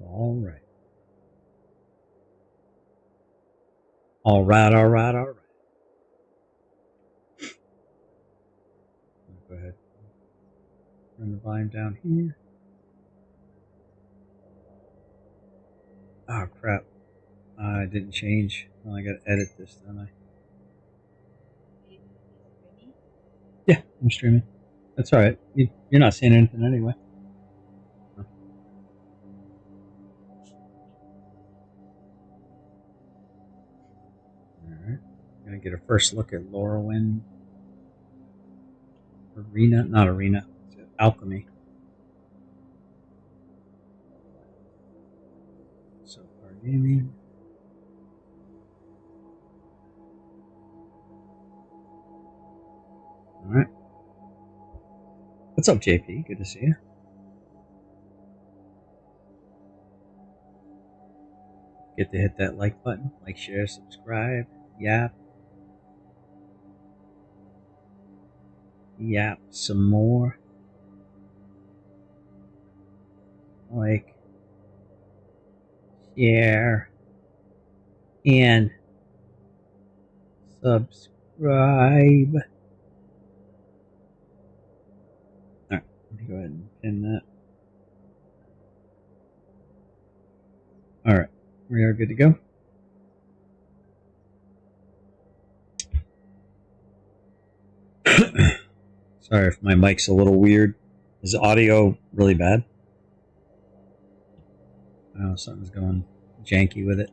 All right. All right, all right, all right. Go ahead. Turn the volume down here. Oh, crap. I didn't change. Well, I got to edit this, don't I? Yeah, I'm streaming. That's all right. You're not saying anything anyway. All right. I'm going to get a first look at Laurelwind. Arena, not Arena. Alchemy. So far gaming. All right. What's up, JP? Good to see you. Get to hit that like button. Like, share, subscribe. Yap. Yap some more. Like, share, and subscribe. Alright, let me go ahead and pin that. Alright, we are good to go. Sorry if my mic's a little weird. Is the audio really bad? I don't know, something's going janky with it.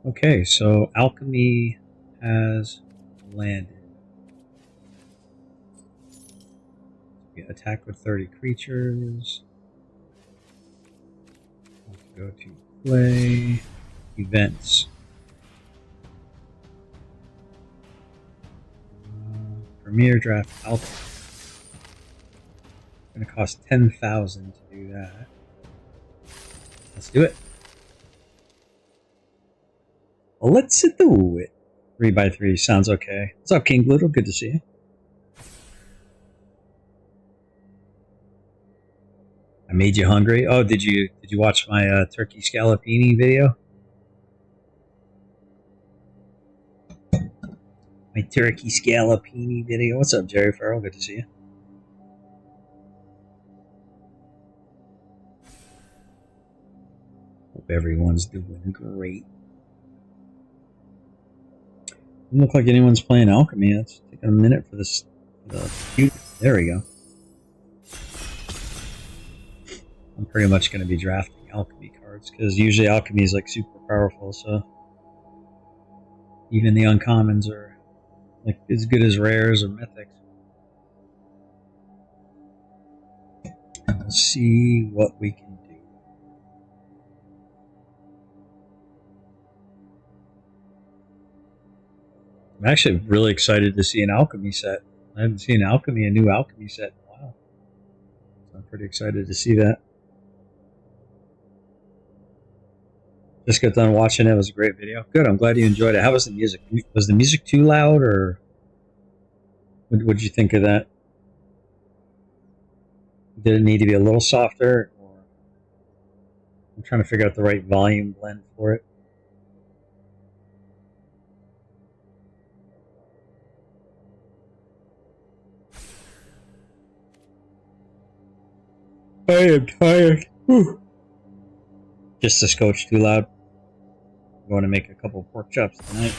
Okay, so Alchemy has landed. Attack with 30 creatures. Let's go to play. Events. Premier Draft Alpha. It's going to cost 10,000 to do that. Let's do it. Let's do it. 3x3 sounds okay. What's up, King Bluto? Good to see you. I made you hungry. Oh, did you watch my turkey scallopini video? My turkey scallopini video. What's up, Jerry Farrell? Good to see you. Hope everyone's doing great. Doesn't look like anyone's playing Alchemy. It's taking a minute for this. There we go. I'm pretty much going to be drafting Alchemy cards because usually Alchemy is like super powerful. So even the uncommons are like as good as rares or mythics. We'll see what we can do. I'm actually really excited to see an Alchemy set. I haven't seen a new Alchemy set in a while. So I'm pretty excited to see that. Just got done watching it. It was a great video. Good. I'm glad you enjoyed it. How was the music? Was the music too loud, or what did you think of that? Did it need to be a little softer? Or I'm trying to figure out the right volume blend for it. I am tired. Whew. Just the scotch too loud. I'm going to make a couple pork chops tonight.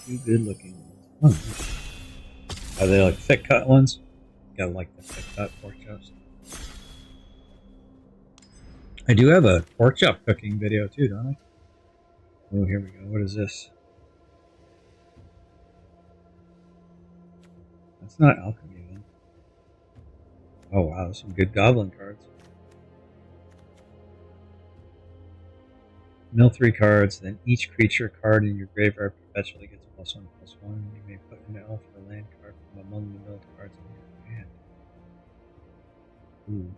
Two good looking ones. Are they like thick cut ones? Gotta like the thick cut pork chops. I do have a pork chop cooking video too, don't I? Oh, here we go. What is this? That's not Alchemy then. Oh wow, some good goblin cards. Mill 3 cards, then each creature card in your graveyard perpetually gets +1/+1. You may put an elf or land card from among the milled cards in your hand. Ooh.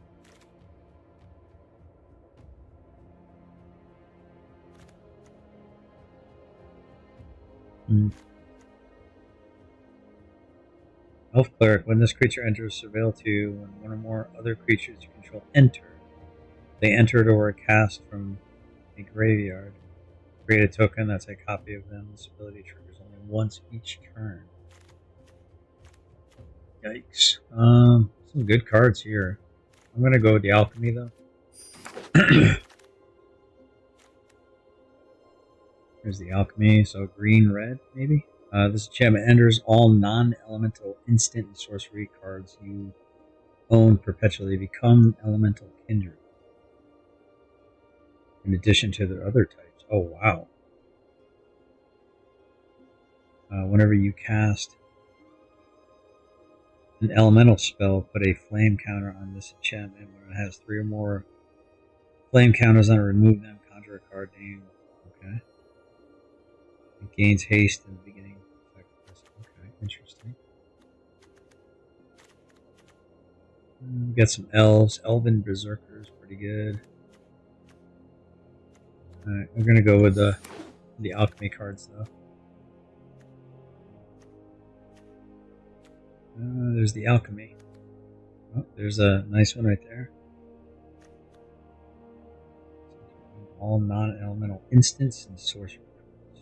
Elf Cleric. When this creature enters Surveil 2, when one or more other creatures you control enter, they entered or were cast from a graveyard. Create a token that's a copy of them. This ability triggers only once each turn. Yikes. Some good cards here. I'm gonna go with the Alchemy though. There's the Alchemy, so green, red, maybe? This enchantment enters all non-elemental instant and sorcery cards you own perpetually become elemental kindred. In addition to their other types. Oh, wow. Whenever you cast an elemental spell, put a flame counter on this enchantment. When it has 3 or more flame counters on it, remove them, conjure a card name. Okay. It gains haste in the beginning. Okay, interesting. We got some elves. Elven Berserkers, pretty good. Alright, we're gonna go with the alchemy cards though. There's the alchemy. Oh, there's a nice one right there. All non-elemental instants and sorcery cards.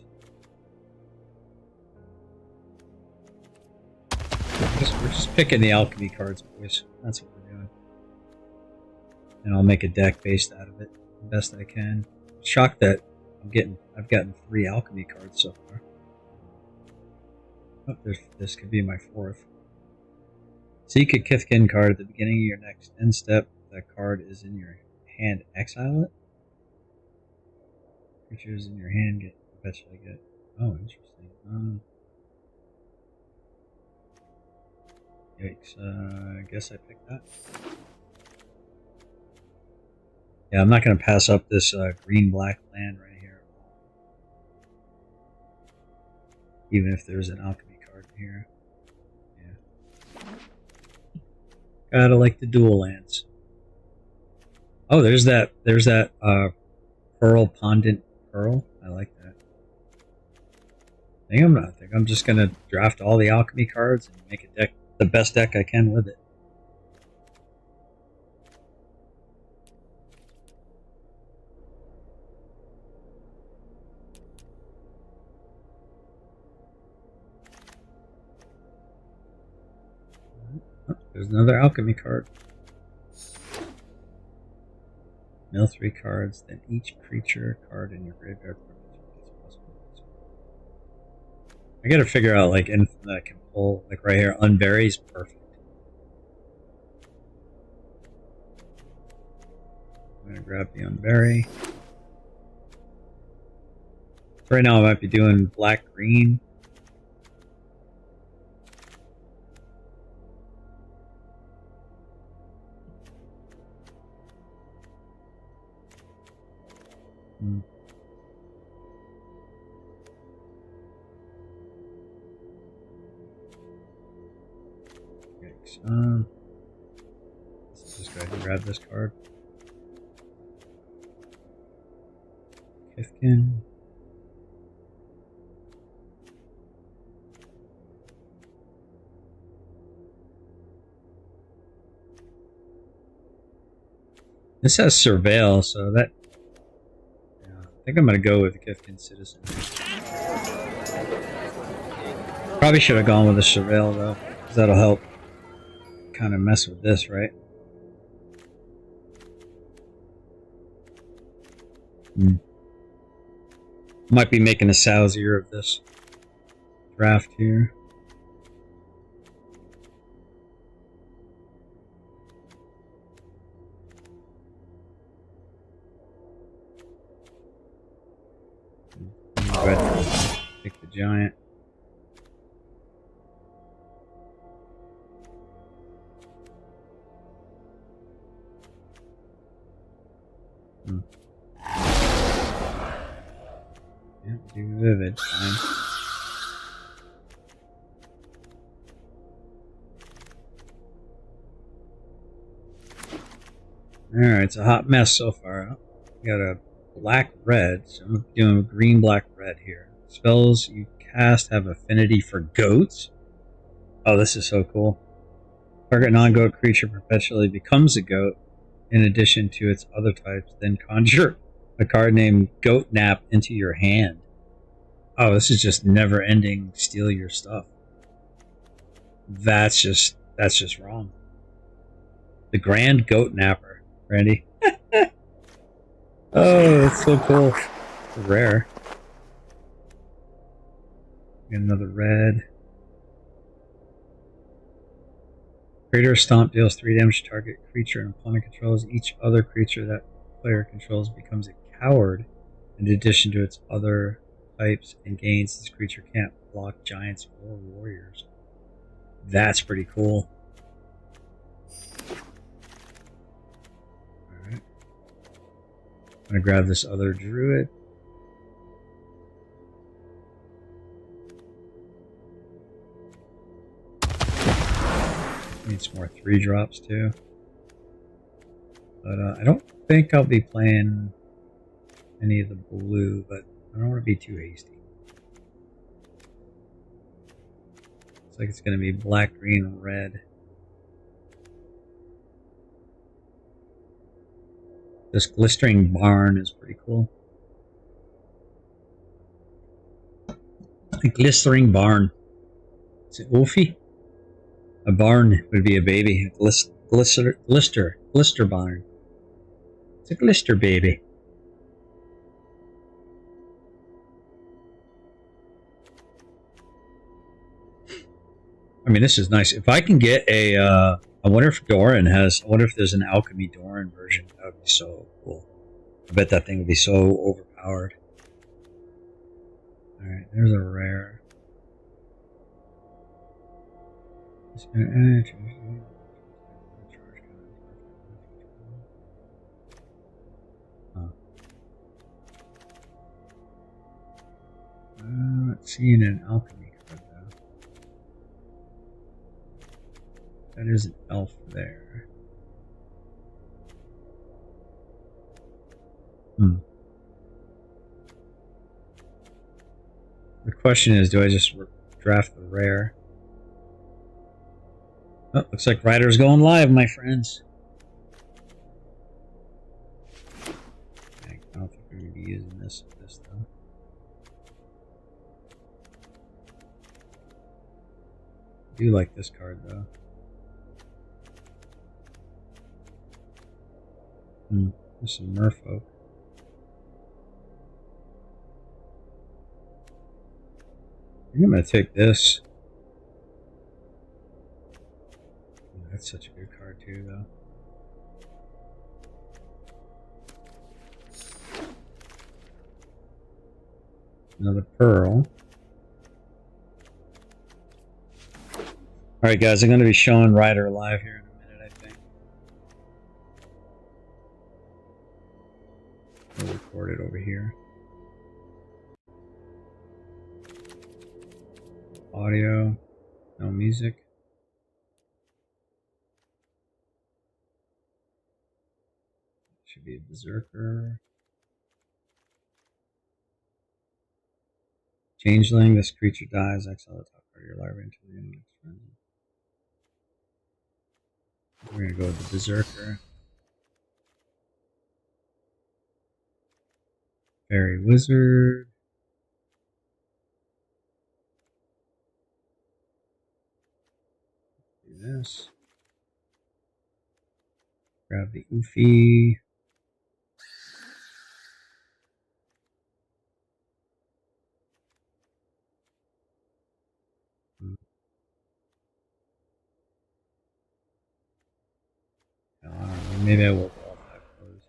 We're just picking the alchemy cards, boys. That's what we're doing. And I'll make a deck based out of it the best I can. Shocked that I've gotten 3 alchemy cards so far. Oh, this could be my 4th. Seek a Kithkin card at the beginning of your next end step. If that card is in your hand, exile it. Creatures in your hand eventually get. Oh, interesting. Yikes. I guess I picked that. Yeah, I'm not going to pass up this green-black land right here. Even if there's an alchemy card here. Yeah. Gotta like the dual lands. Oh, there's that Pearl Pendant Pearl. I like that. I think I'm just gonna draft all the alchemy cards and make a deck, the best deck I can with it. Oh, there's another alchemy card. Mill 3 cards, then each creature card in your graveyard. I gotta figure out like anything that I can pull. Like right here, Unbury is perfect. I'm gonna grab the Unbury. Right now I might be doing black-green. Let's just go ahead and grab this card. Kithkin. This has Surveil, so that... Yeah, I think I'm going to go with the Kithkin Citizen. Probably should have gone with the Surveil, though, because that'll help kind of mess with this, right? Might be making a sousier of this draft here. Go ahead and pick the giant. Yeah, do vivid. Fine. Alright, it's a hot mess so far. Got a black-red, so I'm doing green-black-red here. Spells you cast have affinity for goats. Oh, this is so cool. Target non-goat creature perpetually becomes a goat in addition to its other types, then conjure a card named Goat Nap into your hand. Oh, this is just never ending steal your stuff. That's just wrong. The Grand Goat Napper, Randy. Oh, that's so cool. Rare. Get another red. Crater Stomp deals 3 damage to target creature and opponent controls. Each other creature that player controls becomes a coward in addition to its other types and gains. This creature can't block giants or warriors. That's pretty cool. Alright. I'm gonna grab this other druid. Need some more 3-drops too. But I don't think I'll be playing any of the blue, but I don't want to be too hasty. Looks like it's going to be black, green, red. This glistering barn is pretty cool. A glistering barn. Is it Wolfie? A barn would be a baby. A glister barn. It's a glister baby. I mean, this is nice. If I can get a, I wonder if Doran has, I wonder if there's an Alchemy Doran version. That would be so cool. I bet that thing would be so overpowered. Alright, there's a rare. I'm not seeing an alchemy card though. That is an elf there. The question is, do I just draft the rare? Oh, looks like Rider's going live, my friends. I don't think we're going to be using this though. I do like this card though. There's some merfolk. I think I'm going to take this. Oh, that's such a good card too though. Another pearl. Alright guys, I'm going to be showing Rider live here in a minute, I think. I'll record it over here. Audio, no music. Should be a berserker. Changeling, this creature dies, exile the top part of your library until the end of its frenzy. We're gonna go with the berserker. Fairy wizard. Do this. Grab the Oofy. I don't know, maybe I will go all 5 colors.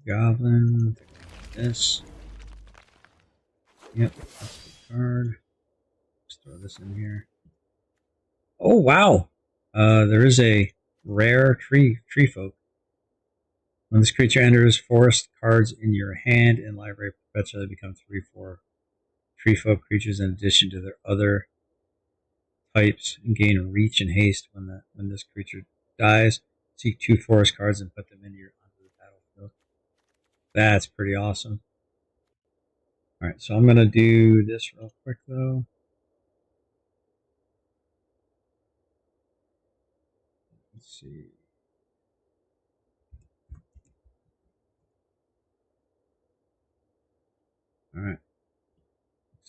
Goblin. This. Yep, that's the card. Just throw this in here. Oh wow! There is a rare tree folk. When this creature enters, forest cards in your hand and library perpetually become 3/4 tree folk creatures in addition to their other types and gain reach and haste when this creature dies. Seek 2 forest cards and put them onto the battlefield. That's pretty awesome. Alright, so I'm gonna do this real quick though. see. All right.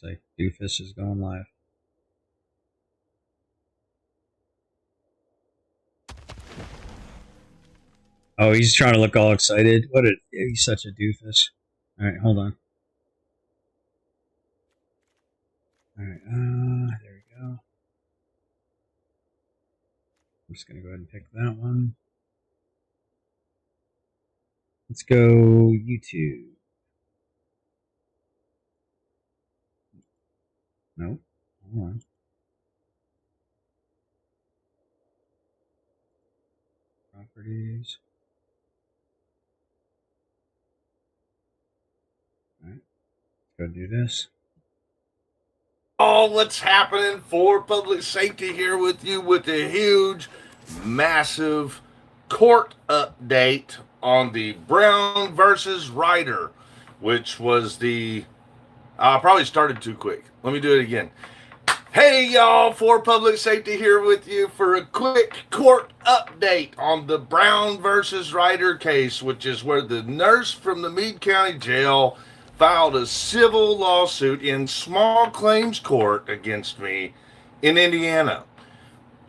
Looks like Doofus is going live. Oh, he's trying to look all excited. He's such a doofus. All right, hold on. All right, there we go. I'm just gonna go ahead and pick that one. Let's go YouTube. Nope. Hold on. Properties. All right. Let's go do this. All what's happening for public safety here with you with a huge, massive court update on the Brown versus Ryder, which was the... I probably started too quick. Let me do it again. Hey y'all, for public safety here with you for a quick court update on the Brown versus Ryder case, which is where the nurse from the Meade County Jail filed a civil lawsuit in small claims court against me in Indiana.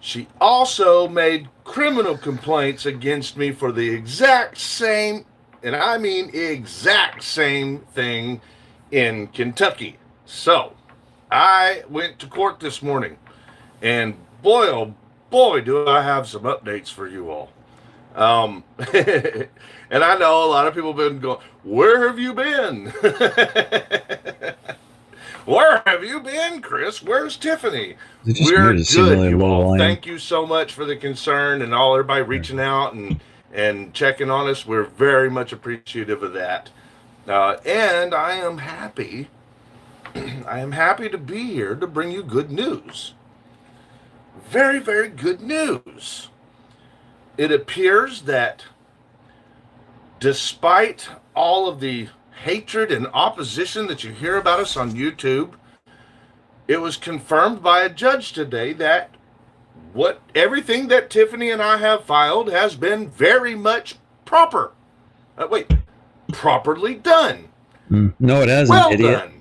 She also made criminal complaints against me for the exact same, and I mean exact same thing in Kentucky. So, I went to court this morning, and boy, oh boy, do I have some updates for you all. And I know a lot of people have been going, where have you been? Where have you been, Chris? Where's Tiffany? We're good, you all. Thank you so much for the concern and all everybody reaching out and checking on us. We're very much appreciative of that. And I am happy. I am happy to be here to bring you good news. Very, very good news. It appears that despite all of the hatred and opposition that you hear about us on YouTube, it was confirmed by a judge today that everything that Tiffany and I have filed has been very much properly done. No, it hasn't. Well idiot. Done.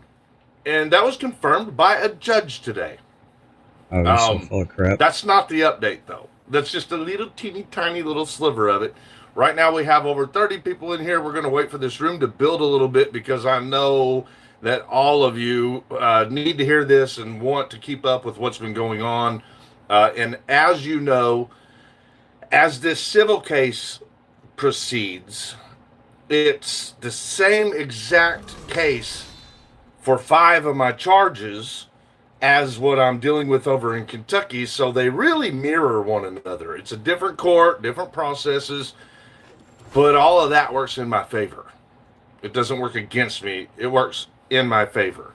And that was confirmed by a judge today. Oh, you're so full of crap. That's not the update, though. That's just a little teeny tiny little sliver of it. Right now we have over 30 people in here. We're going to wait for this room to build a little bit because I know that all of you need to hear this and want to keep up with what's been going on. And as you know, as this civil case proceeds, it's the same exact case for 5 of my charges as what I'm dealing with over in Kentucky, so they really mirror one another. It's a different court, different processes, but all of that works in my favor. It doesn't work against me. It works in my favor.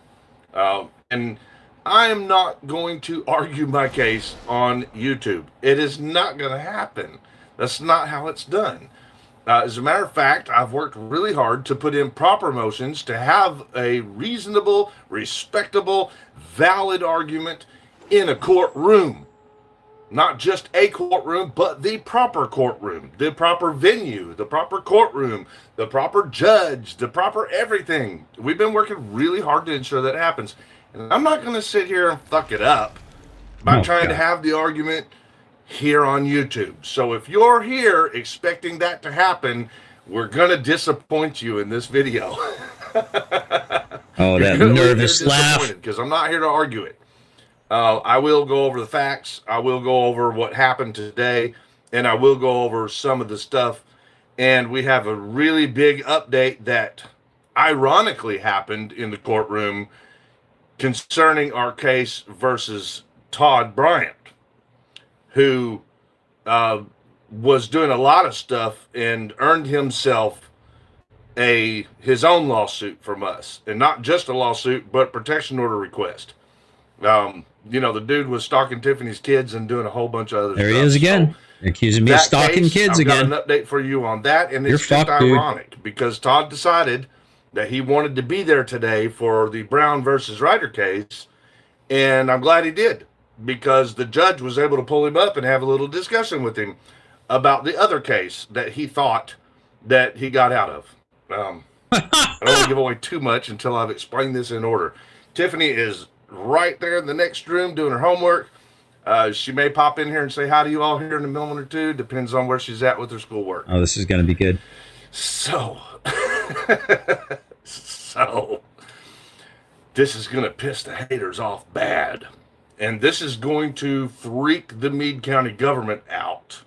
And I am not going to argue my case on YouTube. It is not going to happen. That's not how it's done. As a matter of fact, I've worked really hard to put in proper motions to have a reasonable, respectable, valid argument in a courtroom. Not just a courtroom, but the proper courtroom, the proper venue, the proper courtroom, the proper judge, the proper everything. We've been working really hard to ensure that happens. And I'm not going to sit here and fuck it up by trying to have the argument here on YouTube. So if you're here expecting that to happen, we're going to disappoint you in this video. Oh, that nervous laugh. Because I'm not here to argue it. I will go over the facts. I will go over what happened today. And I will go over some of the stuff. And we have a really big update that ironically happened in the courtroom concerning our case versus Todd Bryant, who was doing a lot of stuff and earned himself his own lawsuit from us. And not just a lawsuit, but protection order request. The dude was stalking Tiffany's kids and doing a whole bunch of other stuff. There he is again, accusing me of stalking kids again. I've got an update for you on that, and it's just ironic because Todd decided that he wanted to be there today for the Brown versus Ryder case, and I'm glad he did because the judge was able to pull him up and have a little discussion with him. about the other case that he thought that he got out of. I don't want to give away too much until I've explained this in order. Tiffany is right there in the next room doing her homework. She may pop in here and say hi to you all here in a moment or two. Depends on where she's at with her schoolwork. Oh, this is going to be good. So, this is going to piss the haters off bad. And this is going to freak the Meade County government out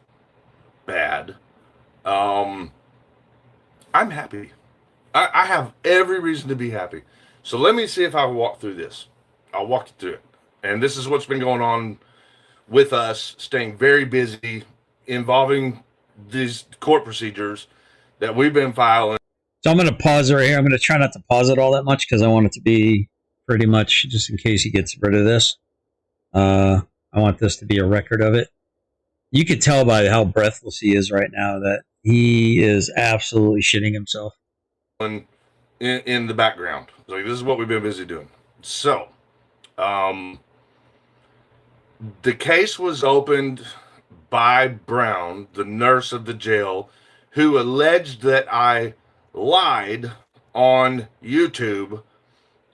bad. I'm happy. I have every reason to be happy. So let me see if I can walk through this. I'll walk you through it. And this is what's been going on with us, staying very busy, involving these court procedures that we've been filing. So I'm going to pause right here. I'm going to try not to pause it all that much because I want it to be pretty much just in case he gets rid of this. I want this to be a record of it. You could tell by how breathless he is right now that he is absolutely shitting himself. In the background. So this is what we've been busy doing. So, the case was opened by Brown, the nurse of the jail, who alleged that I lied on YouTube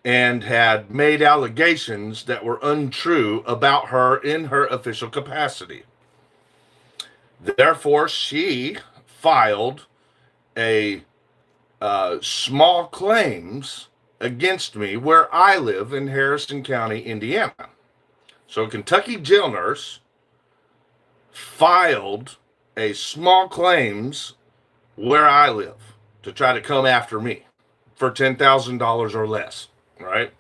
and had made allegations that were untrue about her in her official capacity. Therefore, she filed a small claims against me where I live in Harrison County, Indiana. So a Kentucky jail nurse filed a small claims where I live to try to come after me for $10,000 or less, right?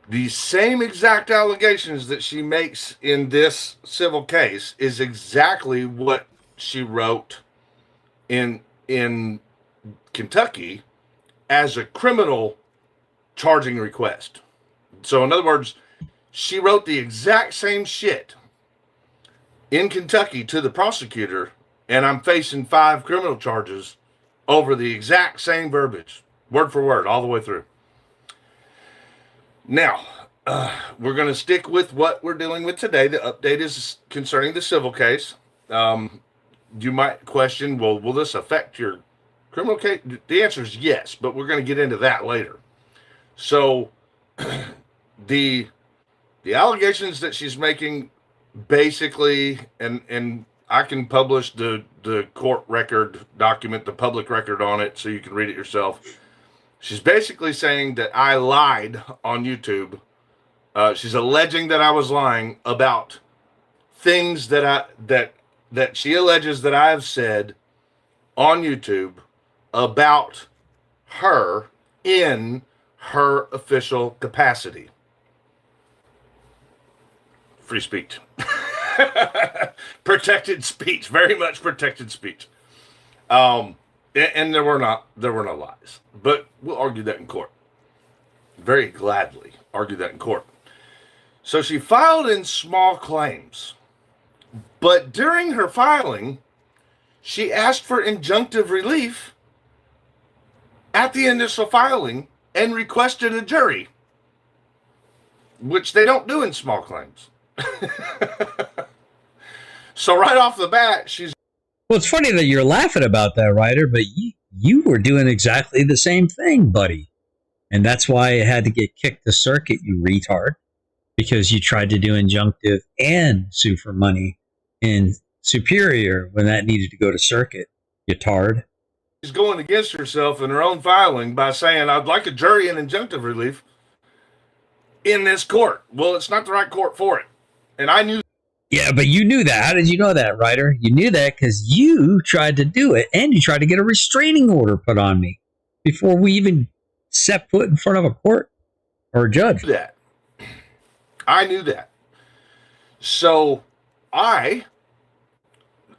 The same exact allegations that she makes in this civil case is exactly what she wrote in Kentucky as a criminal charging request. So in other words, she wrote the exact same shit in Kentucky to the prosecutor, and I'm facing 5 criminal charges over the exact same verbiage, word for word, all the way through. Now, we're going to stick with what we're dealing with today. The update is concerning the civil case. You might question, well, will this affect your criminal case? The answer is yes, but we're going to get into that later. So, the allegations that she's making, basically, and I can publish the court record document, the public record on it, so you can read it yourself. She's basically saying that I lied on YouTube. She's alleging that I was lying about things that she alleges that I have said on YouTube about her in her official capacity. Free speech. Protected speech, very much protected speech. And there were no lies, but we'll argue that in court. Very gladly argue that in court. So she filed in small claims, but during her filing, she asked for injunctive relief at the initial filing and requested a jury, which they don't do in small claims. So right off the bat, she's... Well, it's funny that you're laughing about that, Ryder, but you were doing exactly the same thing, buddy. And that's why it had to get kicked to circuit, you retard, because you tried to do injunctive and sue for money in Superior when that needed to go to circuit, you tard. She's going against herself in her own filing by saying, I'd like a jury and injunctive relief in this court. Well, it's not the right court for it. And I knew. Yeah, but you knew that. How did you know that, Ryder? You knew that because you tried to do it, and you tried to get a restraining order put on me before we even set foot in front of a court or a judge. I knew that. So on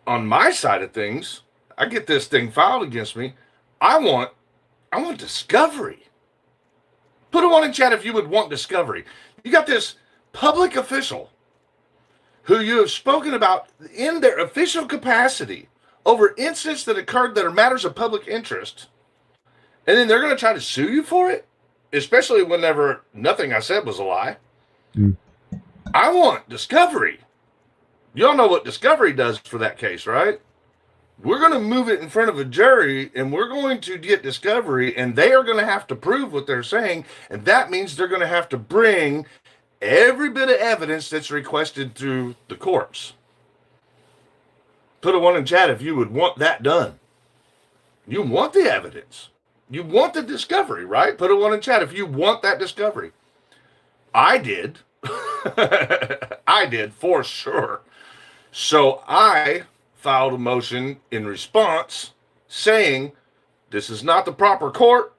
my side of things, I get this thing filed against me. I want discovery. Put a 1 in chat if you would want discovery. You got this public official who you have spoken about in their official capacity over incidents that occurred that are matters of public interest. And then they're going to try to sue you for it, especially whenever nothing I said was a lie. I want discovery. You all know what discovery does for that case, right? We're going to move it in front of a jury, and we're going to get discovery, and they are going to have to prove what they're saying, and that means they're going to have to bring every bit of evidence that's requested through the courts. Put a 1 in chat if you would want that done. You want the evidence. You want the discovery, right? Put a 1 in chat if you want that discovery. I did. I did, for sure. So I filed a motion in response saying, this is not the proper court.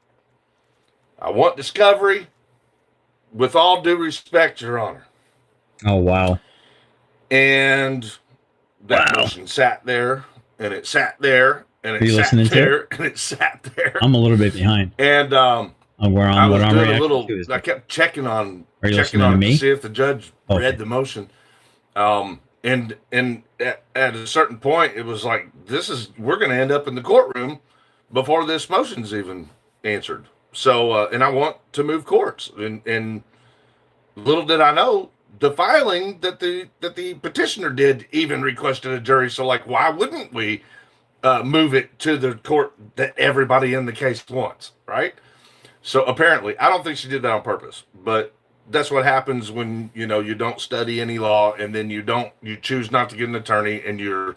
I want discovery. With all due respect, Your Honor. Oh, wow. And that motion sat there, and it sat there, and it sat there, and it sat there. I'm a little bit behind. And I kept checking on me to see if the judge read the motion. And at a certain point, it was like, we're going to end up in the courtroom before this motion's even answered. So, and I want to move courts. And little did I know, the filing that the petitioner did even requested a jury. So, like, why wouldn't we move it to the court that everybody in the case wants, right? So apparently, I don't think she did that on purpose, but that's what happens when, you don't study any law, and then you choose not to get an attorney, and you're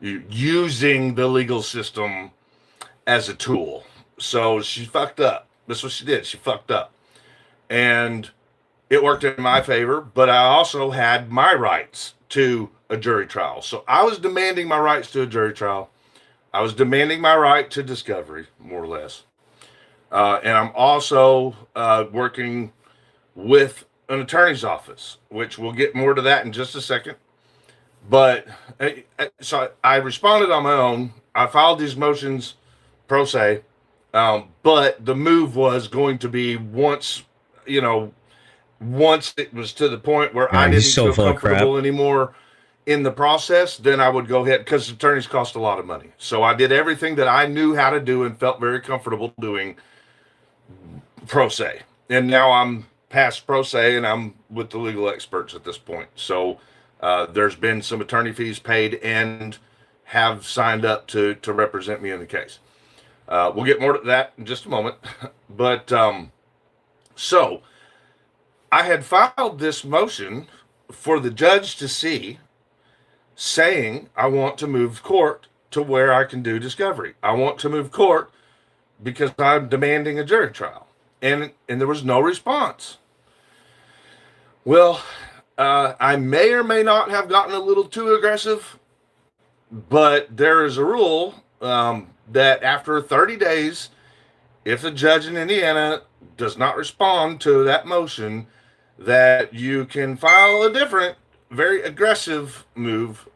using the legal system as a tool. So she fucked up. That's what she did. She fucked up. And it worked in my favor, but I also had my rights to a jury trial. So I was demanding my rights to a jury trial. I was demanding my right to discovery, more or less. And I'm also working with an attorney's office, which we'll get more to that in just a second. But so I responded on my own. I filed these motions pro se, but the move was going to be once it was to the point where I didn't feel comfortable anymore in the process, then I would go ahead, because attorneys cost a lot of money. So I did everything that I knew how to do and felt very comfortable doing pro se. And now I'm past pro se, and I'm with the legal experts at this point. So there's been some attorney fees paid and have signed up to represent me in the case. We'll get more to that in just a moment. But so I had filed this motion for the judge to see, saying I want to move court to where I can do discovery. I want to move court because I'm demanding a jury trial. And there was no response. Well, I may or may not have gotten a little too aggressive, but there is a rule that after 30 days, if the judge in Indiana does not respond to that motion, that you can file a different, very aggressive move,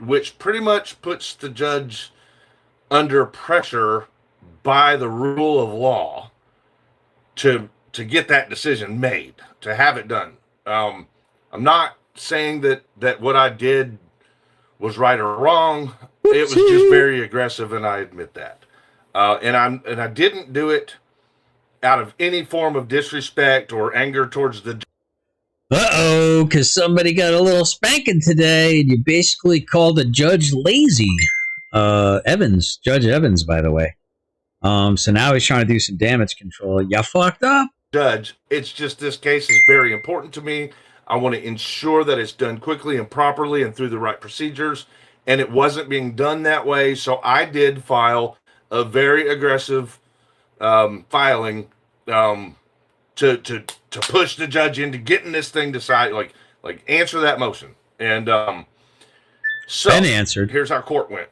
which pretty much puts the judge under pressure by the rule of law to get that decision made, to have it done. I'm not saying that what I did was right or wrong. It was just very aggressive, and I admit that. And I didn't do it out of any form of disrespect or anger towards the. Uh-oh, because somebody got a little spanking today, and you basically called the judge lazy. Judge Evans, by the way. So now he's trying to do some damage control. You fucked up. Judge, it's just this case is very important to me. I want to ensure that it's done quickly and properly and through the right procedures. And it wasn't being done that way. So I did file a very aggressive filing to push the judge into getting this thing decided, like answer that motion. And so been answered. Here's how court went.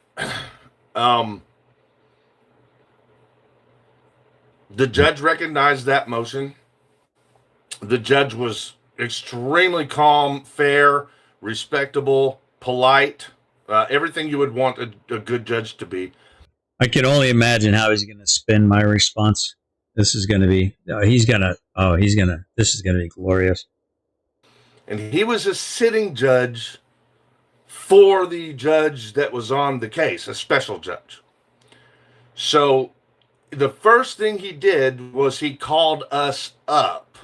The judge recognized that motion. The judge was extremely calm, fair, respectable, polite, everything you would want a good judge to be. I can only imagine how he's going to spin my response. This is going to be, this is going to be glorious. And he was a sitting judge for the judge that was on the case, a special judge. So the first thing he did was he called us up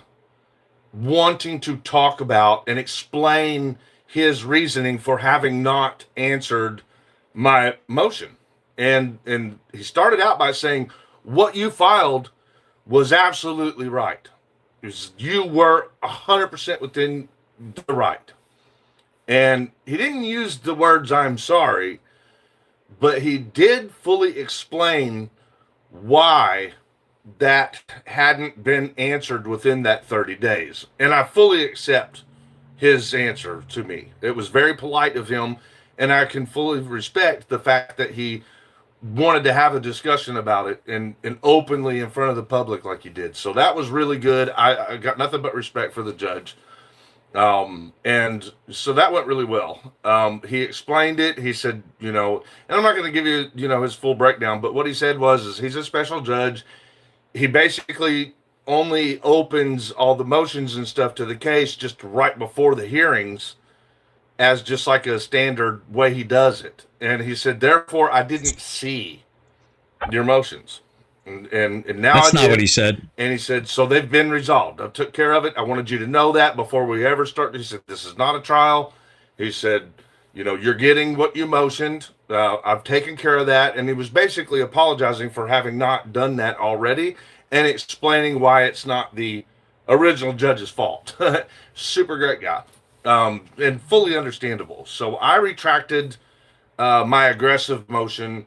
wanting to talk about and explain his reasoning for having not answered my motion. And he started out by saying, what you filed was absolutely right. You were 100% within the right. And he didn't use the words, I'm sorry, but he did fully explain why that hadn't been answered within that 30 days. And I fully accept his answer to me. It was very polite of him, and I can fully respect the fact that he wanted to have a discussion about it and openly in front of the public like he did. So that was really good. I got nothing but respect for the judge. And so that went really well. He explained it. He said, and I'm not going to give you, his full breakdown, but what he said is he's a special judge. He basically only opens all the motions and stuff to the case just right before the hearings as just like a standard way he does it. And he said, therefore, I didn't see your motions. And now that's not what he said. And he said, so they've been resolved. I took care of it. I wanted you to know that before we ever start. He said, this is not a trial. He said, you're getting what you motioned. I've taken care of that. And he was basically apologizing for having not done that already and explaining why it's not the original judge's fault. Super great guy. And fully understandable. So I retracted my aggressive motion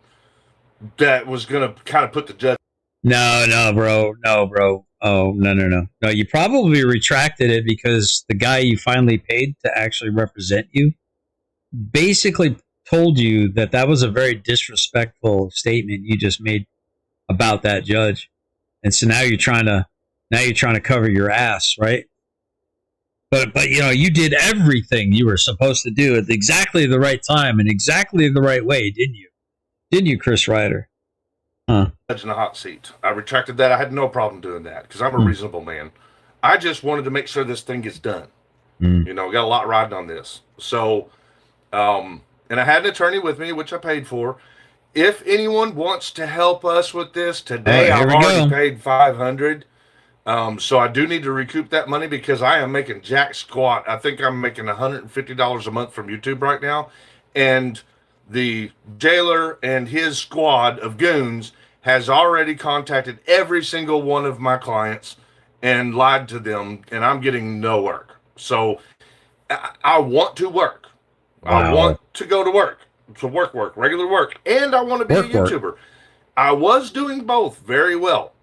that was going to kind of put the judge. No, bro. Oh, no. No, you probably retracted it because the guy you finally paid to actually represent you basically told you that was a very disrespectful statement you just made about that judge. And so now you're trying to cover your ass, right? But you did everything you were supposed to do at exactly the right time and exactly the right way, didn't you? Didn't you, Chris Ryder? Huh. Judge in the hot seat. I retracted that. I had no problem doing that because I'm a reasonable man. I just wanted to make sure this thing gets done. Got a lot riding on this. So, and I had an attorney with me, which I paid for. If anyone wants to help us with this today, I've already paid $500. So I do need to recoup that money because I am making jack squat. I think I'm making $150 a month from YouTube right now. And the jailer and his squad of goons has already contacted every single one of my clients and lied to them, and I'm getting no work. So I want to work. Wow. I want to go to work, regular work, and I want to be a YouTuber. I was doing both very well.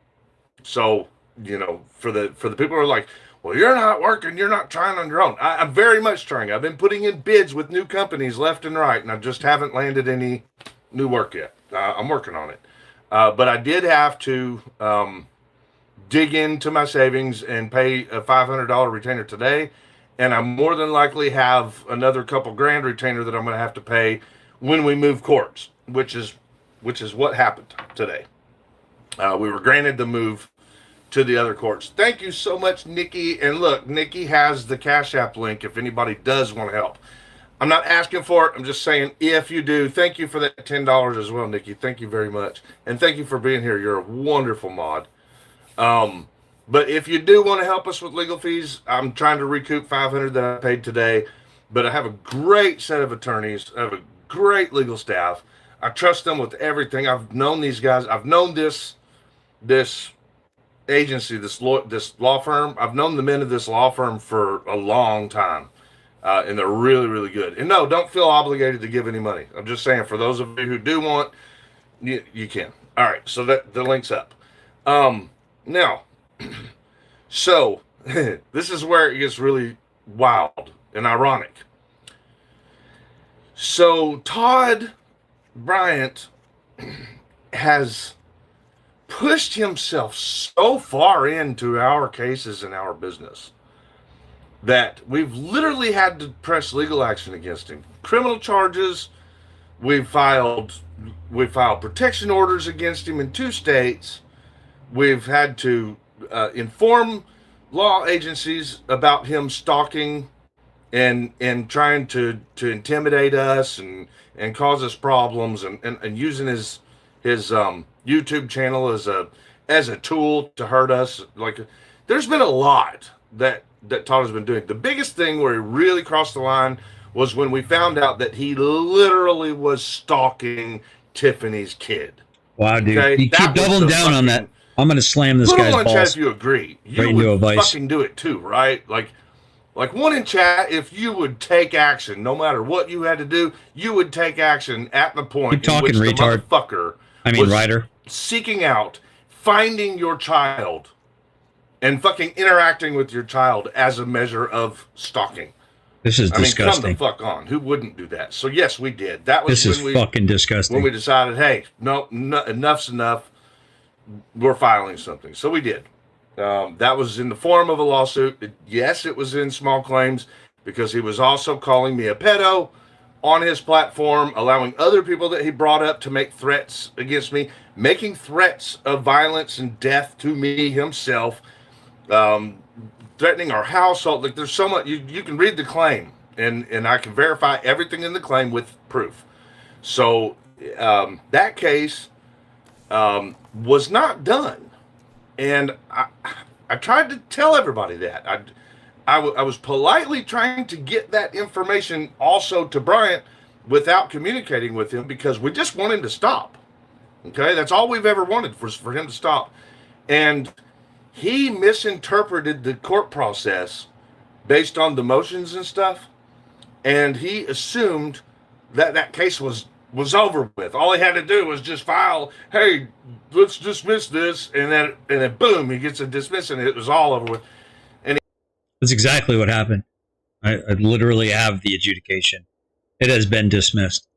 So, for the people who are like, well, you're not working, you're not trying on your own. I'm very much trying. I've been putting in bids with new companies left and right, and I just haven't landed any new work yet. I'm working on it. But I did have to dig into my savings and pay a $500 retainer today, and I more than likely have another couple grand retainer that I'm going to have to pay when we move courts, which is what happened today. We were granted the move to the other courts. Thank you so much, Nikki. And look, Nikki has the Cash App link if anybody does want to help. I'm not asking for it. I'm just saying if you do, thank you for that $10 as well, Nikki. Thank you very much. And thank you for being here. You're a wonderful mod. But if you do want to help us with legal fees, I'm trying to recoup $500 that I paid today. But I have a great set of attorneys. I have a great legal staff. I trust them with everything. I've known these guys. I've known this agency, this law firm. I've known the men of this law firm for a long time, and they're really, really good. And no, don't feel obligated to give any money. I'm just saying, for those of you who do want, you can. All right, so that the link's up. Now, so this is where it gets really wild and ironic. So Todd Bryant has pushed himself so far into our cases and our business that we've literally had to press legal action against him. Criminal charges. We've filed protection orders against him in 2 states. We've had to inform law agencies about him stalking and trying to intimidate us and cause us problems and using his YouTube channel as a tool to hurt us. Like, there's been a lot that Todd has been doing. The biggest thing where he really crossed the line was when we found out that he literally was stalking Tiffany's kid. Wow, dude. Okay? You keep doubling down on that. I'm going to slam this guy's balls. Put on chat if you agree. You right would fucking do it too, right? Like one in chat, if you would take action, no matter what you had to do, you would take action at the point keep talking, in which the retard. motherfucker Ryder. Seeking out, finding your child, and fucking interacting with your child as a measure of stalking. This is disgusting. Come the fuck on. Who wouldn't do that? So yes, we did. That was this is fucking disgusting. When we decided, hey, no, enough's enough. We're filing something. So we did. That was in the form of a lawsuit. Yes, it was in small claims because he was also calling me a pedo on his platform, allowing other people that he brought up to make threats against me, making threats of violence and death to me himself, threatening our household. Like, there's so much. You can read the claim, and I can verify everything in the claim with proof. So that case was not done. And I tried to tell everybody that. I was politely trying to get that information also to Bryant without communicating with him because we just want him to stop. Okay? That's all we've ever wanted was for him to stop. And he misinterpreted the court process based on the motions and stuff. And he assumed that that case was over with. All he had to do was just file, hey, let's dismiss this, and then boom, he gets a dismiss, and it was all over with. And that's exactly what happened. I literally have the adjudication. It has been dismissed.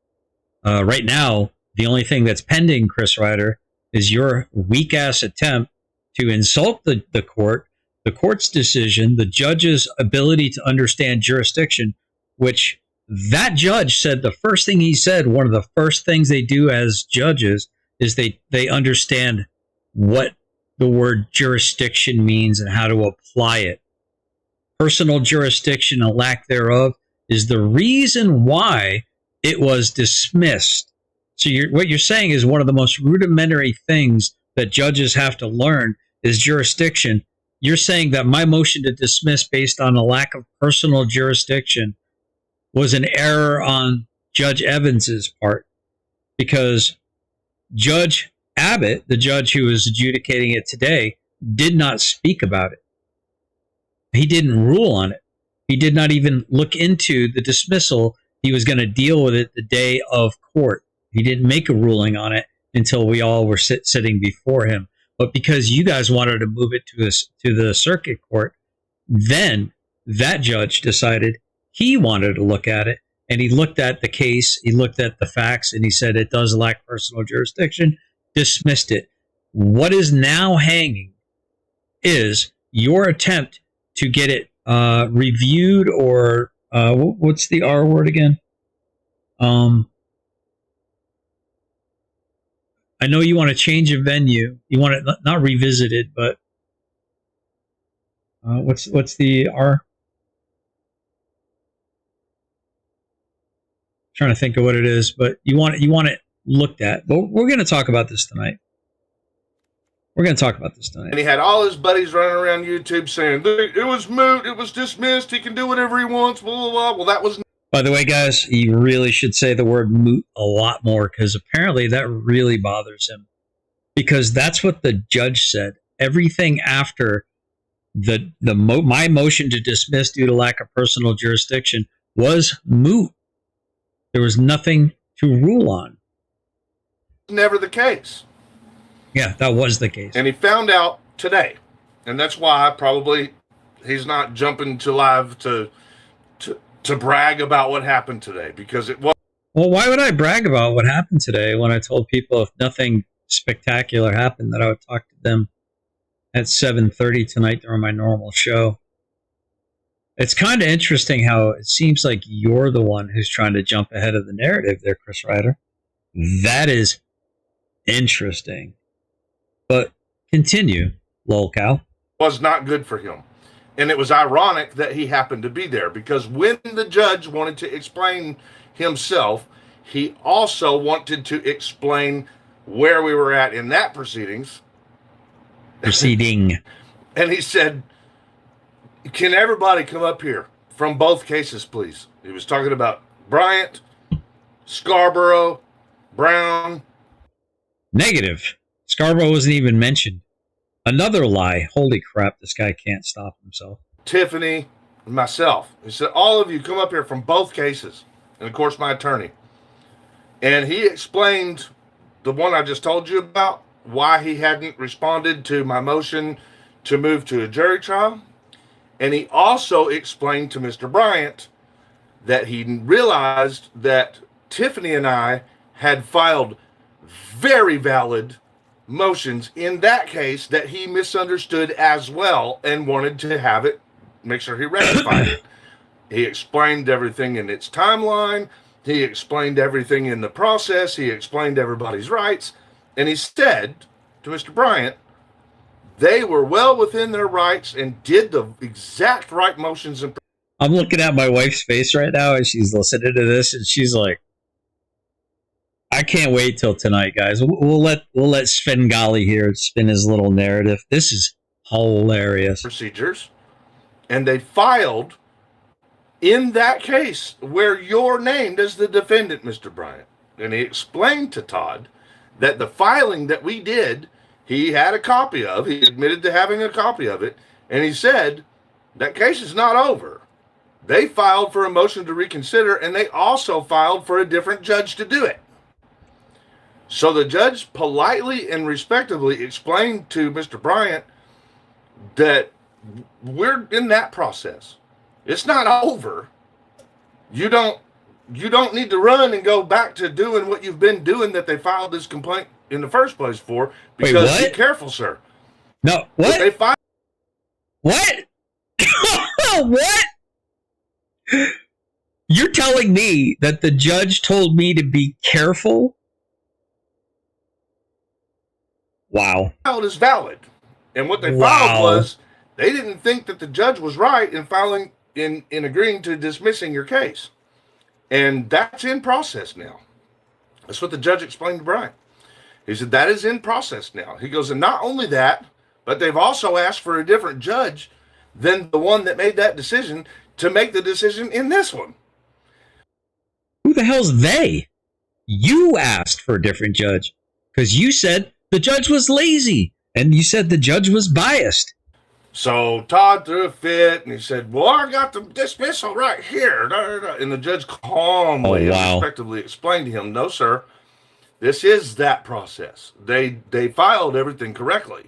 Right now, the only thing that's pending, Chris Ryder, is your weak-ass attempt to insult the court, the court's decision, the judge's ability to understand jurisdiction, which that judge said the first thing he said, one of the first things they do as judges is they understand what the word jurisdiction means and how to apply it. Personal jurisdiction and lack thereof is the reason why it was dismissed. So what you're saying is one of the most rudimentary things that judges have to learn is jurisdiction. You're saying that my motion to dismiss based on a lack of personal jurisdiction was an error on Judge Evans's part because Judge Abbott, the judge who is adjudicating it today, did not speak about it. He didn't rule on it. He did not even look into the dismissal. He was going to deal with it the day of court. He didn't make a ruling on it until we all were sitting before him. But because you guys wanted to move it to the circuit court, then that judge decided he wanted to look at it, and he looked at the case, he looked at the facts, and he said it does lack personal jurisdiction, dismissed it. What is now hanging is your attempt to get it reviewed or what's the R word again? I know you want to change a venue. You want it not revisited, but what's the R? Trying to think of what it is, but you want it looked at. But we're going to talk about this tonight. And he had all his buddies running around YouTube saying, it was moot, it was dismissed, he can do whatever he wants, blah, blah, blah. Well, that was... By the way, guys, you really should say the word moot a lot more because apparently that really bothers him. Because that's what the judge said. Everything after my motion to dismiss due to lack of personal jurisdiction was moot. There was nothing to rule on. Never the case. Yeah, that was the case. And he found out today. And that's why probably he's not jumping to live to brag about what happened today. Because it was... Well, why would I brag about what happened today when I told people if nothing spectacular happened that I would talk to them at 7:30 tonight during my normal show? It's kind of interesting how it seems like you're the one who's trying to jump ahead of the narrative there, Chris Ryder. That is interesting. But continue, lolcow. Was not good for him. And it was ironic that he happened to be there because when the judge wanted to explain himself, he also wanted to explain where we were at in that proceeding. And he said, can everybody come up here? from both cases, please. He was talking about Bryant, Scarborough, Brown. Negative. Scarborough wasn't even mentioned. Another lie. Holy crap, this guy can't stop himself. Tiffany, and myself. He said, all of you come up here from both cases. And of course, my attorney. And he explained the one I just told you about, why he hadn't responded to my motion to move to a jury trial. And he also explained to Mr. Bryant that he realized that Tiffany and I had filed very valid motions in that case that he misunderstood as well and wanted to have it, make sure he rectified it. He explained everything in its timeline. He explained everything in the process. He explained everybody's rights. And he said to Mr. Bryant, they were well within their rights and did the exact right motions. And I'm looking at my wife's face right now as she's listening to this, and she's like, I can't wait till tonight, guys. We'll let Svengali here spin his little narrative. This is hilarious. Procedures. And they filed in that case where you're named as the defendant, Mr. Bryant. And he explained to Todd that the filing that we did, he had a copy of. He admitted to having a copy of it. And he said, that case is not over. They filed for a motion to reconsider, and they also filed for a different judge to do it. So the judge politely and respectfully explained to Mr. Bryant that we're in that process. It's not over. You don't need to run and go back to doing what you've been doing that they filed this complaint in the first place for. Because wait, what? Be careful, sir. No, what? They filed. What? What? You're telling me that the judge told me to be careful? Wow. Filed is valid. And what they filed was they didn't think that the judge was right in filing in agreeing to dismissing your case. And that's in process now. That's what the judge explained to Brian. He said, that is in process now. He goes, and not only that, but they've also asked for a different judge than the one that made that decision to make the decision in this one. Who the hell's they? You asked for a different judge because you said the judge was lazy and you said the judge was biased. So Todd threw a fit and he said, well, I got the dismissal right here. And the judge calmly and respectively explained to him, no, sir, this is that process. They filed everything correctly.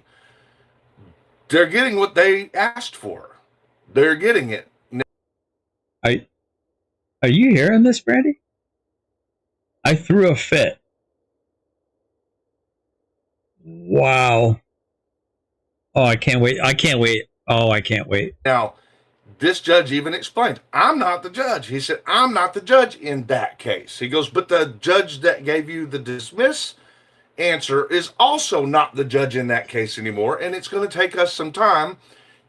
They're getting what they asked for. They're getting it. Are you hearing this, Brandy? I threw a fit. Wow. Oh, I can't wait. I can't wait. Oh, I can't wait. Now, this judge even explained, I'm not the judge. He said, I'm not the judge in that case. He goes, but the judge that gave you the dismiss answer is also not the judge in that case anymore. And it's going to take us some time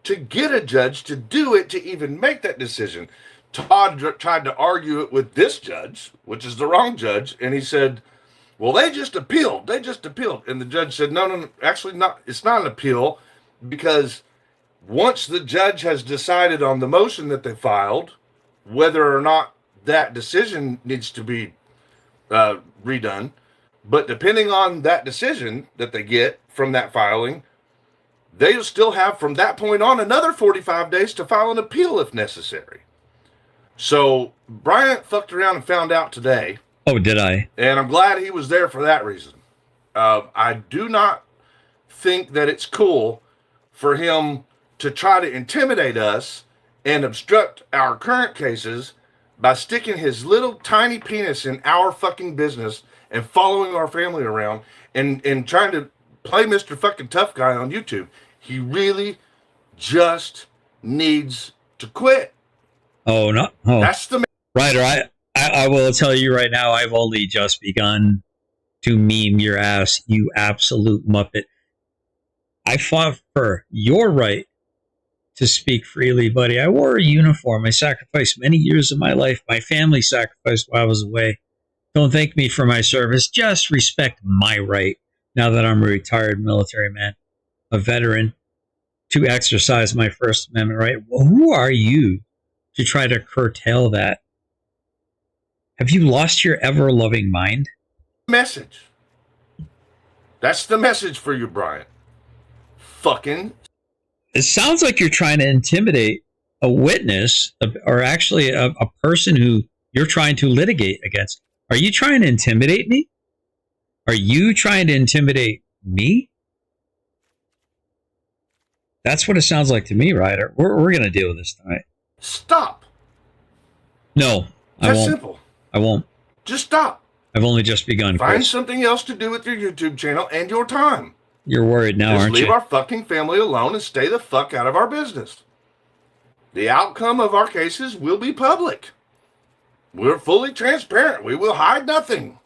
to get a judge to do it, to even make that decision. Todd tried to argue it with this judge, which is the wrong judge. And he said, well, they just appealed. They just appealed. And the judge said, no, actually not. It's not an appeal because once the judge has decided on the motion that they filed, whether or not that decision needs to be redone, but depending on that decision that they get from that filing, they'll still have from that point on another 45 days to file an appeal if necessary. So Bryant fucked around and found out today. Oh, did I? And I'm glad he was there for that reason. I do not think that it's cool for him to try to intimidate us and obstruct our current cases by sticking his little tiny penis in our fucking business and following our family around and trying to play Mr. fucking tough guy on YouTube. He really just needs to quit. Oh, no. Oh. That's the Ryder, I will tell you right now, I've only just begun to meme your ass, you absolute muppet. I fought for your right to speak freely, buddy. I wore a uniform. I sacrificed many years of my life. My family sacrificed while I was away. Don't thank me for my service. Just respect my right, now that I'm a retired military man, a veteran, to exercise my First Amendment right. Well, who are you to try to curtail that. Have you lost your ever-loving mind? Message. That's the message for you, Brian. Fucking. It sounds like you're trying to intimidate a witness, or actually a person who you're trying to litigate against. Are you trying to intimidate me? Are you trying to intimidate me? That's what it sounds like to me, Ryder. We're going to deal with this tonight. Stop. No, I won't. Simple. I won't. Just stop. I've only just begun. Find Chris. something else to do with your YouTube channel and your time. You're worried now, Just aren't you? leave our fucking family alone and stay the fuck out of our business. The outcome of our cases will be public. We're fully transparent. We will hide nothing.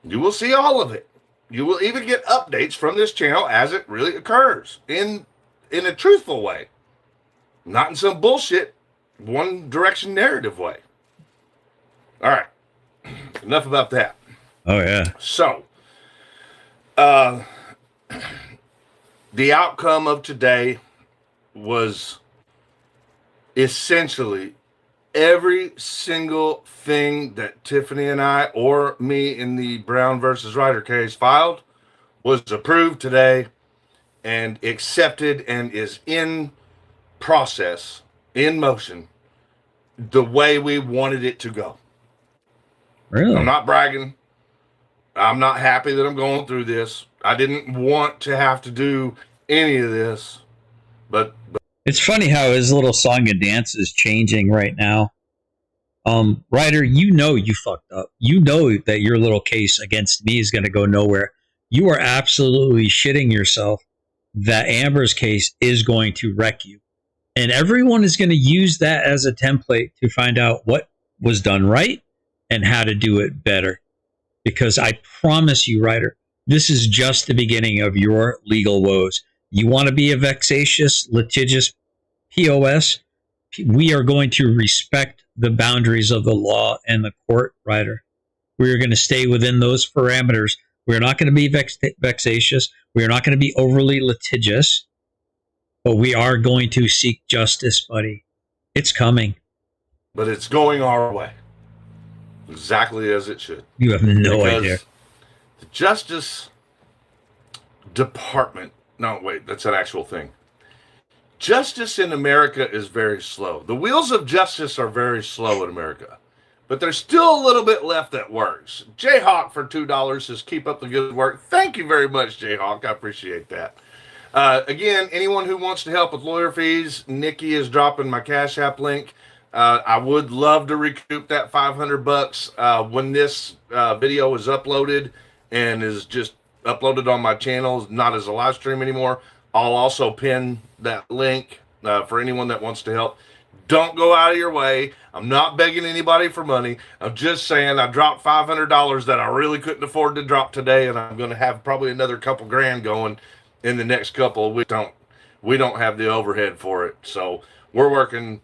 You will see all of it. You will even get updates from this channel as it really occurs in a truthful way, not in some bullshit one direction narrative way. All right. Enough about that. Oh, yeah. So, the outcome of today was essentially every single thing that Tiffany and I, or me in the Brown versus Ryder case filed, was approved today and accepted and is in process, in motion, the way we wanted it to go. Really? I'm not bragging. I'm not happy that I'm going through this. I didn't want to have to do any of this, but it's funny how his little song and dance is changing right now. Ryder, you know you fucked up. You know that your little case against me is going to go nowhere. You are absolutely shitting yourself that Amber's case is going to wreck you. And everyone is going to use that as a template to find out what was done right and how to do it better. Because I promise you, Ryder, this is just the beginning of your legal woes. You want to be a vexatious, litigious POS? We are going to respect the boundaries of the law and the court, Ryder. We are going to stay within those parameters. We're not going to be vexatious. We are not going to be overly litigious. But we are going to seek justice, buddy. It's coming. But it's going our way. Exactly as it should. You have no idea. The Justice Department, no, wait, that's an actual thing. Justice in America is very slow. The wheels of justice are very slow in America. But there's still a little bit left that works. Jayhawk for $2 says, keep up the good work. Thank you very much, Jayhawk. I appreciate that. Again, anyone who wants to help with lawyer fees, Nikki is dropping my Cash App link. I would love to recoup that $500 when this video is uploaded and is just uploaded on my channel, not as a live stream anymore. I'll also pin that link for anyone that wants to help. Don't go out of your way. I'm not begging anybody for money. I'm just saying I dropped $500 that I really couldn't afford to drop today, and I'm going to have probably another couple grand going in the next couple. We don't have the overhead for it, so we're working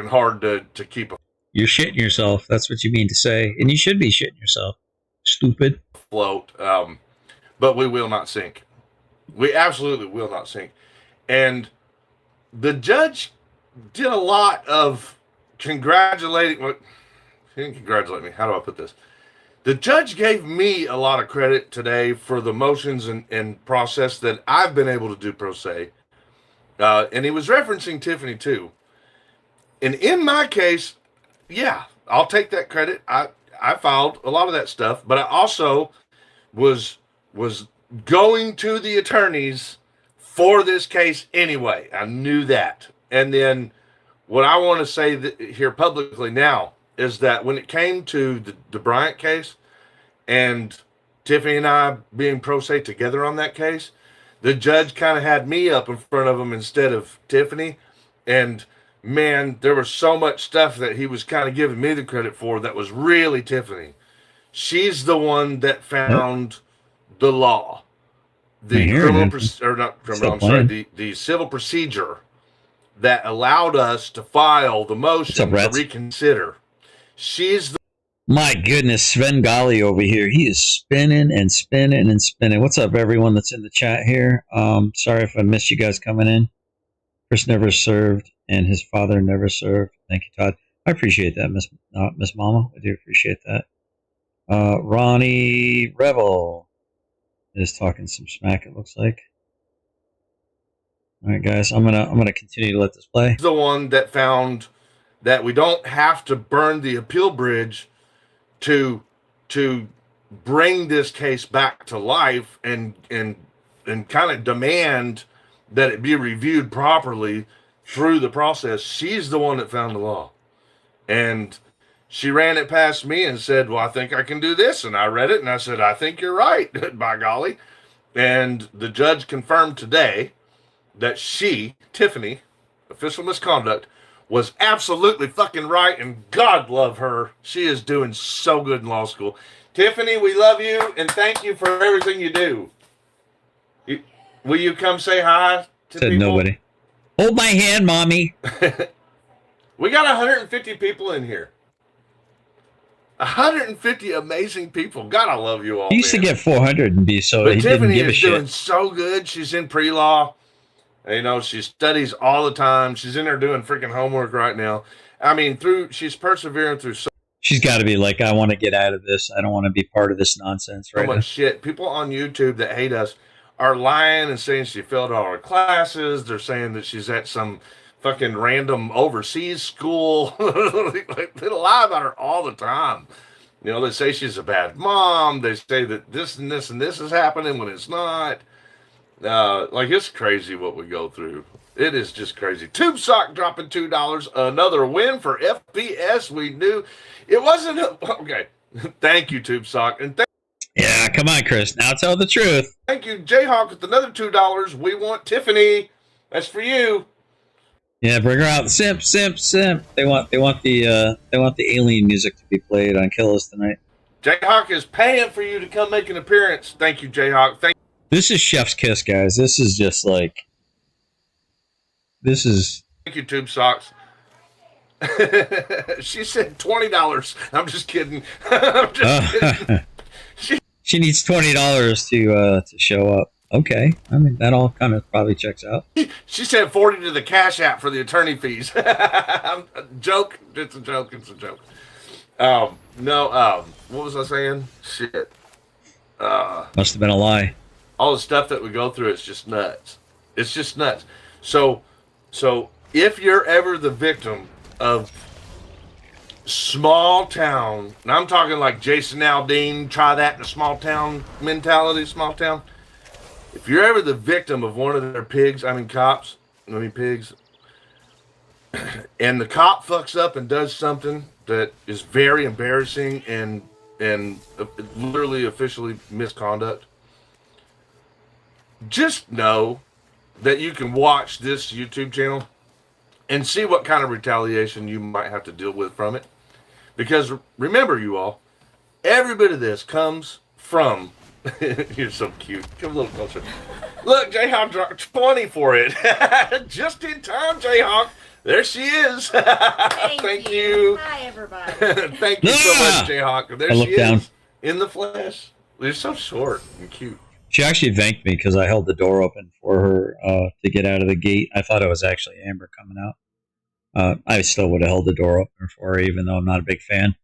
hard to keep You're shitting yourself. That's what you mean to say, and you should be shitting yourself. Stupid. Afloat, but we will not sink. We absolutely will not sink. And the judge did a lot of congratulating. He didn't congratulate me. How do I put this? The judge gave me a lot of credit today for the motions and process that I've been able to do pro se. And he was referencing Tiffany too. And in my case, yeah, I'll take that credit. I filed a lot of that stuff, but I also was going to the attorneys for this case anyway. I knew that. And then what I want to say here publicly now is that when it came to the Bryant case and Tiffany and I being pro se together on that case, the judge kind of had me up in front of him instead of Tiffany. And man, there was so much stuff that he was kind of giving me the credit for that was really Tiffany. She's the one that found the law, the the civil procedure that allowed us to file the motion to reconsider. She's the. My goodness, Sven Gali over here. He is spinning and spinning and spinning. What's up, everyone that's in the chat here? Sorry if I missed you guys coming in. Chris never served, and his father never served. Thank you, Todd. I appreciate that, Miss Mama. I do appreciate that. Ronnie Rebel is talking some smack. It looks like. All right, guys, I'm gonna continue to let this play. The one that found that we don't have to burn the appeal bridge to bring this case back to life and kind of demand that it be reviewed properly through the process. She's the one that found the law, and she ran it past me and said, well, I think I can do this. And I read it and I said, I think you're right, by golly. And the judge confirmed today that she, Tiffany, official misconduct, was absolutely fucking right, and God love her. She is doing so good in law school. Tiffany, we love you, and thank you for everything you do. Will you come say hi to Said people? nobody. Hold my hand, Mommy. We got 150 people in here. 150 amazing people. God, I love you all. He used to get 400 and be so. But He Tiffany didn't give a is shit. doing so good. She's in pre-law. You know, she studies all the time. She's in there doing freaking homework right now. I mean, she's persevering through so She's got to be like, I want to get out of this. I don't want to be part of this nonsense right much now. shit. People on YouTube that hate us are lying and saying she failed all her classes. They're saying that she's at some fucking random overseas school. They lie about her all the time. You know, they say she's a bad mom. They say that this and this and this is happening when it's not. Like, it's crazy what we go through. It is just crazy. Tube Sock dropping $2. Another win for FPS. We knew it wasn't. Okay. Thank you, Tube Sock. And Yeah, come on, Chris. Now tell the truth. thank you, Jayhawk, with another $2. We want Tiffany. That's for you. Yeah, bring her out. Simp. They want the alien music to be played on Kill Us tonight. Jayhawk is paying for you to come make an appearance. Thank you, Jayhawk. This is Chef's Kiss, guys. This is just like. This is. Thank you, Tube Socks. She said $20. I'm just kidding. I'm just kidding. She needs $20 to show up. Okay, I mean that all kind of probably checks out. She said 40 to the Cash App for the attorney fees. Joke. It's a joke. It's a joke. No. What was I saying? Shit. Must have been a lie. All the stuff that we go through, it's just nuts. It's just nuts. So if you're ever the victim of small town, and I'm talking like Jason Aldean, try that in a small town mentality, small town. If you're ever the victim of one of their pigs, pigs, and the cop fucks up and does something that is very embarrassing and literally officially misconduct, just know that you can watch this YouTube channel and see what kind of retaliation you might have to deal with from it. Because remember, you all, every bit of this comes from. You're so cute. Come a little closer. Look, Jayhawk dropped 20 for it. Just in time, Jayhawk. There she is. Thank you. Hi, everybody. Thank you so much, Jayhawk. There she is. Down. In the flesh. You're so short and cute. She actually thanked me because I held the door open for her to get out of the gate. I thought it was actually Amber coming out. I still would have held the door open for her, even though I'm not a big fan.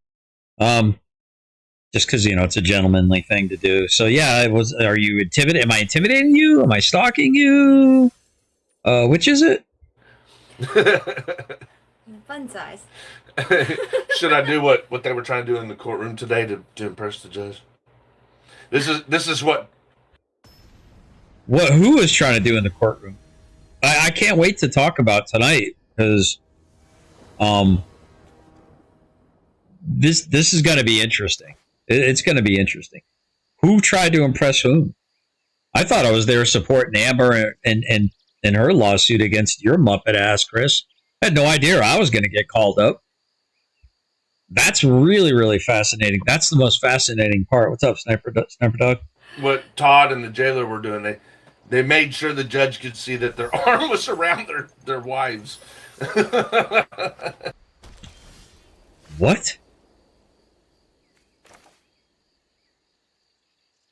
Just because, it's a gentlemanly thing to do. So, yeah, are you intimidated? Am I intimidating you? Am I stalking you? Which is it? Fun size. Should I do what they were trying to do in the courtroom today to impress the judge? This is what Who was trying to do in the courtroom? I can't wait to talk about tonight because this is going to be interesting. It's going to be interesting. Who tried to impress whom? I thought I was there supporting Amber and her lawsuit against your Muppet ass, Chris. I had no idea I was going to get called up. That's really, really fascinating. That's the most fascinating part. What's up, Sniper Dog? What Todd and the jailer were doing, they made sure the judge could see that their arm was around their wives. What?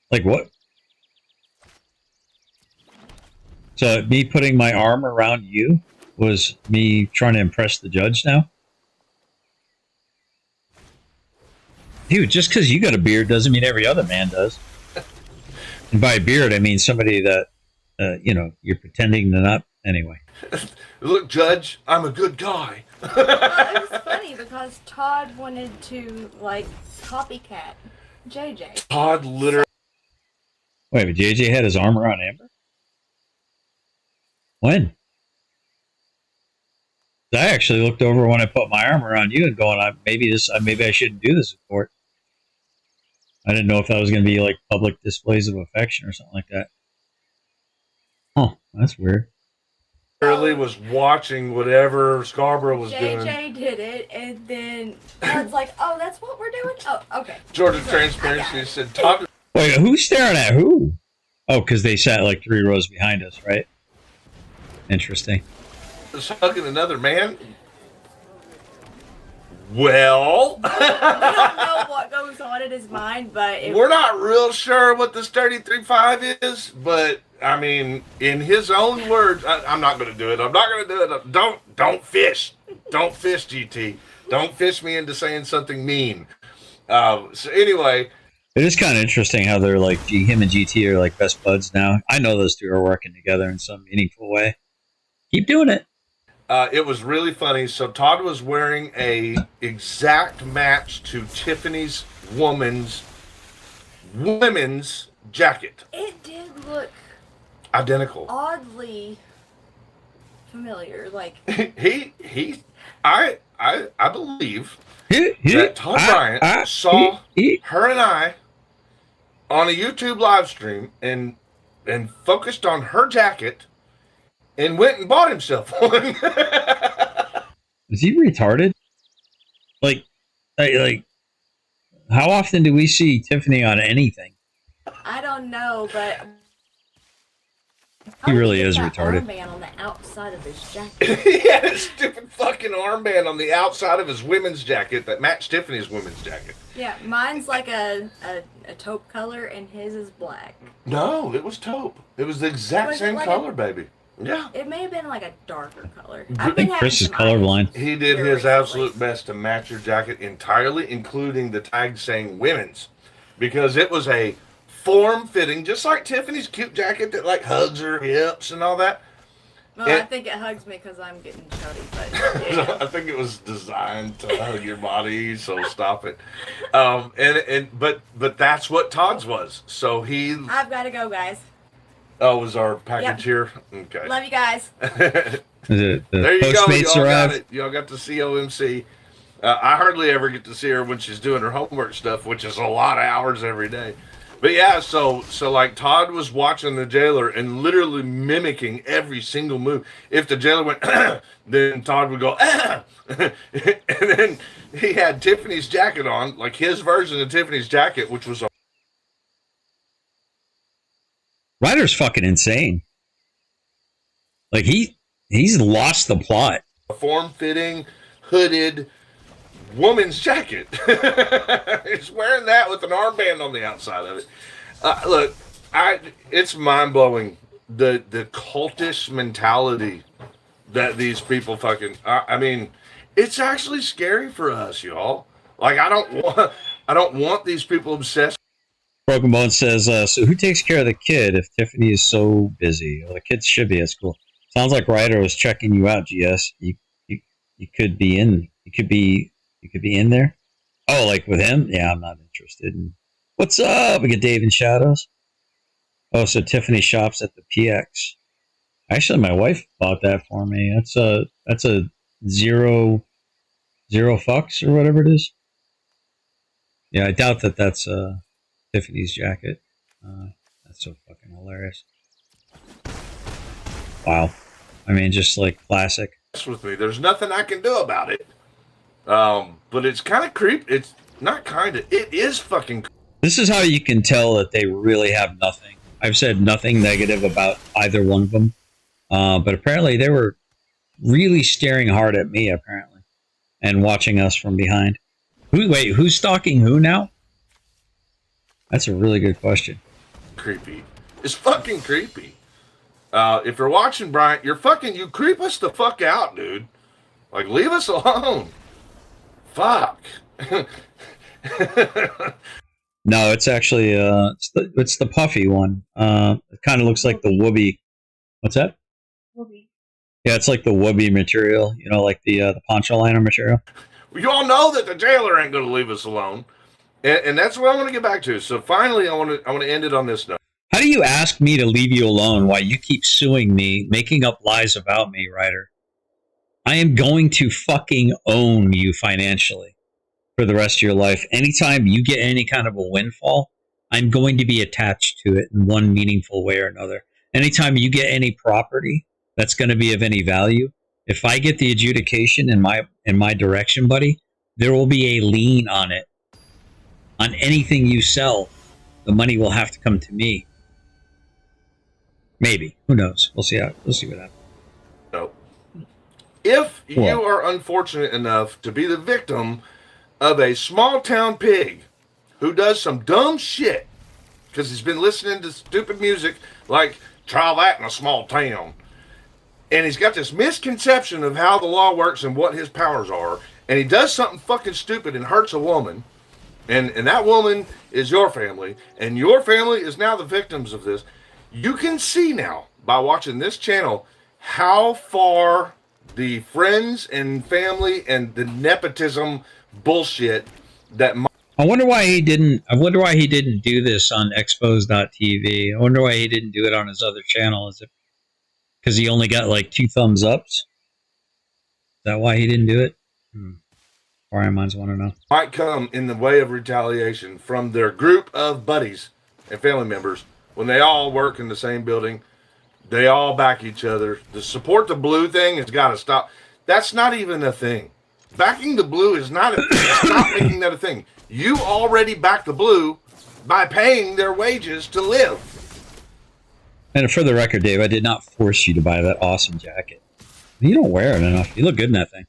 Like what? So me putting my arm around you? was me trying to impress the judge now? Dude, just because you got a beard doesn't mean every other man does. And by beard, I mean somebody that, you're pretending to not. Anyway. Look, Judge, I'm a good guy. Well, it was funny because Todd wanted to, like, copycat JJ. Todd literally. Wait, but JJ had his armor on Amber? When? I actually looked over when I put my armor on you and going, maybe I shouldn't do this in court. I didn't know if that was going to be like public displays of affection or something like that. Huh, that's weird. Literally was watching whatever Scarborough was doing. JJ did it, and then Todd's like, "Oh, that's what we're doing." Oh, okay. Georgia Sorry, Transparency said, "Todd." Wait, who's staring at who? Oh, because they sat like 3 rows behind us, right? Interesting. Was hugging another man. Well, We don't know what goes on in his mind, but we're not real sure what this 33.5 is, but I mean, in his own words, I'm not going to do it. I'm not going to do it. Don't fish. Don't fish, GT. Don't fish me into saying something mean. So anyway. It is kind of interesting how they're like, him and GT are like best buds now. I know those two are working together in some meaningful way. Keep doing it. It was really funny. So Todd was wearing a exact match to Tiffany's women's jacket. it did look Identical. oddly familiar. Like, I believe that Todd Bryant saw her and I on a YouTube live stream and focused on her jacket and went and bought himself one. Is he retarded? Like, how often do we see Tiffany on anything? I don't know, but He really is that retarded. Armband on the outside of his jacket. He had a stupid fucking armband on the outside of his women's jacket that matched Tiffany's women's jacket. Yeah, mine's like a taupe color, and his is black. No, it was taupe. It was the exact Was it same like color, baby. Yeah. It may have been like a darker color. I think Chris is colorblind. He did Very his recently. absolute best to match your jacket entirely, including the tag saying women's, because it was a form-fitting, just like Tiffany's cute jacket that like hugs her hips and all that. Well, I think it hugs me because I'm getting chubby, but yeah. I think it was designed to hug your body, so stop it. But that's what Todd's was. So he I've got to go, guys. was our package Yep. here. Okay. Love you guys. Is it the There you go. Postmates Y'all arrived? got it. Y'all got to see OMC. I hardly ever get to see her when she's doing her homework stuff, which is a lot of hours every day. But yeah, so like Todd was watching the jailer and literally mimicking every single move. If the jailer went, then Todd would go, and then he had Tiffany's jacket on, like his version of Tiffany's jacket, which was a Ryder's fucking insane. Like he's lost the plot. form-fitting, hooded woman's jacket. He's wearing that with an armband on the outside of it. Look, it's mind-blowing the cultish mentality that these people fucking. I mean, it's actually scary for us, y'all. Like I don't want these people obsessed. Broken Bone says, so who takes care of the kid if Tiffany is so busy? Well, the kids should be at school. Sounds like Ryder was checking you out, GS. You could be in. You could be in there. Oh, like with him? Yeah, I'm not interested. What's up? We get Dave in Shadows. Oh, so Tiffany shops at the PX. Actually, my wife bought that for me. That's a zero fucks or whatever it is. Yeah, I doubt that's Tiffany's jacket. That's so fucking hilarious. Wow. I mean, just like classic. With me, there's nothing I can do about it. But it's kind of creepy. It's not kind of. It is fucking. This is how you can tell that they really have nothing. I've said nothing negative about either one of them. But apparently they were really staring hard at me, apparently, and watching us from behind. Who's stalking who now? That's a really good question. Creepy. It's fucking creepy. If you're watching, Bryant, you creep us the fuck out, dude. Like, leave us alone. Fuck. No, it's actually it's the puffy one. It kind of looks like the whoopee. What's that? Whoopee. Yeah, it's like the whoopee material. You know, like the poncho liner material. You all know that the jailer ain't going to leave us alone, and that's what I want to get back to. So finally, I want to end it on this note. How do you ask me to leave you alone while you keep suing me, making up lies about me, Ryder? I am going to fucking own you financially for the rest of your life. Anytime you get any kind of a windfall, I'm going to be attached to it in one meaningful way or another. Anytime you get any property that's going to be of any value, if I get the adjudication in my direction, buddy, there will be a lien on it. On anything you sell, the money will have to come to me. Maybe. Who knows? We'll see what happens. No. If you are unfortunate enough to be the victim of a small town pig who does some dumb shit because he's been listening to stupid music like try that in a small town, and he's got this misconception of how the law works and what his powers are, and he does something fucking stupid and hurts a woman, and that woman is your family, and your family is now the victims of this. You can see now by watching this channel how far the friends and family and the nepotism bullshit that I wonder why he didn't do this on expos.tv. I wonder why he didn't do it on his other channel. Is it because he only got like 2 thumbs ups? Is that why he didn't do it? Inquiring minds want to know. Might come in the way of retaliation from their group of buddies and family members when they all work in the same building. They all back each other. The support the blue thing has got to stop. That's not even a thing. Backing the blue is not a thing. Stop making that a thing. You already back the blue by paying their wages to live. And for the record, Dave, I did not force you to buy that awesome jacket. You don't wear it enough. You look good in that thing.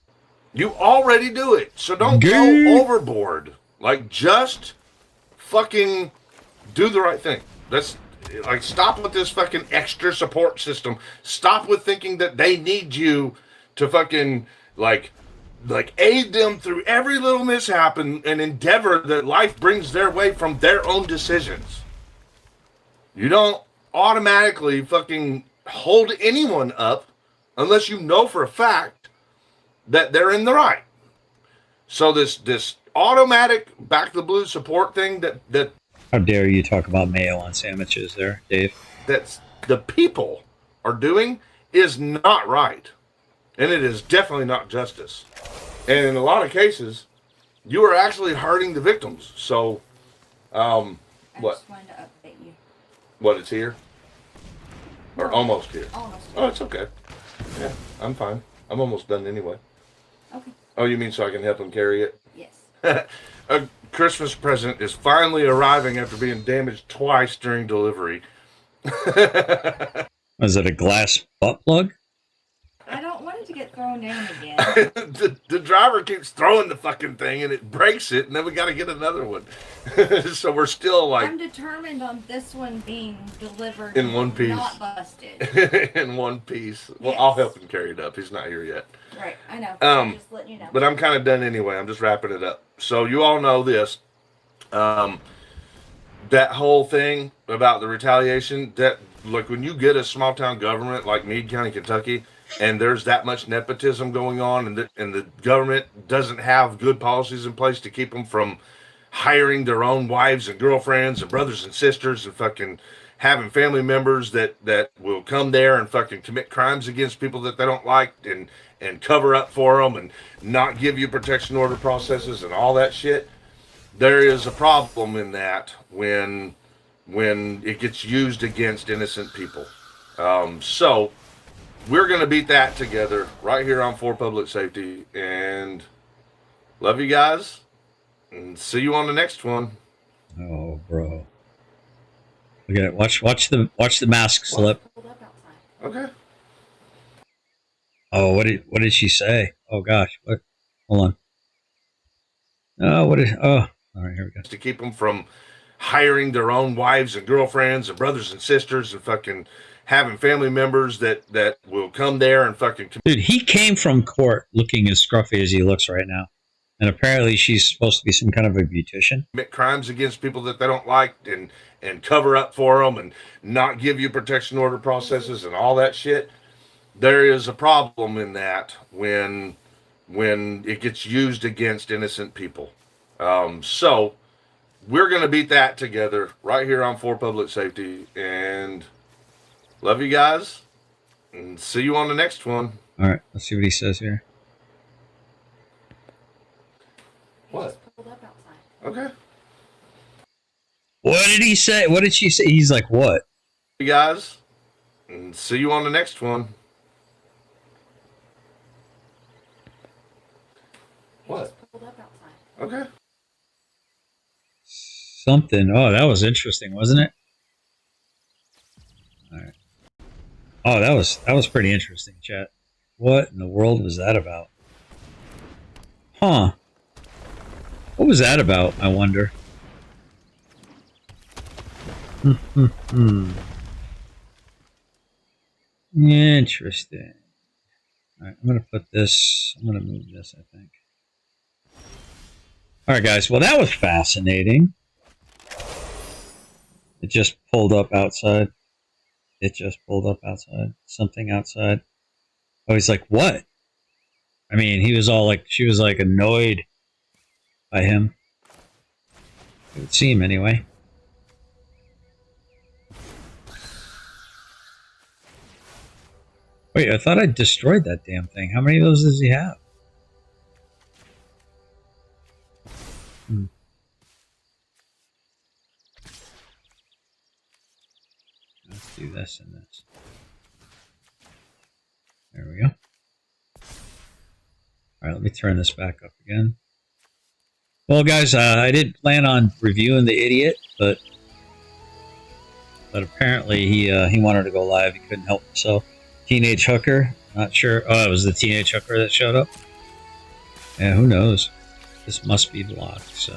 You already do it. So don't go overboard. Like, just fucking do the right thing. That's like, stop with this fucking extra support system. Stop with thinking that they need you to fucking like aid them through every little mishap and endeavor that life brings their way from their own decisions. You don't automatically fucking hold anyone up unless you know for a fact that they're in the right. So this automatic back the blue support thing that how dare you talk about mayo on sandwiches there, Dave? That's the people are doing is not right. And it is definitely not justice. And in a lot of cases, you are actually hurting the victims. So, what? I just wanted to update you. What, it's here? Or almost here? Almost here. Oh, it's okay. Yeah, I'm fine. I'm almost done anyway. Okay. Oh, you mean so I can help them carry it? Yes. A Christmas present is finally arriving after being damaged twice during delivery. Was it a glass butt plug? I don't want it to get thrown down again. the driver keeps throwing the fucking thing and it breaks it, and then we got to get another one. So we're still like... I'm determined on this one being delivered in one piece. Not busted. In one piece. Well, Yes. I'll help him carry it up. He's not here yet. Right, I know. I'm just letting you know. But I'm kind of done anyway. I'm just wrapping it up. So you all know this. That whole thing about the retaliation, that like when you get a small town government like Meade County, Kentucky, and there's that much nepotism going on, and the government doesn't have good policies in place to keep them from hiring their own wives and girlfriends and brothers and sisters and fucking having family members that will come there and fucking commit crimes against people that they don't like and cover up for them and not give you protection order processes and all that shit. There is a problem in that when it gets used against innocent people. So we're going to beat that together right here on For Public Safety, and love you guys and see you on the next one. Oh, bro. Look at it. Watch the mask slip. Okay. Oh, what did she say? Oh gosh. What? Hold on. Oh, all right, here we go. To keep them from hiring their own wives and girlfriends and brothers and sisters and fucking having family members that will come there and fucking Dude, he came from court looking as scruffy as he looks right now. And apparently she's supposed to be some kind of a beautician. commit crimes against people that they don't like and cover up for them and not give you protection order processes and all that shit. There is a problem in that when it gets used against innocent people. So we're going to beat that together right here on For Public Safety. And love you guys. And see you on the next one. All right, let's see what he says here. What? Okay. What did he say? What did she say? He's like, what? You guys. And see you on the next one. What? Okay. Something. Oh, that was interesting, wasn't it? All right. Oh, that was pretty interesting, chat. What in the world was that about? Huh. What was that about, I wonder? Interesting. Alright, I'm going to put this... I'm going to move this, I think. Alright, guys. Well, that was fascinating. It just pulled up outside. It just pulled up outside. Something outside. Oh, he's like, what? I mean, he was all like... She was like annoyed by him. It would seem, anyway. Wait, I thought I destroyed that damn thing. How many of those does he have? Let's do this and this. There we go. Alright, let me turn this back up again. Well, guys, I didn't plan on reviewing the idiot, but apparently he wanted to go live. He couldn't help himself. Teenage hooker, not sure. Oh, it was the teenage hooker that showed up. Yeah, who knows? This must be blocked. So.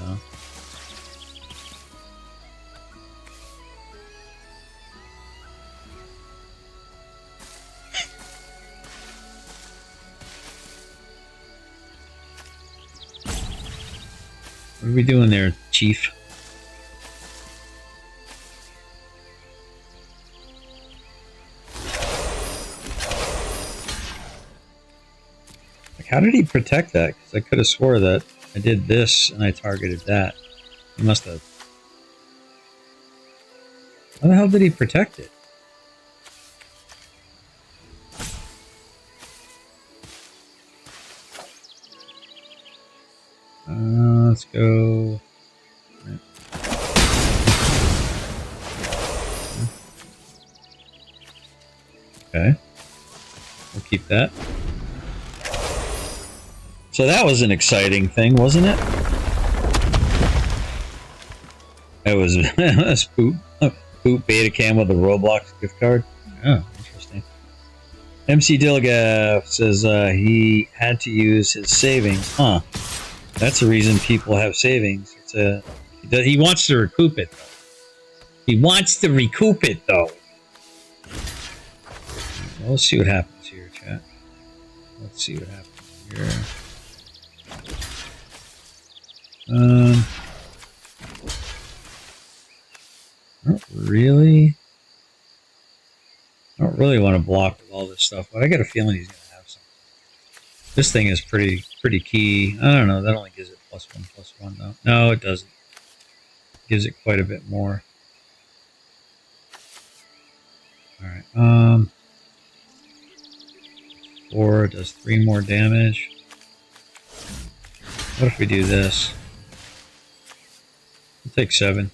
What are we doing there, Chief? Like, how did he protect that? Because I could have swore that I did this and I targeted that. He must have. How the hell did he protect it? Let's go. Right. Okay. We'll keep that. So that was an exciting thing, wasn't it? It was, that's Poop Betacam with a Roblox gift card. Oh, interesting. MC Dilgaf says he had to use his savings. Huh. That's the reason people have savings. He wants to recoup it, though. He wants to recoup it, though. Well, let's see what happens here, chat. Let's see what happens here. I don't really want to block with all this stuff, but I got a feeling he's gonna have something. This thing is pretty key. I don't know. That only gives it +1/+1 though. No, it doesn't. It gives it quite a bit more. All right. 4 does 3 more damage. What if we do this? We'll take 7.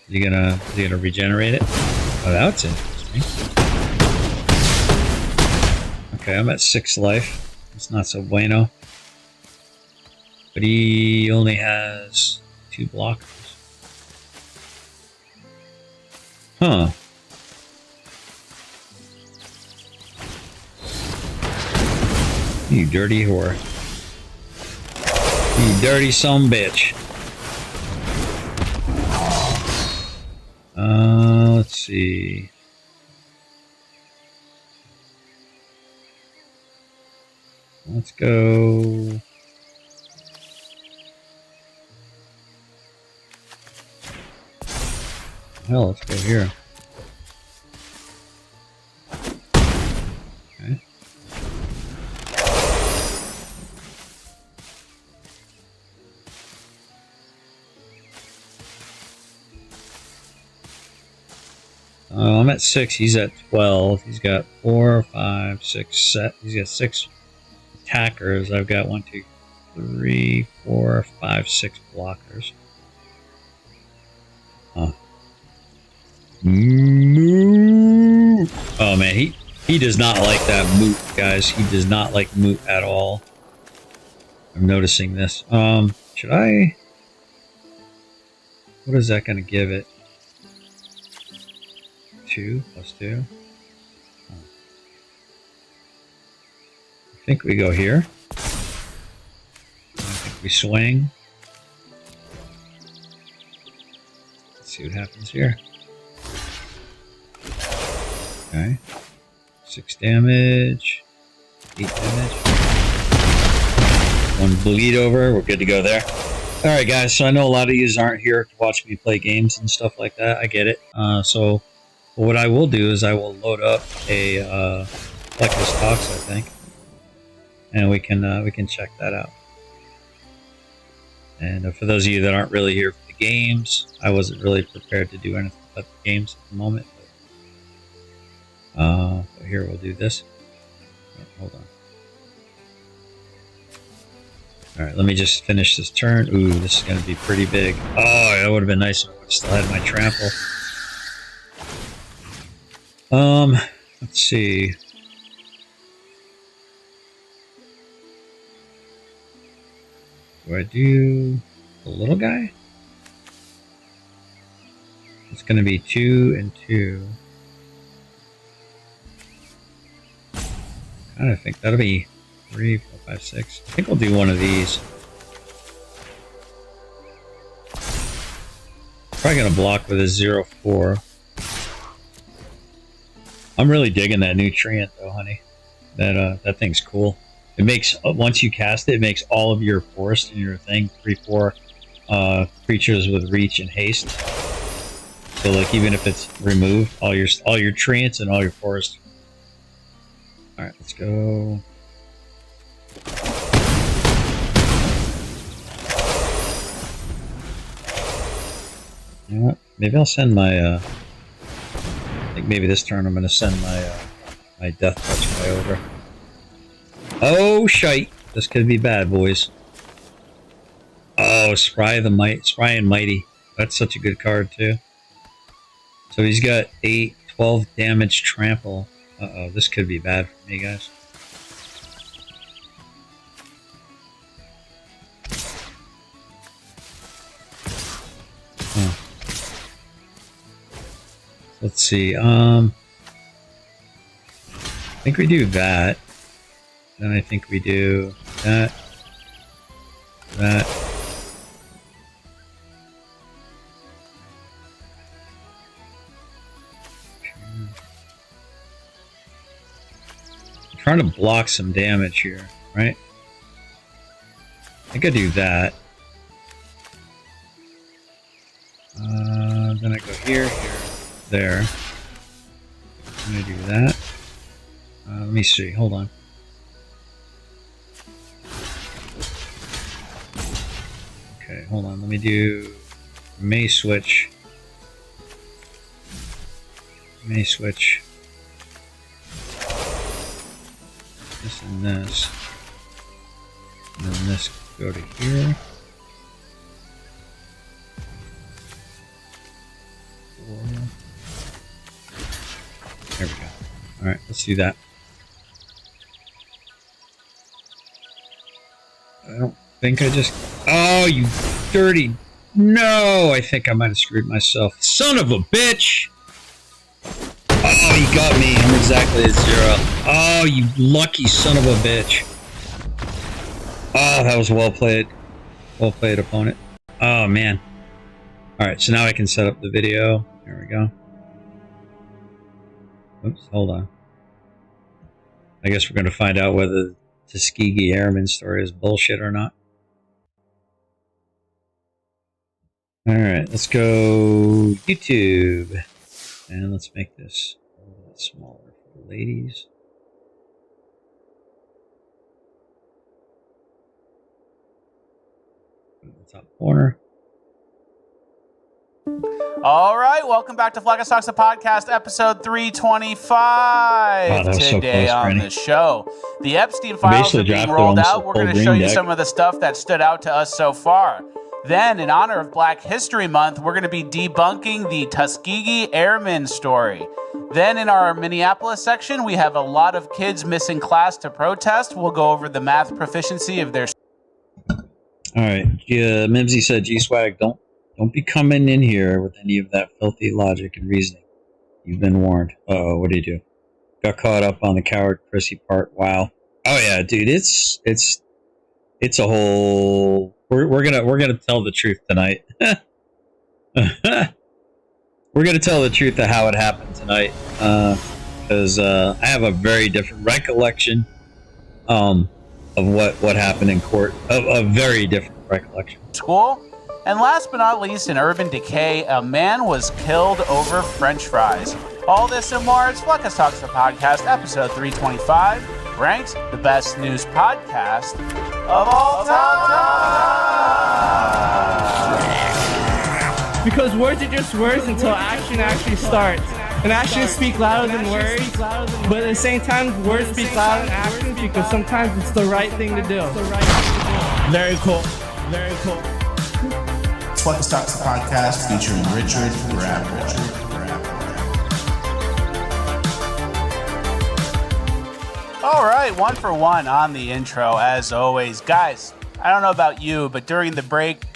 Is he gonna regenerate it? Oh, that's interesting. Okay, I'm at 6 life. It's not so bueno. But he only has 2 blockers. Huh. You dirty whore. You dirty sumbitch. Let's see. Let's go. Hell, let's go here. Okay. I'm at 6. He's at 12. He's got 4, 5, 6 set. He's got 6 attackers. I've got 1, 2, 3, 4, 5, 6 blockers. Huh. Moot. Oh man, he does not like that moot, guys. He does not like moot at all. I'm noticing this. Should I? What is that going to give it? 2 plus 2. Oh. I think we go here. I think we swing. Let's see what happens here. Okay. 6 damage. 8 damage. 1 bleed over. We're good to go there. Alright guys, so I know a lot of you aren't here to watch me play games and stuff like that. I get it. So what I will do is I will load up a Collector's Talks, I think. And we can check that out. And for those of you that aren't really here for the games, I wasn't really prepared to do anything but the games at the moment. So here we'll do this. Oh, hold on. Alright, let me just finish this turn. Ooh, this is going to be pretty big. Oh, that would have been nice if I would have still had my trample. Let's see. Do I do the little guy? It's going to be 2 and 2. I think that'll be 3, 4, 5, 6. I think I'll do one of these. Probably gonna block with a 0-4. I'm really digging that new treant though, honey. That thing's cool. It makes, once you cast it, it makes all of your forest and your thing 3/4 creatures with reach and haste. So like even if it's removed, all your treants and all your forest. Alright, let's go. You know what? Maybe I'll send my, I think maybe this turn I'm going to send my, my Death Touch guy over. Oh, shite! This could be bad, boys. Oh, Spry and Mighty. That's such a good card, too. So he's got 8, 12 damage trample. Uh-oh, this could be bad for me, guys. Huh. Let's see, I think we do that. Then I think we do that. That. Trying to block some damage here, right? I think I do that. Then I go here, there. I'm gonna do that. Let me see. Hold on. Okay, hold on. Let me do May switch. May switch. This and this. And then this go to here. There we go. Alright, let's do that. I don't think I just... Oh, you dirty... No! I think I might have screwed myself. Son of a bitch! Oh, he got me. I'm exactly at 0. Oh, you lucky son of a bitch. Oh, that was well played. Well played, opponent. Oh, man. Alright, so now I can set up the video. There we go. Oops, hold on. I guess we're going to find out whether the Tuskegee Airmen story is bullshit or not. Alright, let's go YouTube. And let's make this a little bit smaller for the ladies. In the top corner. All right, welcome back to Fleck Talks, the podcast, episode 325. Wow, that was so Today close, on Franny. the show, the Epstein files are being drafted rolled almost out. a We're full going to show green you deck. some of the stuff that stood out to us so far. Then, in honor of Black History Month, we're going to be debunking the Tuskegee Airmen story. Then, in our Minneapolis section, we have a lot of kids missing class to protest. We'll go over the math proficiency of their. Alright, Mimsy said, G-Swag, don't be coming in here with any of that filthy logic and reasoning. You've been warned. Uh-oh, what did you do? Got caught up on the coward prissy part. Wow. Oh yeah, dude, it's a whole. We're gonna tell the truth tonight. We're gonna tell the truth of how it happened tonight, because I have a very different recollection of what happened in court. A very different recollection. School. And last but not least, in urban decay, a man was killed over French fries. All this and more, it's Fleck Talks, the podcast, episode 325, ranked the best news podcast of all time. Because words are just words until action actually starts. And actions speak louder than words, but at the same time, words speak louder than actions because sometimes it's the right thing to do. Very cool. Very cool. Fleck Talks, the podcast featuring Richard Grab. All right, 1 for 1 on the intro, as always. Guys, I don't know about you, but during the break,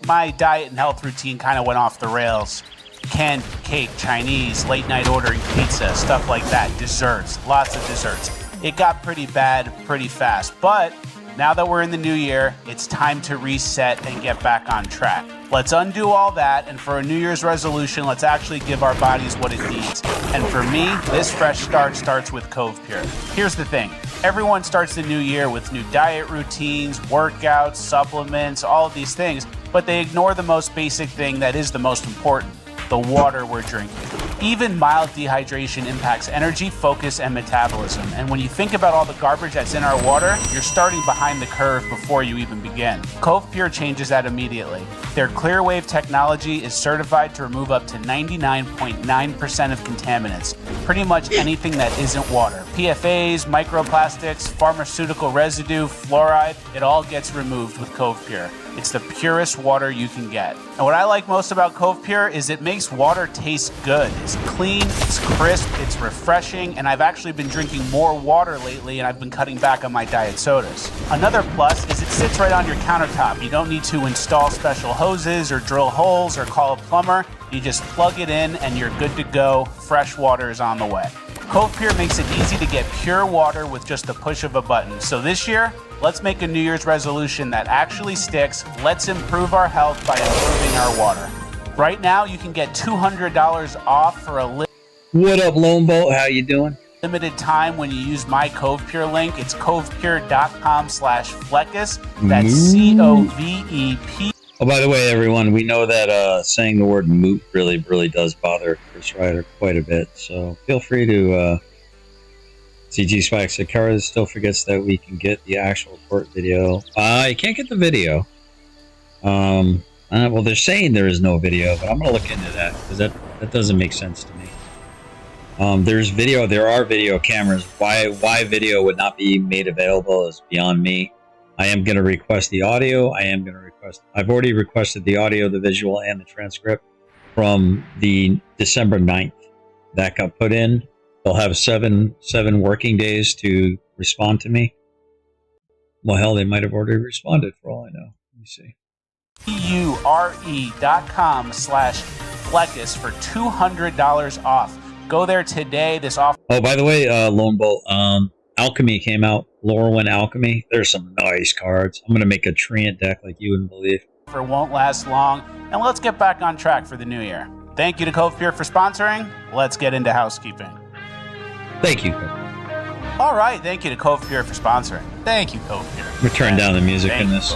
my diet and health routine kind of went off the rails. Canned cake, Chinese, late night ordering pizza, stuff like that, desserts, lots of desserts. It got pretty bad pretty fast, but now that we're in the new year, it's time to reset and get back on track. Let's undo all that, and for a New Year's resolution, let's actually give our bodies what it needs. And for me, this fresh start starts with Cove Pure. Here's the thing. Everyone starts the new year with new diet routines, workouts, supplements, all of these things, but they ignore the most basic thing that is the most important, the water we're drinking. Even mild dehydration impacts energy, focus, and metabolism. And when you think about all the garbage that's in our water, you're starting behind the curve before you even begin. Cove Pure changes that immediately. Their Clearwave technology is certified to remove up to 99.9% of contaminants, pretty much anything that isn't water. PFAs, microplastics, pharmaceutical residue, fluoride, it all gets removed with Cove Pure. It's the purest water you can get. And what I like most about Cove Pure is it makes water taste good. It's clean, it's crisp, it's refreshing, and I've actually been drinking more water lately, and I've been cutting back on my diet sodas. Another plus is it sits right on your countertop. You don't need to install special hoses or drill holes or call a plumber. You just plug it in and you're good to go. Fresh water is on the way. Cove Pure makes it easy to get pure water with just the push of a button. So this year, let's make a New Year's resolution that actually sticks. Let's improve our health by improving our water. Right now, you can get $200 off for a What up, Lone Bolt? How you doing? limited time when you use my Cove Pure link. It's covepure.com/Fleckus. That's COVEP. Oh, by the way, everyone, we know that saying the word moot really does bother Chris Ryder quite a bit. So feel free to CG Swag said Kara still forgets that we can get the actual court video. I can't get the video. Well, they're saying there is no video, but I'm gonna look into that because that doesn't make sense to me. There's video. There are video cameras. Why video would not be made available is beyond me. I am going to request the audio. I've already requested the audio, the visual, and the transcript from the December 9th. That got put in. They'll have seven working days to respond to me. Well, hell, they might have already responded for all I know. Let me see. PURE.com/Fleckus for $200 off. Go there today. This offer. Oh, by the way, Lone Bolt, Alchemy came out. Lorwyn Alchemy. There's some nice cards. I'm going to make a Treant deck like you wouldn't believe. Won't last long. And let's get back on track for the new year. Thank you to Cove Pure for sponsoring. Let's get into housekeeping. Thank you. All right, thank you to Cove Pure for sponsoring. Thank you, Cove Pure. I'm gonna turn down the music in this.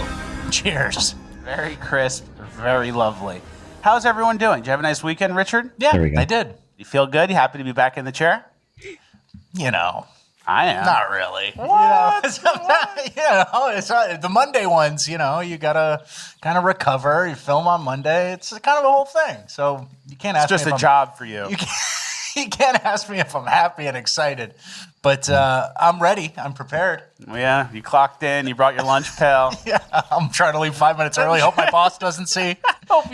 Cheers. Very crisp, very lovely. How's everyone doing? Did you have a nice weekend, Richard? Yeah, There we go. I did. You feel good? You happy to be back in the chair? You know, I am. not really. What? It's not, the Monday ones, you gotta kind of recover. You film on Monday. It's kind of a whole thing. So you can't ask It's just me a if job for you. you can't ask me if I'm happy and excited. But I'm ready. I'm prepared. Yeah, you clocked in. You brought your lunch pail. Yeah, I'm trying to leave 5 minutes early. Hope my boss doesn't see.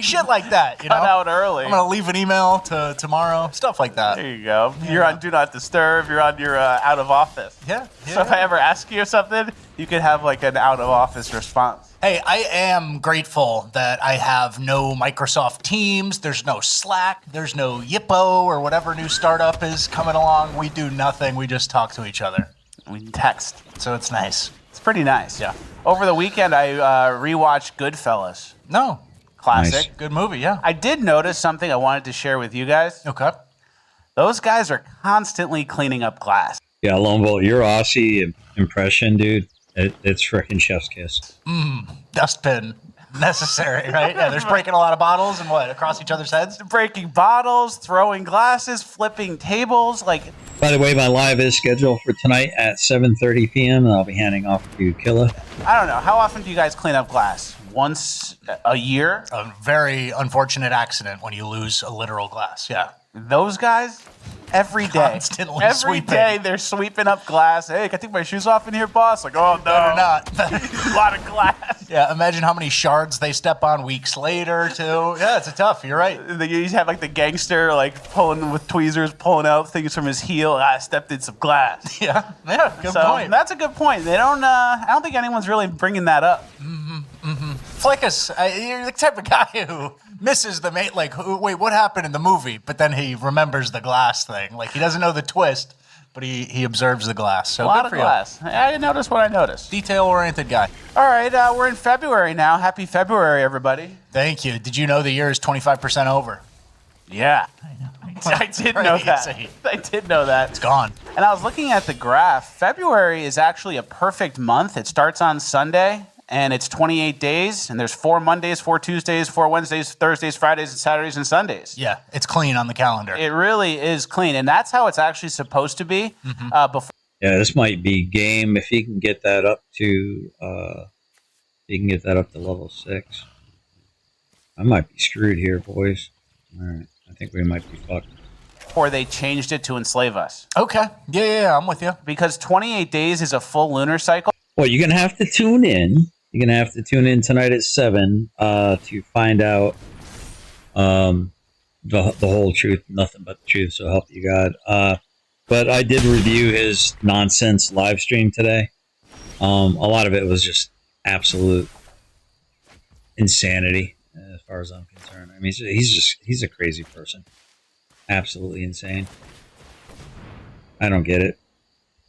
Shit like that, Cut out early. I'm going to leave an email to tomorrow. Stuff like that. There you go. You're on Do Not Disturb. You're on your out of office. Yeah. So if I ever ask you something, you could have like an out of office response. Hey, I am grateful that I have no Microsoft Teams. There's no Slack. There's no Yippo or whatever new startup is coming along. We do nothing. We just talk to each other. We can text. So it's nice. It's pretty nice. Yeah. Over the weekend, I rewatched Goodfellas. No. Classic. Nice. Good movie, yeah. I did notice something I wanted to share with you guys. Okay. Those guys are constantly cleaning up glass. Yeah, Lone Wolf, your Aussie impression, dude. It's freaking chef's kiss. Dustbin necessary, right? Yeah, there's breaking a lot of bottles and what, across each other's heads? Breaking bottles, throwing glasses, flipping tables. Like, By the way, my live is scheduled for tonight at 7:30 p.m. and I'll be handing off to Killa. I don't know. How often do you guys clean up glass? Once a year? A very unfortunate accident when you lose a literal glass, yeah. Those guys, every day. Constantly Every sweeping. day they're sweeping up glass. Hey, can I take my shoes off in here, boss? Like, oh, no. Better not. A lot of glass. Yeah, imagine how many shards they step on weeks later, too. Yeah, it's a tough. You're right. They used to have like the gangster like pulling with tweezers, pulling out things from his heel. I stepped in some glass. Yeah, good So point. that's a good point. They don't. I don't think anyone's really bringing that up. Flickus, you're the type of guy who misses the mate. Like, wait, what happened in the movie? But then he remembers the glass thing. Like, he doesn't know the twist, but he observes the glass. So A lot good of for glass. I noticed what I noticed. you. Detail-oriented guy. All right, we're in February now. Happy February, everybody. Thank you. Did you know the year is 25% over? Yeah. I did know that. Crazy. I did know that. It's gone. And I was looking at the graph. February is actually a perfect month. It starts on Sunday, and it's 28 days, and there's 4 Mondays, 4 Tuesdays, 4 Wednesdays, Thursdays, Fridays, and Saturdays, and Sundays. Yeah, it's clean on the calendar. It really is clean, and that's how it's actually supposed to be. Before Yeah, this might be game if he can get that up to level 6. I might be screwed here, boys. All right, I think we might be fucked. they changed it to enslave us. Okay. Yeah, I'm with you. Because 28 days is a full lunar cycle. Well, you're gonna have to tune in. You're gonna have to tune in tonight at 7 to find out the whole truth, nothing but the truth. So help you God. But I did review his nonsense live stream today. A lot of it was just absolute insanity, as far as I'm concerned. I mean, he's a crazy person. Absolutely insane. I don't get it.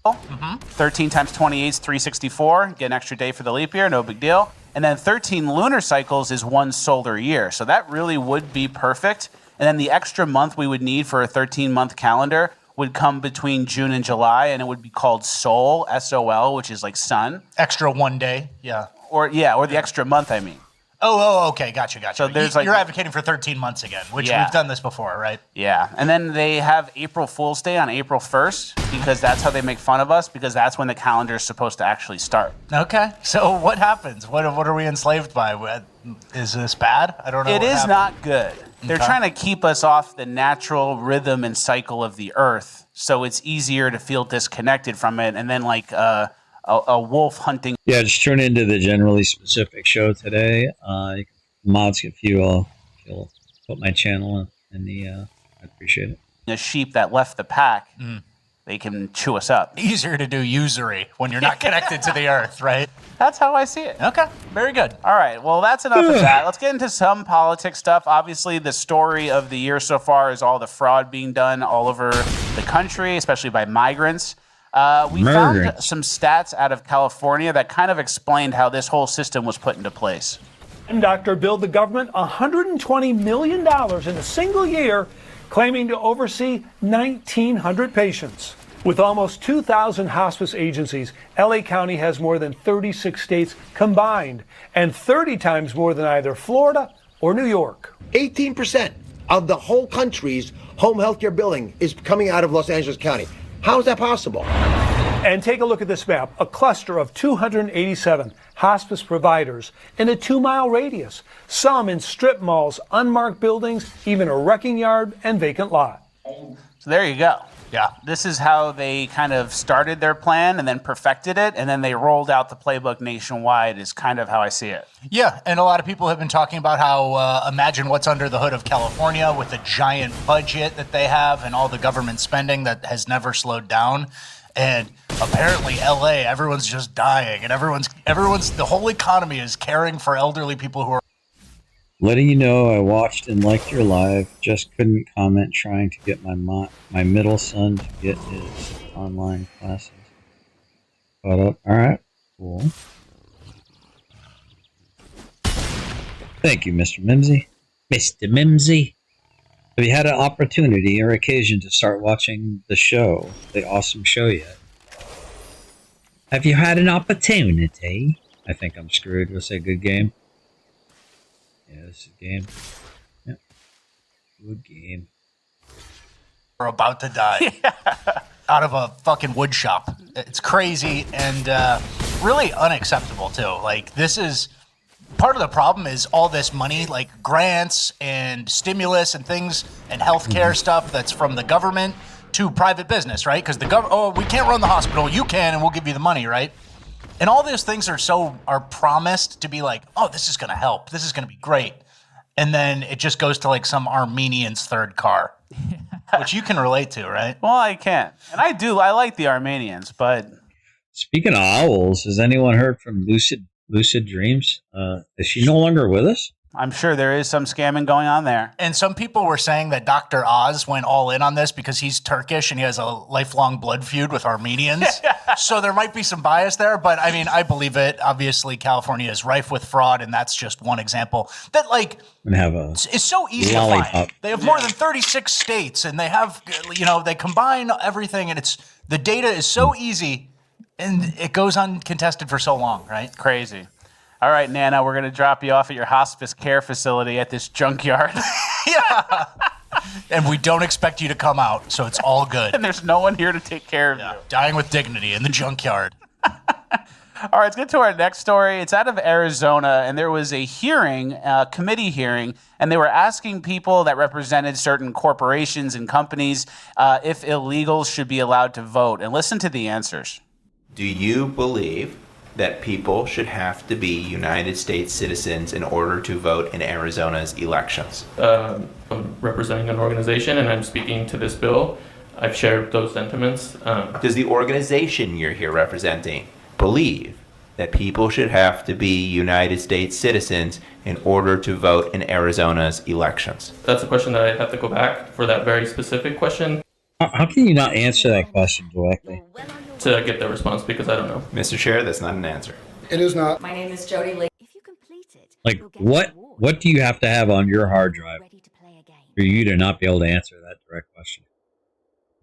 13 times 28 is 364. Get an extra day for the leap year, no big deal. And then 13 lunar cycles is 1 solar year. So that really would be perfect. And then the extra month we would need for a 13-month calendar would come between June and July, and it would be called Sol, S-O-L, which is like sun. Extra 1 day. Yeah. Or the extra month, I mean. Oh, okay. Gotcha. So there's like- You're advocating for 13 months again, which Yeah. we've done this before, right? Yeah. And then they have April Fool's Day on April 1st because that's how they make fun of us, because that's when the calendar is supposed to actually start. Okay. So what happens? What are we enslaved by? Is this bad? I don't know. It what is happened. not good. They're Okay. trying to keep us off the natural rhythm and cycle of the earth, so it's easier to feel disconnected from it. And then like a wolf hunting. Yeah, just tune into the generally specific show today. Mods, if you'll put my channel in the, I appreciate it. A sheep that left the pack, they can chew us up. Easier to do usury when you're not connected to the earth, right? That's how I see it. Okay. Very good. All right, well, that's enough of that. Let's get into some politics stuff. Obviously, the story of the year so far is all the fraud being done all over the country, especially by migrants. We found some stats out of California that kind of explained how this whole system was put into place. Doctor billed the government $120 million in a single year, claiming to oversee 1,900 patients. With almost 2,000 hospice agencies, LA County has more than 36 states combined and 30 times more than either Florida or New York. 18% of the whole country's home healthcare billing is coming out of Los Angeles County. How is that possible? And take a look at this map, a cluster of 287 hospice providers in a 2-mile radius, some in strip malls, unmarked buildings, even a wrecking yard and vacant lot. So there you go. Yeah. This is how they kind of started their plan and then perfected it, and then they rolled out the playbook nationwide is kind of how I see it. Yeah, and a lot of people have been talking about how imagine what's under the hood of California with the giant budget that they have and all the government spending that has never slowed down. And apparently LA, everyone's just dying, and everyone's the whole economy is caring for elderly people who are. Letting you know I watched and liked your live. Just couldn't comment. Trying to get my middle son to get his online classes caught up. All right, cool. Thank you, Mr. Mimsy. Mr. Mimsy. Have you had an opportunity or occasion to start watching the show, the awesome show yet? Have you had an opportunity? I think I'm screwed. We'll say good game. Yeah, this is a game. Yep. Good game. Are about to die out of a fucking wood shop. It's crazy and really unacceptable too. Like, this is part of the problem is all this money, like grants and stimulus and things and healthcare stuff that's from the government to private business, right? Because the government, we can't run the hospital, you can, and we'll give you the money, right? And all those things are promised to be like, oh, this is going to help. This is going to be great. And then it just goes to like some Armenian's third car, which you can relate to, right? Well, I can. And I do. I like the Armenians, but... Speaking of owls, has anyone heard from Lucid Dreams? Is she no longer with us? I'm sure there is some scamming going on there. And some people were saying that Dr. Oz went all in on this because he's Turkish and he has a lifelong blood feud with Armenians. So there might be some bias there, but I mean, I believe it. Obviously, California is rife with fraud, and that's just one example. That, like, it's so easy to find. They have more than 36 states, and they have, they combine everything, and the data is so easy, and it goes uncontested for so long, right? Crazy. All right, Nana, we're going to drop you off at your hospice care facility at this junkyard. Yeah. And we don't expect you to come out, so it's all good. And there's no one here to take care of you. Dying with dignity in the junkyard. All right, let's get to our next story. It's out of Arizona, and there was a hearing, a committee hearing, and they were asking people that represented certain corporations and companies if illegals should be allowed to vote. And listen to the answers. Do you believe that people should have to be United States citizens in order to vote in Arizona's elections? I'm representing an organization and I'm speaking to this bill. I've shared those sentiments. Does the organization you're here representing believe that people should have to be United States citizens in order to vote in Arizona's elections? That's a question that I'd have to go back for that very specific question. How can you not answer that question directly? To get the response, because I don't know. Mr. Chair, that's not an answer. It is not. My name is Jody Lee. If you complete it, like, what do you have to have on your hard drive for you to not be able to answer that direct question?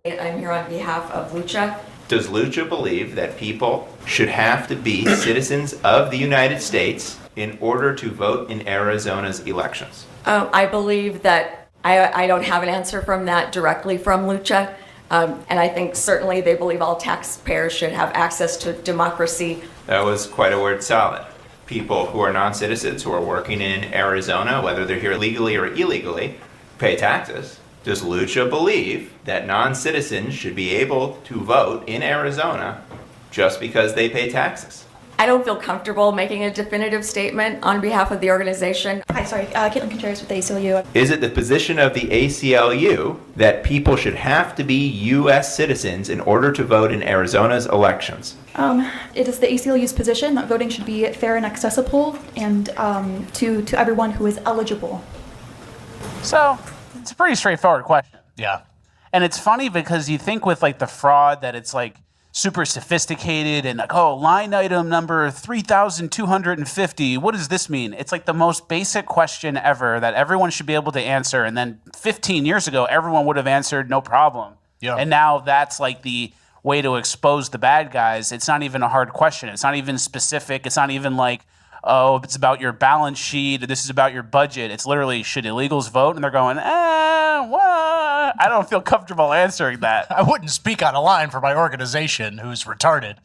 I'm here on behalf of Lucha. Does Lucha believe that people should have to be citizens of the United States in order to vote in Arizona's elections? I believe that I don't have an answer from that directly from Lucha. And I think certainly they believe all taxpayers should have access to democracy. That was quite a word salad. People who are non-citizens who are working in Arizona, whether they're here legally or illegally, pay taxes. Does Lucha believe that non-citizens should be able to vote in Arizona just because they pay taxes? I don't feel comfortable making a definitive statement on behalf of the organization. Hi, sorry, Caitlin Contreras with the ACLU. Is it the position of the ACLU that people should have to be U.S. citizens in order to vote in Arizona's elections? It is the ACLU's position that voting should be fair and accessible and to everyone who is eligible. So, it's a pretty straightforward question. Yeah. And it's funny because you think with like the fraud that it's like super sophisticated and like, oh, line item number 3,250. What does this mean? It's like the most basic question ever that everyone should be able to answer. And then 15 years ago, everyone would have answered no problem. Yeah. And now that's like the way to expose the bad guys. It's not even a hard question. It's not even specific. It's not even like, oh, it's about your balance sheet. This is about your budget. It's literally, should illegals vote? And they're going, what? I don't feel comfortable answering that. I wouldn't speak on a line for my organization who's retarded.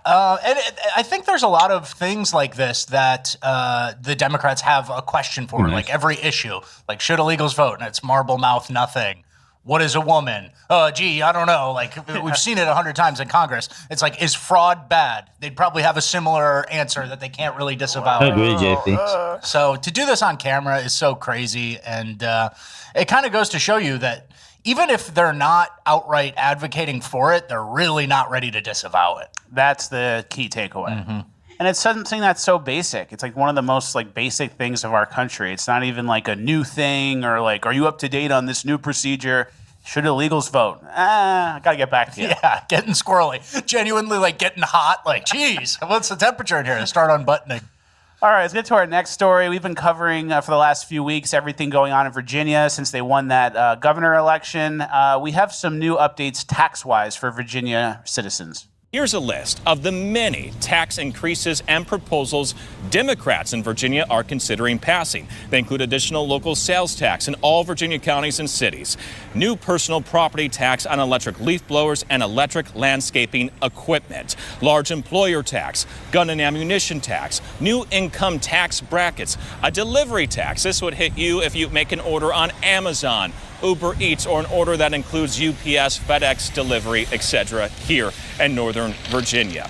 I think there's a lot of things like this that the Democrats have a question for, like every issue. Like, should illegals vote? And it's marble mouth nothing. What is a woman? Oh, gee, I don't know. Like, we've seen it 100 times in Congress. It's like, is fraud bad? They'd probably have a similar answer that they can't really disavow. Agree, JP. So to do this on camera is so crazy. And it kind of goes to show you that even if they're not outright advocating for it, they're really not ready to disavow it. That's the key takeaway. And it's something that's so basic. It's like one of the most like basic things of our country. It's not even like a new thing or like, are you up to date on this new procedure? Should illegals vote? I gotta get back to you. Yeah, getting squirrely. Genuinely like getting hot. Like, geez, what's the temperature in here? Start unbuttoning. All right, let's get to our next story. We've been covering for the last few weeks everything going on in Virginia since they won that governor election. We have some new updates tax-wise for Virginia citizens. Here's a list of the many tax increases and proposals Democrats in Virginia are considering passing. They include additional local sales tax in all Virginia counties and cities, new personal property tax on electric leaf blowers and electric landscaping equipment, large employer tax, gun and ammunition tax, new income tax brackets, a delivery tax. This would hit you if you make an order on Amazon, Uber Eats, or an order that includes UPS, FedEx delivery, etc. here in Northern Virginia.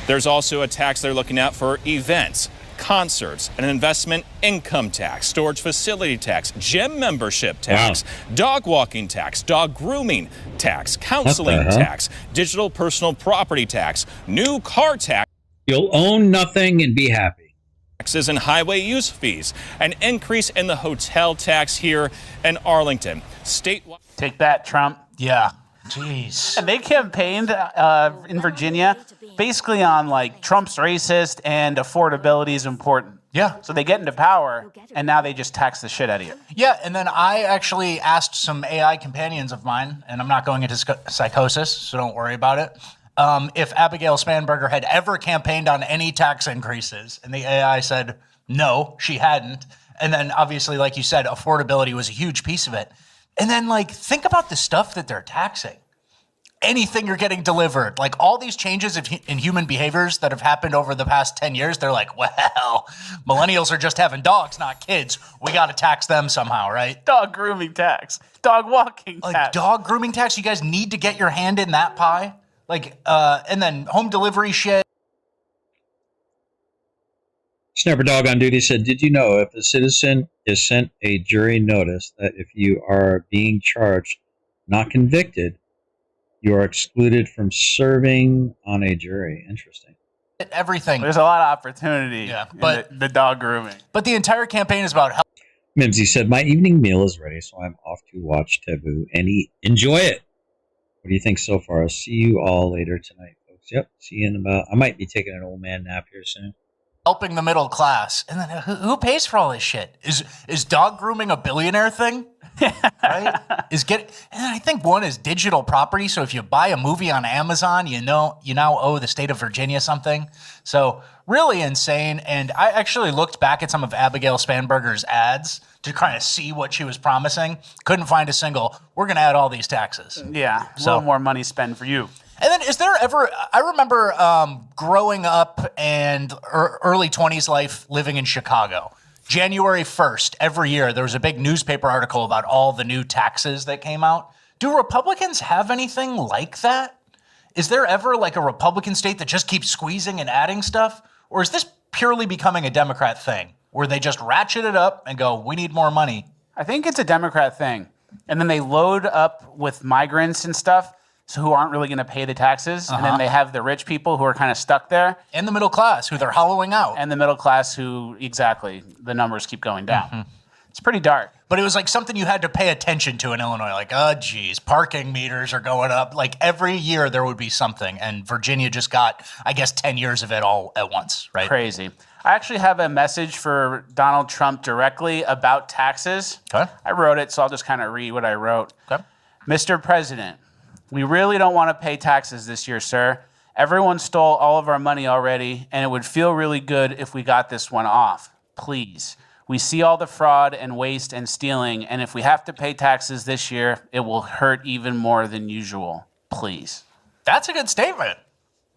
There's also a tax they're looking at for events, concerts, an investment income tax, storage facility tax, gym membership tax, dog walking tax, dog grooming tax, counseling tax, digital personal property tax, new car tax. You'll own nothing and be happy. Taxes and highway use fees, an increase in the hotel tax here in Arlington. Take that, Trump. Yeah. Jeez. And they campaigned in Virginia basically on like Trump's racist and affordability is important. Yeah. So they get into power and now they just tax the shit out of you. Yeah, and then I actually asked some AI companions of mine, and I'm not going into psychosis, so don't worry about it. If Abigail Spanberger had ever campaigned on any tax increases, and the AI said no, she hadn't. And then obviously, like you said, affordability was a huge piece of it. And then like, think about the stuff that they're taxing. Anything you're getting delivered, like all these changes in human behaviors that have happened over the past 10 years, they're like, well, millennials are just having dogs, not kids. We got to tax them somehow, right? Dog grooming tax, dog walking tax. Like dog grooming tax, you guys need to get your hand in that pie. Like, and then home delivery shit. Snapper Dog on Duty said, did you know if a citizen is sent a jury notice that if you are being charged, not convicted, you are excluded from serving on a jury? Interesting. Everything. There's a lot of opportunity but in the dog grooming. But the entire campaign is about health. Mimsy said, my evening meal is ready, so I'm off to watch Taboo and eat. Enjoy it. What do you think so far? I'll see you all later tonight, folks. Yep. See you in about... I might be taking an old man nap here soon. Helping the middle class. And then who pays for all this shit? Is dog grooming a billionaire thing? Right? And I think one is digital property. So if you buy a movie on Amazon, you now owe the state of Virginia something. So really insane. And I actually looked back at some of Abigail Spanberger's ads to kind of see what she was promising. Couldn't find a single. We're going to add all these taxes. Yeah. A little more money spent for you. And then is there ever, I remember growing up and early 20s life living in Chicago. January 1st, every year, there was a big newspaper article about all the new taxes that came out. Do Republicans have anything like that? Is there ever like a Republican state that just keeps squeezing and adding stuff? Or is this purely becoming a Democrat thing where they just ratchet it up and go, we need more money? I think it's a Democrat thing. And then they load up with migrants and stuff. So who aren't really going to pay the taxes. And then they have the rich people who are kind of stuck there. And the middle class who they're hollowing out. And the middle class who, exactly, the numbers keep going down. It's pretty dark. But it was like something you had to pay attention to in Illinois. Like, oh, geez, parking meters are going up. Like every year there would be something. And Virginia just got, I guess, 10 years of it all at once, right? Crazy. I actually have a message for Donald Trump directly about taxes. Okay. I wrote it, so I'll just kind of read what I wrote. Okay. Mr. President, We really don't want to pay taxes this year, sir. Everyone stole all of our money already, and it would feel really good if we got this one off. Please. We see all the fraud and waste and stealing, and if we have to pay taxes this year, it will hurt even more than usual. Please. That's a good statement.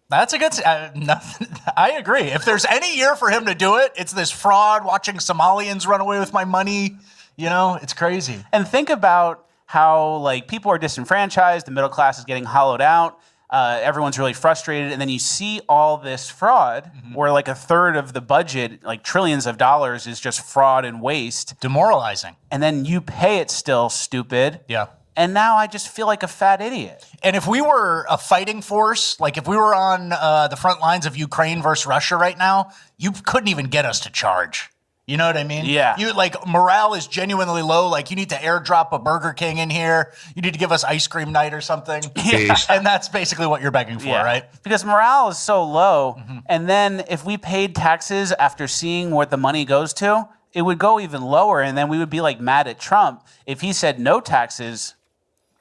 That's a good. I agree. If there's any year for him to do it, it's this fraud. Watching Somalians run away with my money. It's crazy. And think about how like people are disenfranchised. The middle class is getting hollowed out. Everyone's really frustrated, and then you see all this fraud where like a third of the budget, like trillions of dollars, is just fraud and waste. Demoralizing. And then you pay it still, stupid. Yeah. And now I just feel like a fat idiot. And if we were a fighting force, like if we were on the front lines of Ukraine versus Russia right now, you couldn't even get us to charge. You know what I mean? Yeah. You like morale is genuinely low. Like you need to airdrop a Burger King in here. You need to give us ice cream night or something. Yeah. And that's basically what you're begging for, right? Because morale is so low. And then if we paid taxes after seeing what the money goes to, it would go even lower. And then we would be like mad at Trump. If he said no taxes,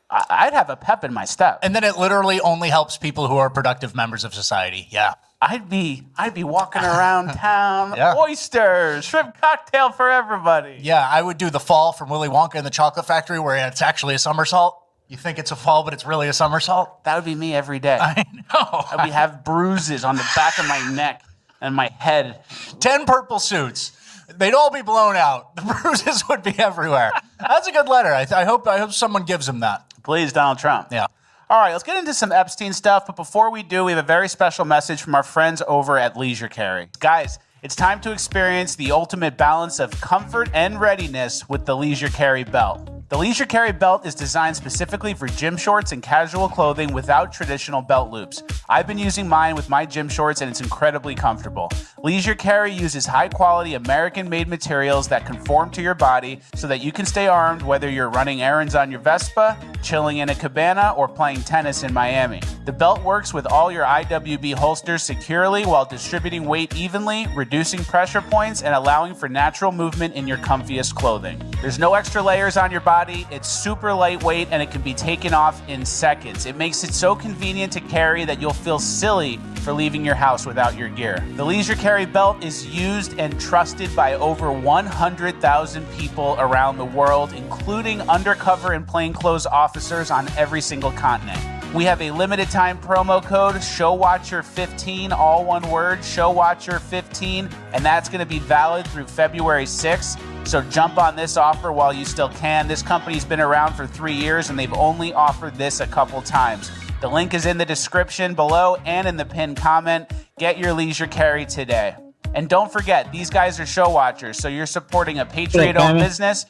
I'd have a pep in my step. And then it literally only helps people who are productive members of society. Yeah. I'd be walking around town, oysters, shrimp cocktail for everybody. Yeah, I would do the fall from Willy Wonka and the Chocolate Factory where it's actually a somersault. You think it's a fall, but it's really a somersault? That would be me every day. I know. I would have bruises on the back of my neck and my head. 10 purple suits. They'd all be blown out. The bruises would be everywhere. That's a good letter. I hope someone gives him that. Please, Donald Trump. Yeah. All right, let's get into some Epstein stuff. But before we do, we have a very special message from our friends over at Leisure Carry. Guys, it's time to experience the ultimate balance of comfort and readiness with the Leisure Carry belt. The Leisure Carry belt is designed specifically for gym shorts and casual clothing without traditional belt loops. I've been using mine with my gym shorts and it's incredibly comfortable. Leisure Carry uses high-quality American-made materials that conform to your body so that you can stay armed whether you're running errands on your Vespa, chilling in a cabana, or playing tennis in Miami. The belt works with all your IWB holsters securely while distributing weight evenly, reducing pressure points, and allowing for natural movement in your comfiest clothing. There's no extra layers on your body, it's super lightweight, and it can be taken off in seconds. It makes it so convenient to carry that you'll feel silly for leaving your house without your gear. The Leisure Carry belt is used and trusted by over 100,000 people around the world, including undercover and plainclothes officers on every single continent. We have a limited time promo code, SHOWWATCHER15, all one word, SHOWWATCHER15, and that's going to be valid through February 6th. So jump on this offer while you still can. This company's been around for 3 years and they've only offered this a couple times. The link is in the description below and in the pinned comment. Get your Leisure Carry today. And don't forget, these guys are show watchers, so you're supporting a Patriot-owned business.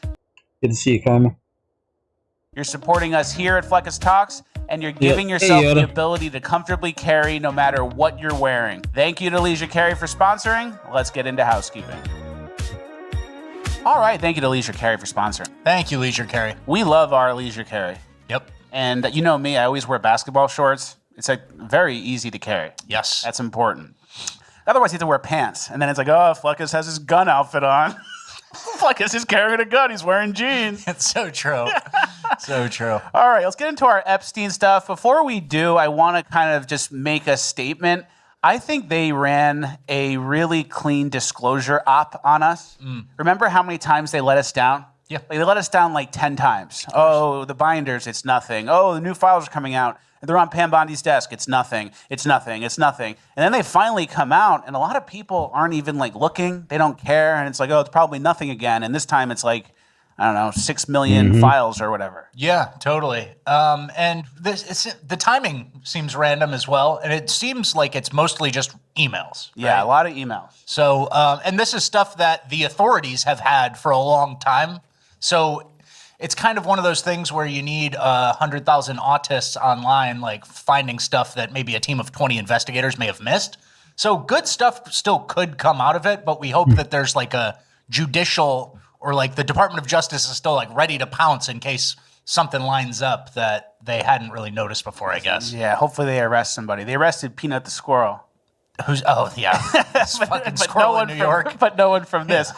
Good to see you, Karma. You're supporting us here at Fleckus Talks, and you're giving yourself the ability to comfortably carry no matter what you're wearing. Thank you to Leisure Carry for sponsoring. Let's get into housekeeping. All right, thank you to Leisure Carry for sponsoring. Thank you, Leisure Carry. We love our Leisure Carry. Yep. And you know me, I always wear basketball shorts. It's like very easy to carry. Yes. That's important. Otherwise, you have to wear pants. And then it's like, oh, Fleckus has his gun outfit on. Fleckus is carrying a gun. He's wearing jeans. It's so true. So true. All right, let's get into our Epstein stuff. Before we do, I want to kind of just make a statement. I think they ran a really clean disclosure op on us. Remember how many times they let us down? Yeah. Like they let us down like 10 times. Oh, the binders, it's nothing. Oh, the new files are coming out. They're on Pam Bondi's desk. It's nothing. It's nothing. It's nothing. And then they finally come out, and a lot of people aren't even like looking. They don't care. And it's like, oh, it's probably nothing again. And this time it's like, I don't know, 6 million files or whatever. Yeah, totally. And the timing seems random as well. And it seems like it's mostly just emails. Yeah, right? a lot of emails. So, and this is stuff that the authorities have had for a long time. So it's kind of one of those things where you need 100,000 autists online, like finding stuff that maybe a team of 20 investigators may have missed. So good stuff still could come out of it, but we hope that there's like a judicial or like the Department of Justice is still like ready to pounce in case something lines up that they hadn't really noticed before, I guess. Yeah, hopefully they arrest somebody. They arrested Peanut the squirrel. This fucking squirrel in New York. But no one from this.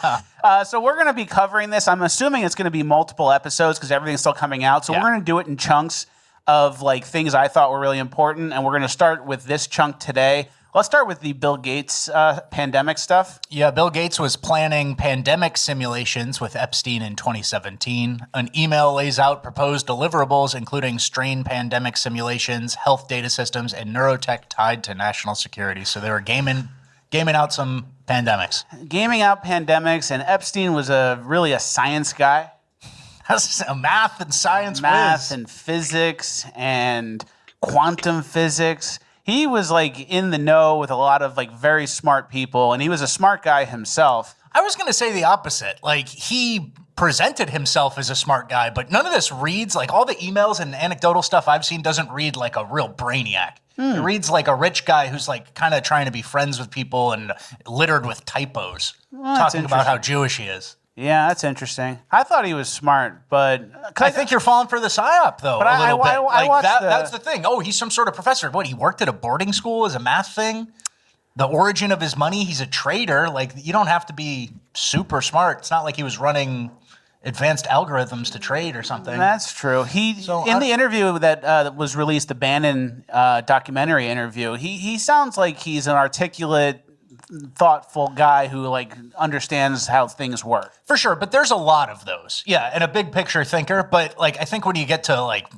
So we're going to be covering this. I'm assuming it's going to be multiple episodes because everything's still coming out. So we're going to do it in chunks. of like things I thought were really important, and we're going to start with this chunk today. Let's start with the Bill Gates pandemic stuff. Yeah, Bill Gates was planning pandemic simulations with Epstein in 2017. An email lays out proposed deliverables, including strain pandemic simulations, health data systems, and neurotech tied to national security. So they were gaming out some pandemics. Gaming out pandemics, and Epstein was really a science guy. That's a math and science Math whiz. and physics and quantum physics. He was like in the know with a lot of like very smart people, and he was a smart guy himself. I was going to say the opposite. Like, he presented himself as a smart guy, but none of this reads like all the emails and anecdotal stuff I've seen doesn't read like a real brainiac. It reads like a rich guy who's like kind of trying to be friends with people and littered with typos, talking about how Jewish he is. Yeah, that's interesting. I thought he was smart, but I think you're falling for the psyop, though, But a little bit. I watched That's the thing. Oh, he's some sort of professor. What, he worked at a boarding school as a math thing? The origin of his money, he's a trader. Like, you don't have to be super smart. It's not like he was running advanced algorithms to trade or something. That's true. In the interview that was released, the Bannon documentary interview, he sounds like he's an articulate, thoughtful guy who like understands how things work. For sure, but there's a lot of those. Yeah, and a big picture thinker, but like I think when you get to like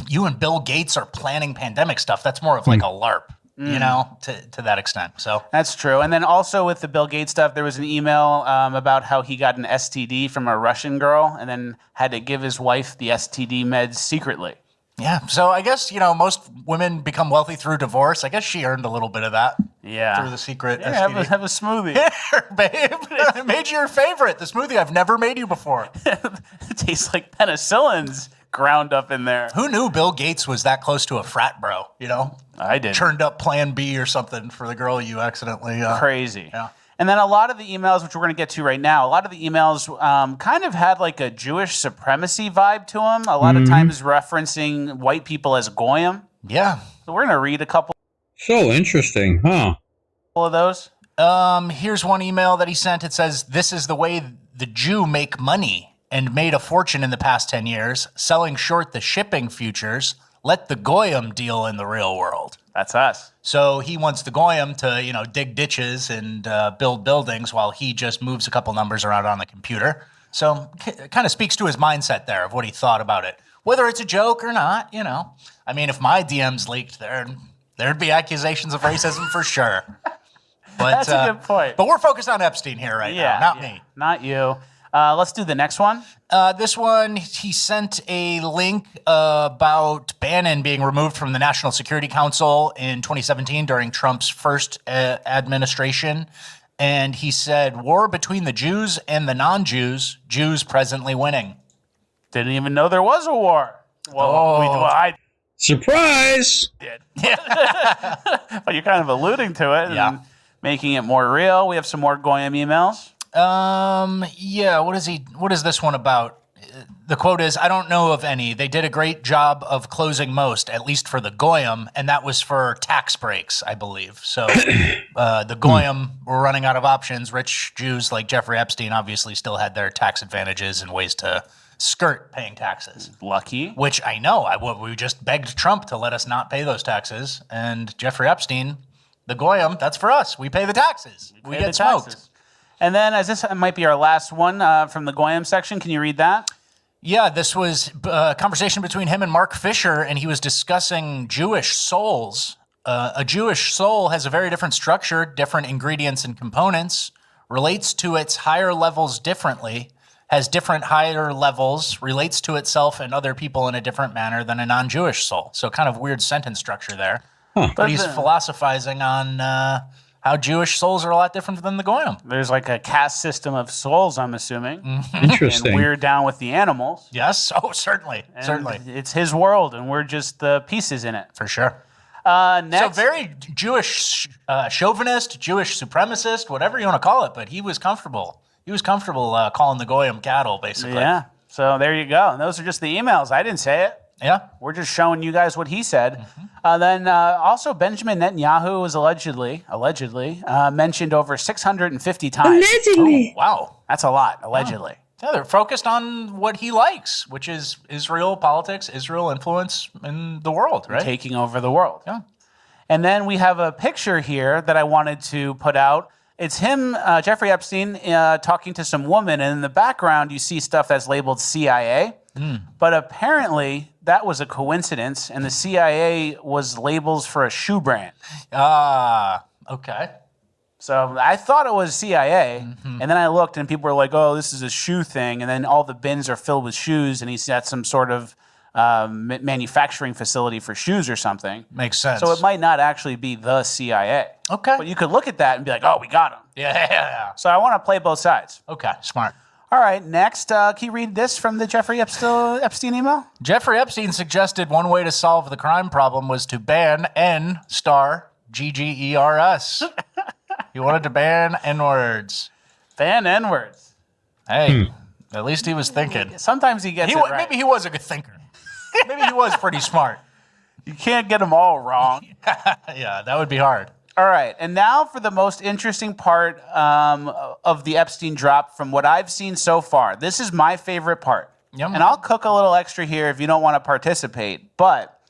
you and Bill Gates are planning pandemic stuff, that's more of like a LARP, you know, to that extent. So that's true. And then also with the Bill Gates stuff, there was an email about how he got an STD from a Russian girl and then had to give his wife the STD meds secretly. Yeah, so I guess, you know, most women become wealthy through divorce. I guess she earned a little bit of that. Yeah. Through the secret Yeah, STD. have a smoothie. Here, babe. I made you your favorite. The smoothie I've never made you before. It tastes like penicillins ground up in there. Who knew Bill Gates was that close to a frat bro, you know? I did. Turned up Plan B or something for the girl you accidentally... Crazy. Yeah. And then a lot of the emails, which we're going to get to right now, a lot of the emails kind of had like a Jewish supremacy vibe to them. A lot of times referencing white people as goyim. Yeah. So we're going to read a couple So interesting, huh? of those. Here's one email that he sent. It says, "This is the way the Jew make money and made a fortune in the past 10 years, selling short the shipping futures. Let the goyim deal in the real world." That's us. So he wants the goyim to, you know, dig ditches and build buildings while he just moves a couple numbers around on the computer. So it kind of speaks to his mindset there of what he thought about it. Whether it's a joke or not, you know. I mean, if my DMs leaked, there'd be accusations of racism for sure. But, that's a good point. But we're focused on Epstein here right now, not me. Not you. Let's do the next one. This one, he sent a link about Bannon being removed from the National Security Council in 2017 during Trump's first administration. And he said, "War between the Jews and the non-Jews, Jews presently winning." Didn't even know there was a war. Well, I Surprise! did. But you're kind of alluding to it and making it more real. We have some more goyim emails. Yeah, what is this one about? The quote is, "I don't know of any. They did a great job of closing most, at least for the goyim, and that was for tax breaks, I believe." So the goyim were running out of options. Rich Jews like Jeffrey Epstein obviously still had their tax advantages and ways to skirt paying taxes. Lucky. Which I know. We just begged Trump to let us not pay those taxes. And Jeffrey Epstein, the goyim, that's for us. We pay the taxes. We get smoked. And then, as this might be our last one from the goyim section, can you read that? Yeah, this was a conversation between him and Mark Fisher, and he was discussing Jewish souls. A Jewish soul has a very different structure, different ingredients and components, relates to its higher levels differently, has different higher levels, relates to itself and other people in a different manner than a non-Jewish soul. So kind of weird sentence structure there. Huh. But he's philosophizing on how Jewish souls are a lot different than the goyim. There's like a caste system of souls, I'm assuming. Interesting. And we're down with the animals. Yes, oh, certainly, And certainly. It's his world, and we're just the pieces in it. For sure. Next. So very Jewish chauvinist, Jewish supremacist, whatever you want to call it, but he was comfortable. He was comfortable calling the goyim cattle, basically. Yeah. So there you go. And those are just the emails. I didn't say it. Yeah. We're just showing you guys what he said. Then also Benjamin Netanyahu was allegedly mentioned over 650 times. Allegedly. Oh, wow. That's a lot, allegedly. Yeah, they're focused on what he likes, which is Israel politics, Israel influence in the world, right? Taking over the world. Yeah. And then we have a picture here that I wanted to put out. It's him, Jeffrey Epstein, talking to some woman, and in the background you see stuff that's labeled CIA. But apparently that was a coincidence, and the CIA was labels for a shoe brand. Okay. So I thought it was CIA, and then I looked, and people were like, "Oh, this is a shoe thing," and then all the bins are filled with shoes, and he's at some sort of manufacturing facility for shoes or something. Makes sense. So it might not actually be the CIA. Okay. But you could look at that and be like, "Oh, we got him." Yeah. So I want to play both sides. Okay, smart. All right, next, can you read this from the Jeffrey Epstein email? Jeffrey Epstein suggested one way to solve the crime problem was to ban N*GGERS. He wanted to ban N-words. Ban N-words. Hey, at least he was thinking. Sometimes he gets it right. Maybe he was a good thinker. Maybe he was pretty smart. You can't get them all wrong. Yeah, that would be hard. All right, and now for the most interesting part of the Epstein drop from what I've seen so far. This is my favorite part. Yum. And I'll cook a little extra here if you don't want to participate. But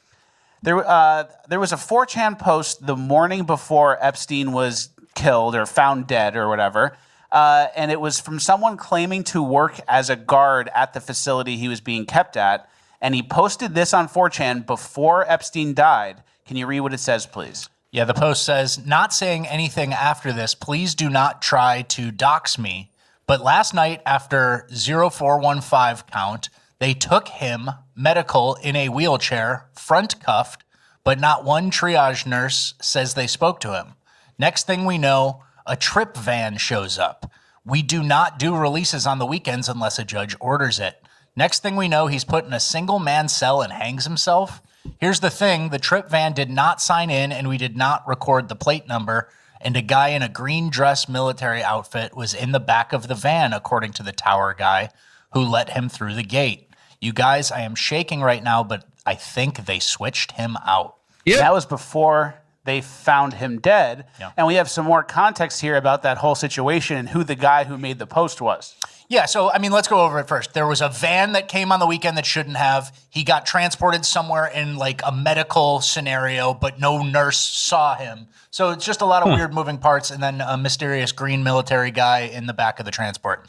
there was a 4chan post the morning before Epstein was killed or found dead or whatever. And it was from someone claiming to work as a guard at the facility he was being kept at. And he posted this on 4chan before Epstein died. Can you read what it says, please? Yeah, the post says, not saying anything after this, please do not try to dox me. But last night after 0415 count, they took him medical in a wheelchair, front cuffed, but not one triage nurse says they spoke to him. Next thing we know, a trip van shows up. We do not do releases on the weekends unless a judge orders it. Next thing we know, he's put in a single man cell and hangs himself. Here's the thing, the trip van did not sign in and we did not record the plate number, and a guy in a green dress military outfit was in the back of the van, according to the tower guy who let him through the gate. You guys, I am shaking right now, but I think they switched him out. Yeah. That was before they found him dead. Yeah. And we have some more context here about that whole situation and who the guy who made the post was. Yeah, so, I mean, let's go over it first. There was a van that came on the weekend that shouldn't have. He got transported somewhere in, like, a medical scenario, but no nurse saw him. So it's just a lot of weird moving parts, and then a mysterious green military guy in the back of the transport.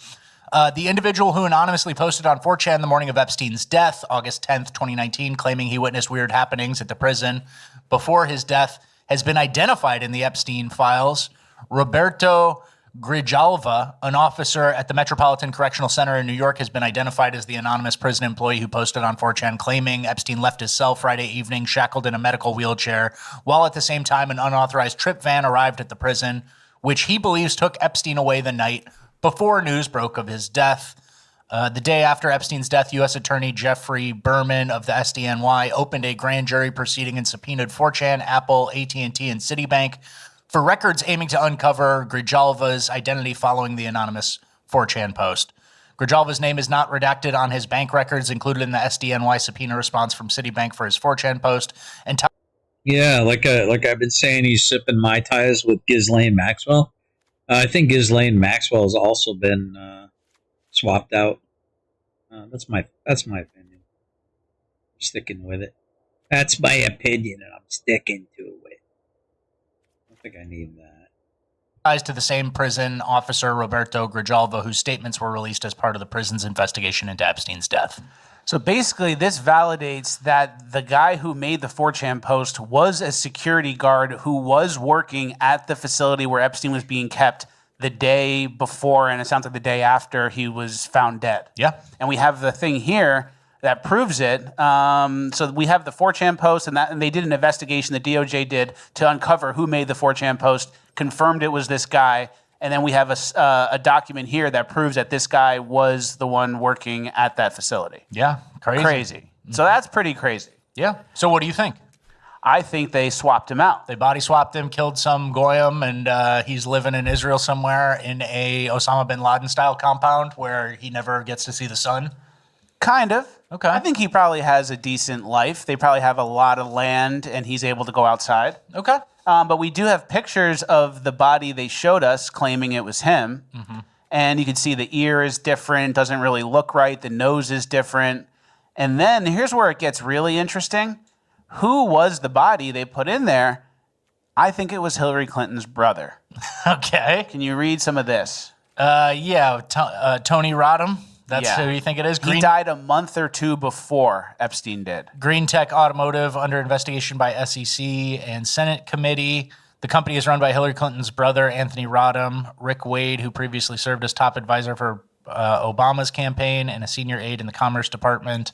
The individual who anonymously posted on 4chan the morning of Epstein's death, August 10th, 2019, claiming he witnessed weird happenings at the prison before his death, has been identified in the Epstein files. Roberto Grijalva, an officer at the Metropolitan Correctional Center in New York, has been identified as the anonymous prison employee who posted on 4chan claiming Epstein left his cell Friday evening shackled in a medical wheelchair, while at the same time an unauthorized trip van arrived at the prison, which he believes took Epstein away the night before news broke of his death. The day after Epstein's death, U.S. Attorney Jeffrey Berman of the SDNY opened a grand jury proceeding and subpoenaed 4chan, Apple, AT&T, and Citibank for records aiming to uncover Grijalva's identity following the anonymous 4chan post. Grijalva's name is not redacted on his bank records included in the SDNY subpoena response from Citibank for his 4chan post. And yeah, like I've been saying, he's sipping Mai Tais with Ghislaine Maxwell. I think Ghislaine Maxwell has also been swapped out. That's my opinion. I'm sticking with it. That's my opinion, and I'm sticking to it. I think I need that. Ties to the same prison officer, Roberto Grijalva, whose statements were released as part of the prison's investigation into Epstein's death. So basically, this validates that the guy who made the 4chan post was a security guard who was working at the facility where Epstein was being kept the day before, and it sounds like the day after he was found dead. Yeah. And we have the thing here that proves it. So we have the 4chan post, and they did an investigation, the DOJ did, to uncover who made the 4chan post, confirmed it was this guy, and then we have a document here that proves that this guy was the one working at that facility. Yeah, crazy. Mm-hmm. So that's pretty crazy. Yeah. So what do you think? I think they swapped him out. They body swapped him, killed some Goyim, and he's living in Israel somewhere in a Osama bin Laden style compound where he never gets to see the sun. Kind of. Okay. I think he probably has a decent life. They probably have a lot of land, and he's able to go outside. Okay. But we do have pictures of the body they showed us, claiming it was him. Mm-hmm. And you can see the ear is different, doesn't really look right. The nose is different. And then here's where it gets really interesting. Who was the body they put in there? I think it was Hillary Clinton's brother. Okay. Can you read some of this? Tony Rodham. That's who you think it is? He died a month or two before Epstein did. Green Tech Automotive under investigation by SEC and Senate committee. The company is run by Hillary Clinton's brother, Anthony Rodham. Rick Wade, who previously served as top advisor for Obama's campaign and a senior aide in the Commerce Department.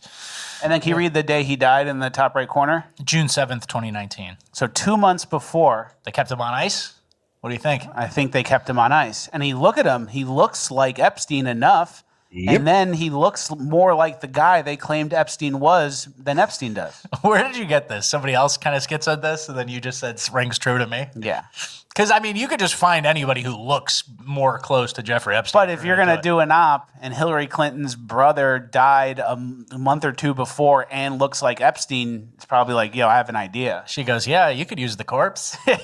And then can you read the day he died in the top right corner? June 7th, 2019. So 2 months before. They kept him on ice? What do you think? I think they kept him on ice. And look at him. He looks like Epstein enough. Yep. And then he looks more like the guy they claimed Epstein was than Epstein does. Where did you get this? Somebody else kind of schizoed this, and then you just said rings true to me? Yeah. Because, I mean, you could just find anybody who looks more close to Jeffrey Epstein. But if you're going to do an op and Hillary Clinton's brother died a month or two before and looks like Epstein, it's probably like, I have an idea. She goes, yeah, you could use the corpse. All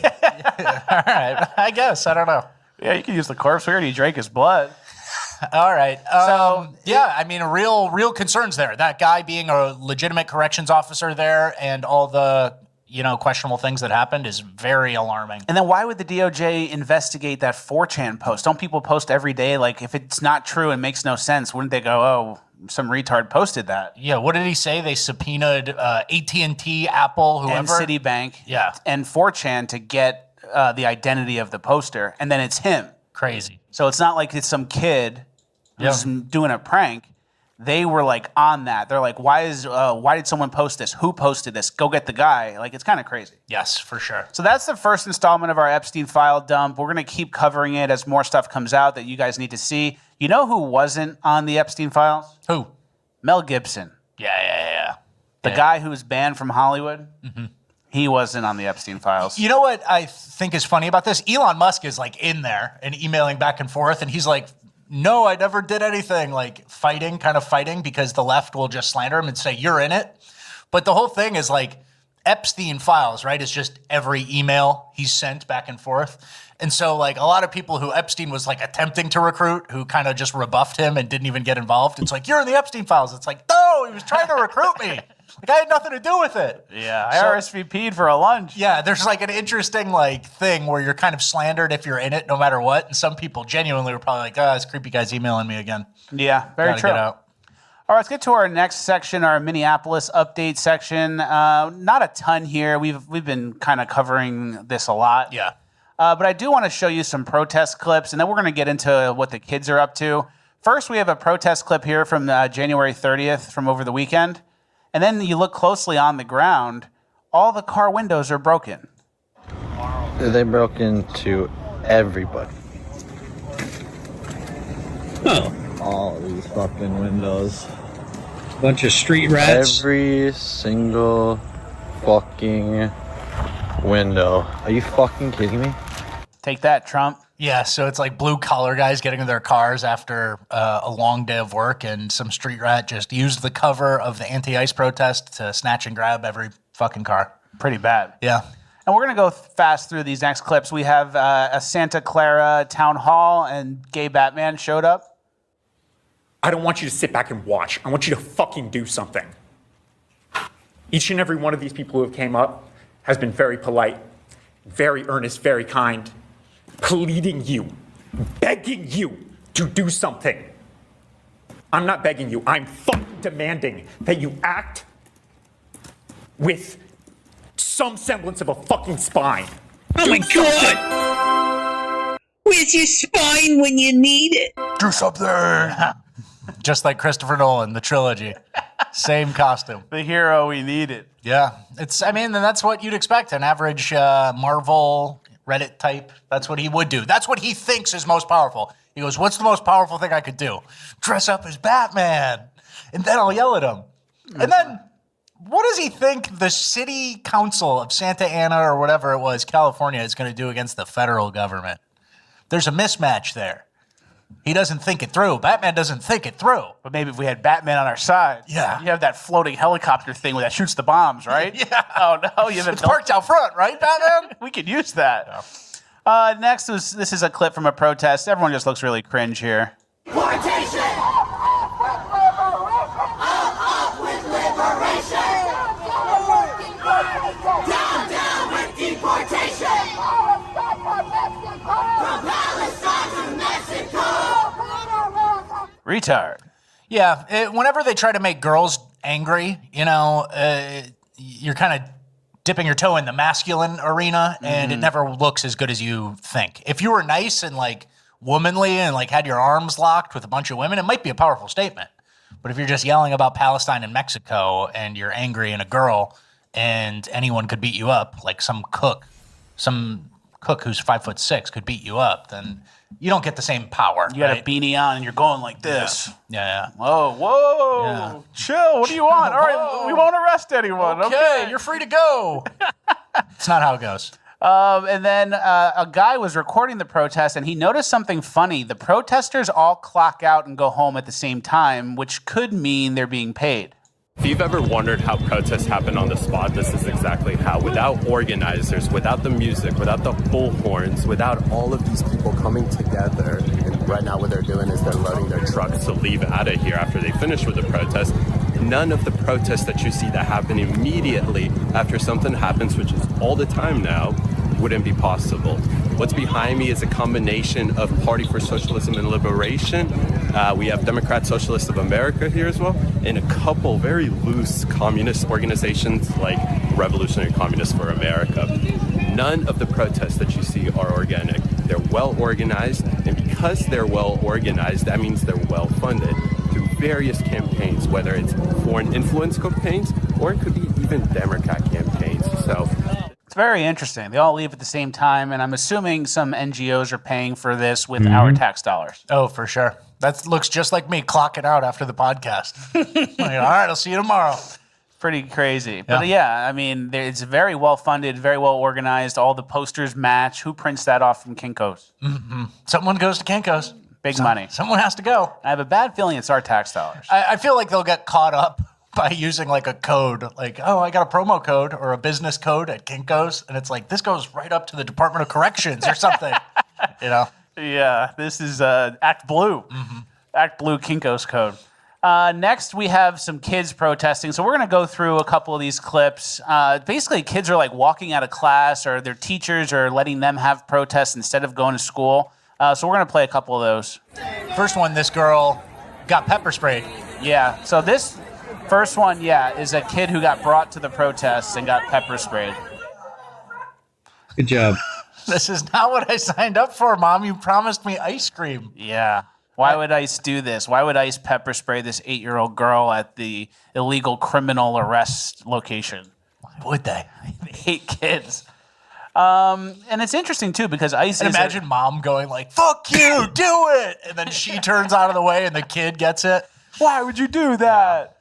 right. I guess. I don't know. Yeah, you could use the corpse. We already drank his blood. All right. I mean, real concerns there. That guy being a legitimate corrections officer there and all the, questionable things that happened is very alarming. And then why would the DOJ investigate that 4chan post? Don't people post every day? Like, if it's not true and makes no sense, wouldn't they go, oh, some retard posted that? Yeah, what did he say? They subpoenaed AT&T, Apple, whoever. And Citibank. Yeah. And 4chan to get the identity of the poster. And then it's him. Crazy. So it's not like it's some kid who's doing a prank. They were like on that. They're like, why did someone post this? Who posted this? Go get the guy. Like, it's kind of crazy. Yes, for sure. So that's the first installment of our Epstein file dump. We're going to keep covering it as more stuff comes out that you guys need to see. You know who wasn't on the Epstein files? Who? Mel Gibson. Yeah. The guy who was banned from Hollywood. Mm-hmm. He wasn't on the Epstein files. You know what I think is funny about this? Elon Musk is like in there and emailing back and forth, and he's like, no, I never did anything, like fighting because the left will just slander him and say, you're in it. But the whole thing is like Epstein files, right? It's just every email he's sent back and forth. And so like a lot of people who Epstein was like attempting to recruit who kind of just rebuffed him and didn't even get involved. It's like, you're in the Epstein files. It's like, no, he was trying to recruit me. Like, I had nothing to do with it. Yeah, I RSVP'd for a lunch. Yeah, there's like an interesting like thing where you're kind of slandered if you're in it, no matter what. And some people genuinely were probably like, this creepy guy's emailing me again. Yeah, very true. Get out. All right, let's get to our next section, our Minneapolis update section. Not a ton here. We've been kind of covering this a lot. Yeah. But I do want to show you some protest clips, and then we're going to get into what the kids are up to. First, we have a protest clip here from January 30th from over the weekend. And then you look closely on the ground, all the car windows are broken. They broke into everybody. Oh. All of these fucking windows. Bunch of street rats. Every single fucking window. Are you fucking kidding me? Take that, Trump. Yeah, so it's like blue-collar guys getting in their cars after a long day of work, and some street rat just used the cover of the anti-ICE protest to snatch and grab every fucking car. Pretty bad. Yeah. And we're going to go fast through these next clips. We have a Santa Clara town hall, and gay Batman showed up. I don't want you to sit back and watch. I want you to fucking do something. Each and every one of these people who have came up has been very polite, very earnest, very kind, pleading you, begging you to do something. I'm not begging you. I'm fucking demanding that you act with some semblance of a fucking spine. Oh my God! Where's your spine when you need it? Do something. Just like Christopher Nolan, the trilogy. Same costume. The hero we needed. Yeah. That's what you'd expect. An average Marvel Reddit type. That's what he would do. That's what he thinks is most powerful. He goes, what's the most powerful thing I could do? Dress up as Batman. And then I'll yell at him. And then what does he think the city council of Santa Ana or whatever it was, California, is going to do against the federal government? There's a mismatch there. He doesn't think it through. Batman doesn't think it through. But maybe if we had Batman on our side. Yeah. You have that floating helicopter thing that shoots the bombs, right? Yeah. Oh, no. It's parked out front, right, Batman? We could use that. Next, this is a clip from a protest. Everyone just looks really cringe here. Deportation! Up with liberation! Down with deportation! From Palestine to Mexico! Retard. Yeah, whenever they try to make girls angry, you're kind of dipping your toe in the masculine arena, and it never looks as good as you think. If you were nice and like womanly and like had your arms locked with a bunch of women, it might be a powerful statement. But if you're just yelling about Palestine and Mexico and you're angry and a girl and anyone could beat you up, like some cook who's 5'6" could beat you up, then you don't get the same power. You got a beanie on and you're going like this. Yeah. Whoa. Yeah. Chill. What do you want? All right, we won't arrest anyone. Okay, you're free to go. It's not how it goes. And then a guy was recording the protest, and he noticed something funny. The protesters all clock out and go home at the same time, which could mean they're being paid. If you've ever wondered how protests happen on the spot, this is exactly how. Without organizers, without the music, without the bullhorns, without all of these people coming together. And right now what they're doing is they're loading their trucks to leave out of here after they finish with the protest. None of the protests that you see that happen immediately after something happens, which is all the time now, wouldn't be possible. What's behind me is a combination of Party for Socialism and Liberation. We have Democrat Socialists of America here as well, and a couple very loose communist organizations like Revolutionary Communists for America. None of the protests that you see are organic. They're well organized, and because they're well organized, that means they're well funded through various campaigns, whether it's foreign influence campaigns or it could be even Democrat campaigns. So it's very interesting. They all leave at the same time, and I'm assuming some NGOs are paying for this with our tax dollars. Oh, for sure. That looks just like me clocking out after the podcast. All right, I'll see you tomorrow. Pretty crazy. But yeah, I mean, it's very well funded, very well organized. All the posters match. Who prints that off from Kinko's? Mm-hmm. Someone goes to Kinko's. Big money. Someone has to go. I have a bad feeling it's our tax dollars. I feel like they'll get caught up by using like a code, like, oh, I got a promo code or a business code at Kinko's, and it's like, this goes right up to the Department of Corrections or something, Yeah, this is Act Blue. Act Blue Kinko's code. Next, we have some kids protesting. So we're going to go through a couple of these clips. Basically, kids are like walking out of class, or their teachers are letting them have protests instead of going to school. So we're going to play a couple of those. First one, this girl got pepper sprayed. Yeah, so this first one, is a kid who got brought to the protests and got pepper sprayed. Good job. This is not what I signed up for, Mom. You promised me ice cream. Yeah. Why would ICE do this? Why would ICE pepper spray this 8-year-old girl at the illegal criminal arrest location? Why would they? They hate kids. And it's interesting, too, because ICE and imagine Mom going like, fuck you, do it! And then she turns out of the way and the kid gets it. Why would you do that?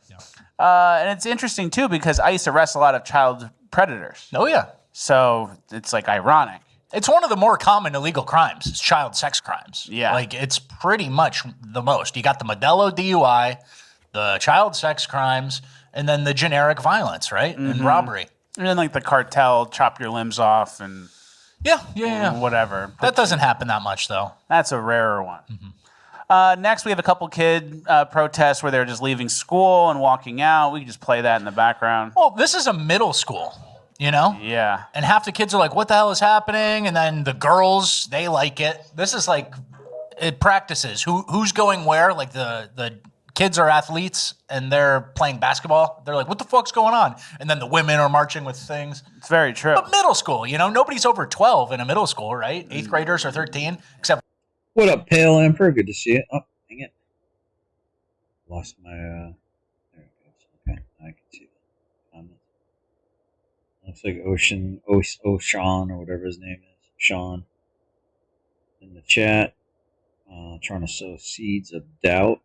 And it's interesting, too, because ICE arrests a lot of child predators. Oh, yeah. So it's like ironic. It's one of the more common illegal crimes. It's child sex crimes. Yeah. Like, it's pretty much the most. You got the Modelo DUI, the child sex crimes, and then the generic violence, right? And robbery. And then, like, the cartel, chop your limbs off and whatever. That doesn't happen that much, though. That's a rarer one. Next, we have a couple kid protests where they're just leaving school and walking out. We can just play that in the background. Well, this is a middle school. Yeah. And half the kids are like, what the hell is happening? And then the girls, they like it. This is like, it practices. Who's going where? Like the kids are athletes and they're playing basketball. They're like, what the fuck's going on? And then the women are marching with things. It's very true. But middle school, nobody's over 12 in a middle school, right? 8th graders are 13, except. What up, Pale Emperor? Good to see you. Oh, dang it. Lost my, there it goes. Okay, I can see that. Looks like Ocean or whatever his name is. Sean. In the chat. Trying to sow seeds of doubt.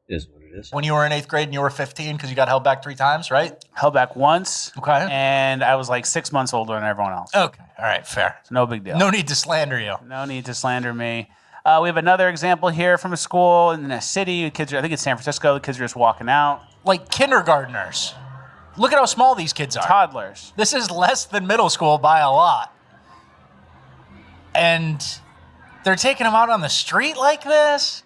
It is what it is. When you were in 8th grade and you were 15 because you got held back 3 times, right? Held back once. Okay. And I was like 6 months older than everyone else. Okay. All right. Fair. It's no big deal. No need to slander you. No need to slander me. We have another example here from a school in a city. Kids I think it's San Francisco. The kids are just walking out. Like kindergartners. Look at how small these kids are. Toddlers. This is less than middle school by a lot. and they're taking them out on the street like this.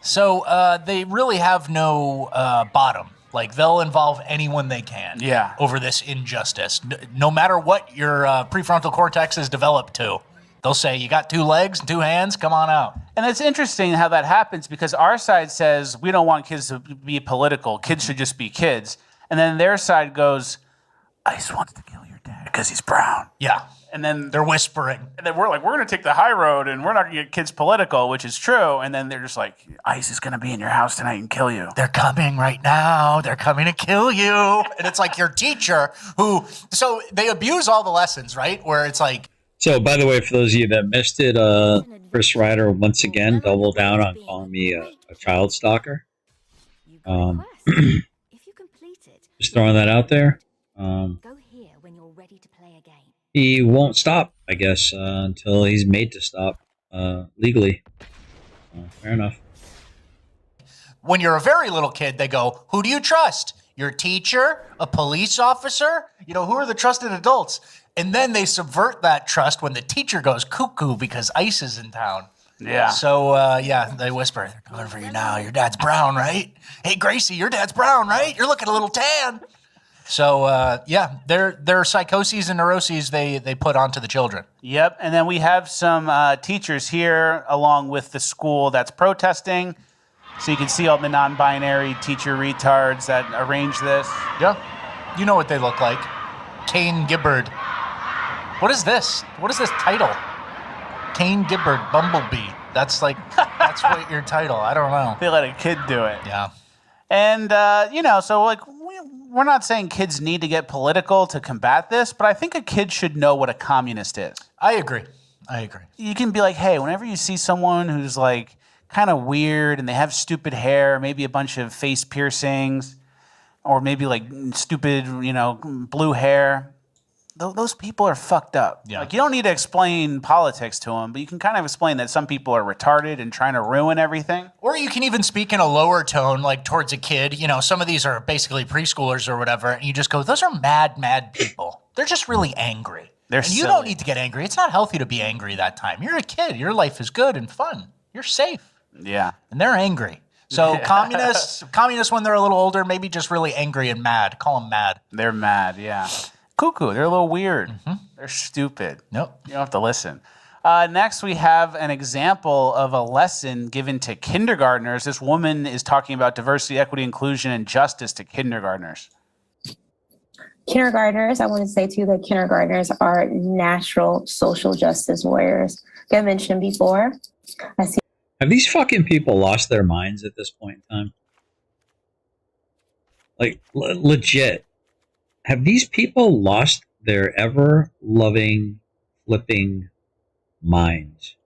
So they really have no bottom. Like, they'll involve anyone they can over this injustice. No matter what your prefrontal cortex is developed to. They'll say, you got 2 legs and 2 hands, come on out. And it's interesting how that happens because our side says we don't want kids to be political. Kids should just be kids. And then their side goes, ICE wants to kill your dad because he's brown. Yeah. And then they're whispering. And then we're like, we're going to take the high road and we're not going to get kids political, which is true. And then they're just like, ICE is going to be in your house tonight and kill you. They're coming right now. They're coming to kill you. And it's like your teacher who, so they abuse all the lessons, right? Where it's like. So, by the way, for those of you that missed it, Chris Ryder once again doubled down on calling me a child stalker. Just throwing that out there. He won't stop, I guess, until he's made to stop legally. Fair enough. When you're a very little kid, they go, who do you trust? Your teacher? A police officer? You know, who are the trusted adults? And then they subvert that trust when the teacher goes cuckoo because ICE is in town. Yeah. So, they whisper, they're coming for you now. Your dad's brown, right? Hey, Gracie, your dad's brown, right? You're looking a little tan. So, their psychoses and neuroses they put onto the children. Yep. And then we have some teachers here along with the school that's protesting. So you can see all the non-binary teacher retards that arrange this. Yeah. You know what they look like. Kane Gibbard. What is this? What is this title? Kane Gibbard, Bumblebee. That's what your title. I don't know. They let a kid do it. Yeah. And, so like we're not saying kids need to get political to combat this, but I think a kid should know what a communist is. I agree. You can be like, hey, whenever you see someone who's like kind of weird and they have stupid hair, maybe a bunch of face piercings, or maybe like stupid, blue hair, those people are fucked up. Yeah. Like, you don't need to explain politics to them, but you can kind of explain that some people are retarded and trying to ruin everything. Or you can even speak in a lower tone, like towards a kid. Some of these are basically preschoolers or whatever, and you just go, those are mad people. They're just really angry. You don't need to get angry. It's not healthy to be angry that time. You're a kid. Your life is good and fun. You're safe. Yeah. And they're angry. So communists when they're a little older, maybe just really angry and mad. Call them mad. They're mad, yeah. Cuckoo. They're a little weird. Mm-hmm. They're stupid. Nope. You don't have to listen. Next, we have an example of a lesson given to kindergartners. This woman is talking about diversity, equity, inclusion, and justice to kindergartners. Kindergartners, I want to say too that kindergartners are natural social justice warriors. Like I mentioned before, Have these fucking people lost their minds at this point in time? Like, legit. Have these people lost their ever-loving, flipping minds?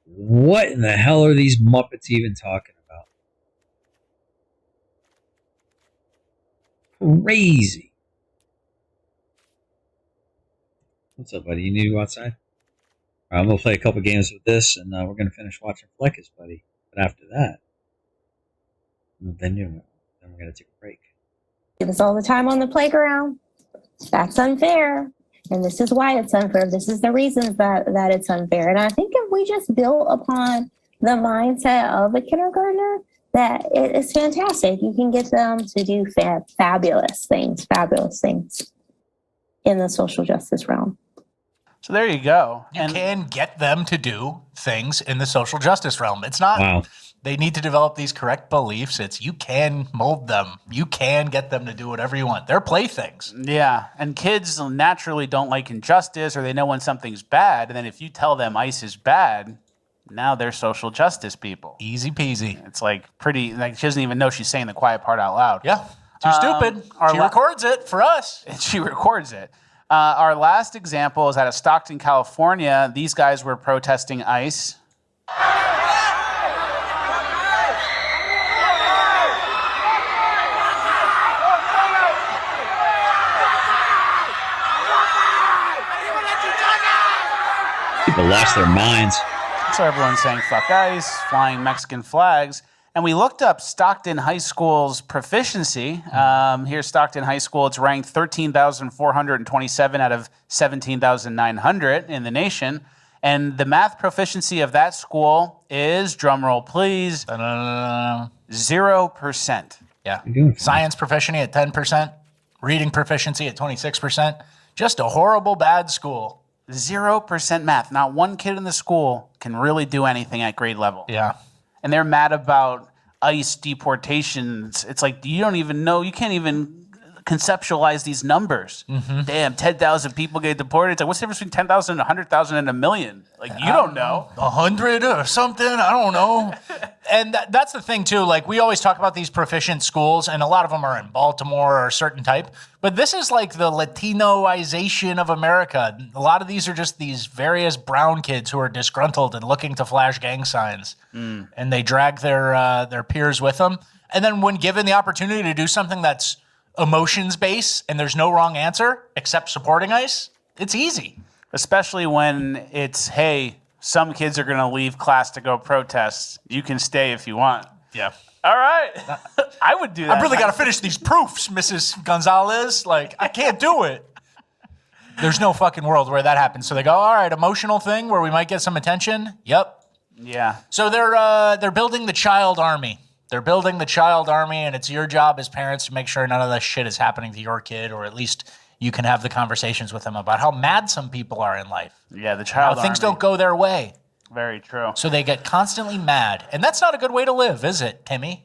What in the hell are these Muppets even talking about? Crazy. What's up, buddy? You need to go outside? All right, I'm going to play a couple games with this, and we're going to finish watching Fleckis, buddy. But after that, then we're going to take a break. do this all the time on the playground. That's unfair. And this is why it's unfair. This is the reasons that it's unfair. And I think if we just build upon the mindset of a kindergartner, that it's fantastic. You can get them to do fabulous things in the social justice realm. So there you go. You can get them to do things in the social justice realm. It's not, they need to develop these correct beliefs. It's you can mold them. You can get them to do whatever you want. They're playthings. Yeah, and kids naturally don't like injustice, or they know when something's bad. And then if you tell them ICE is bad, now they're social justice people. Easy peasy. It's like pretty, like she doesn't even know she's saying the quiet part out loud. Yeah, too stupid. She records it for us. She records it. Our last example is out of Stockton, California. These guys were protesting ICE. People lost their minds. So everyone's saying fuck ICE, flying Mexican flags. And we looked up Stockton High School's proficiency. Here's Stockton High School. It's ranked 13,427 out of 17,900 in the nation. And the math proficiency of that school is, drumroll please, 0%. Yeah. Science proficiency at 10%. Reading proficiency at 26%. Just a horrible, bad school. 0% math. Not one kid in the school can really do anything at grade level. Yeah. And they're mad about ICE deportations. It's like, you don't even know, you can't even conceptualize these numbers. Damn, 10,000 people get deported. It's like, what's the difference between 10,000 and 100,000 and a million? Like, you don't know. 100 or something? I don't know. And that's the thing, too. Like, we always talk about these proficient schools, and a lot of them are in Baltimore or a certain type. But this is like the Latinoization of America. A lot of these are just these various brown kids who are disgruntled and looking to flash gang signs. And they drag their peers with them. And then when given the opportunity to do something that's emotions-based and there's no wrong answer except supporting ICE, it's easy. Especially when it's, hey, some kids are going to leave class to go protest. You can stay if you want. Yeah. All right. I would do that. I really got to finish these proofs, Mrs. Gonzalez. Like, I can't do it. There's no fucking world where that happens. So they go, all right, emotional thing where we might get some attention. Yep. Yeah. So they're building the child army. They're building the child army, and it's your job as parents to make sure none of this shit is happening to your kid, or at least you can have the conversations with them about how mad some people are in life. Yeah, the child Things army. don't go their way. Very true. So they get constantly mad. And that's not a good way to live, is it, Timmy?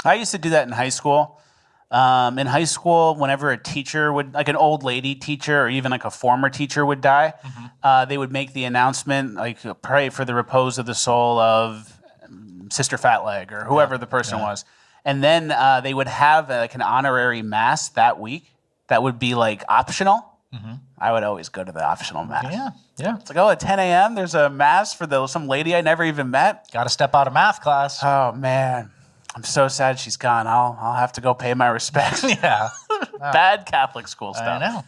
I used to do that in high school. In high school, whenever a teacher would, like an old lady teacher or even like a former teacher would die, they would make the announcement, like, pray for the repose of the soul of Sister Fat Leg or whoever the person was. And then they would have like an honorary mass that week that would be like optional. I would always go to the optional mass. Yeah. It's like, oh, at 10 a.m. there's a mass for some lady I never even met. Got to step out of math class. Oh, man. I'm so sad she's gone. I'll have to go pay my respects. Yeah. Bad Catholic school stuff. I know.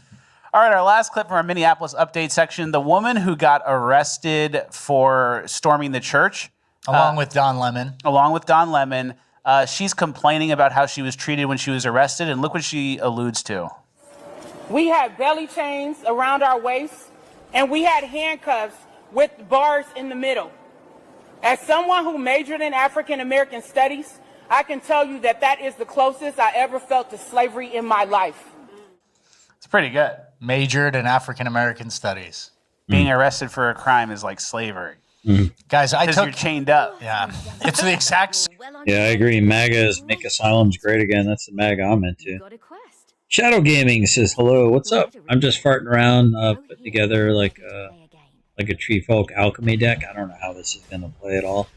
All right, our last clip from our Minneapolis update section. The woman who got arrested for storming the church. Along with Don Lemon. She's complaining about how she was treated when she was arrested, and look what she alludes to. We had belly chains around our waists, and we had handcuffs with bars in the middle. As someone who majored in African American studies, I can tell you that that is the closest I ever felt to slavery in my life. It's pretty good. Majored in African American studies. Being arrested for a crime is like slavery. Guys, Because you're chained up. Yeah. It's the exact. Yeah, I agree. MAGA is Make Asylums Great Again. That's the MAGA I'm into. Shadow Gaming says, hello, what's up? I'm just farting around, putting together like a Tree Folk Alchemy deck. I don't know how this is going to play at all.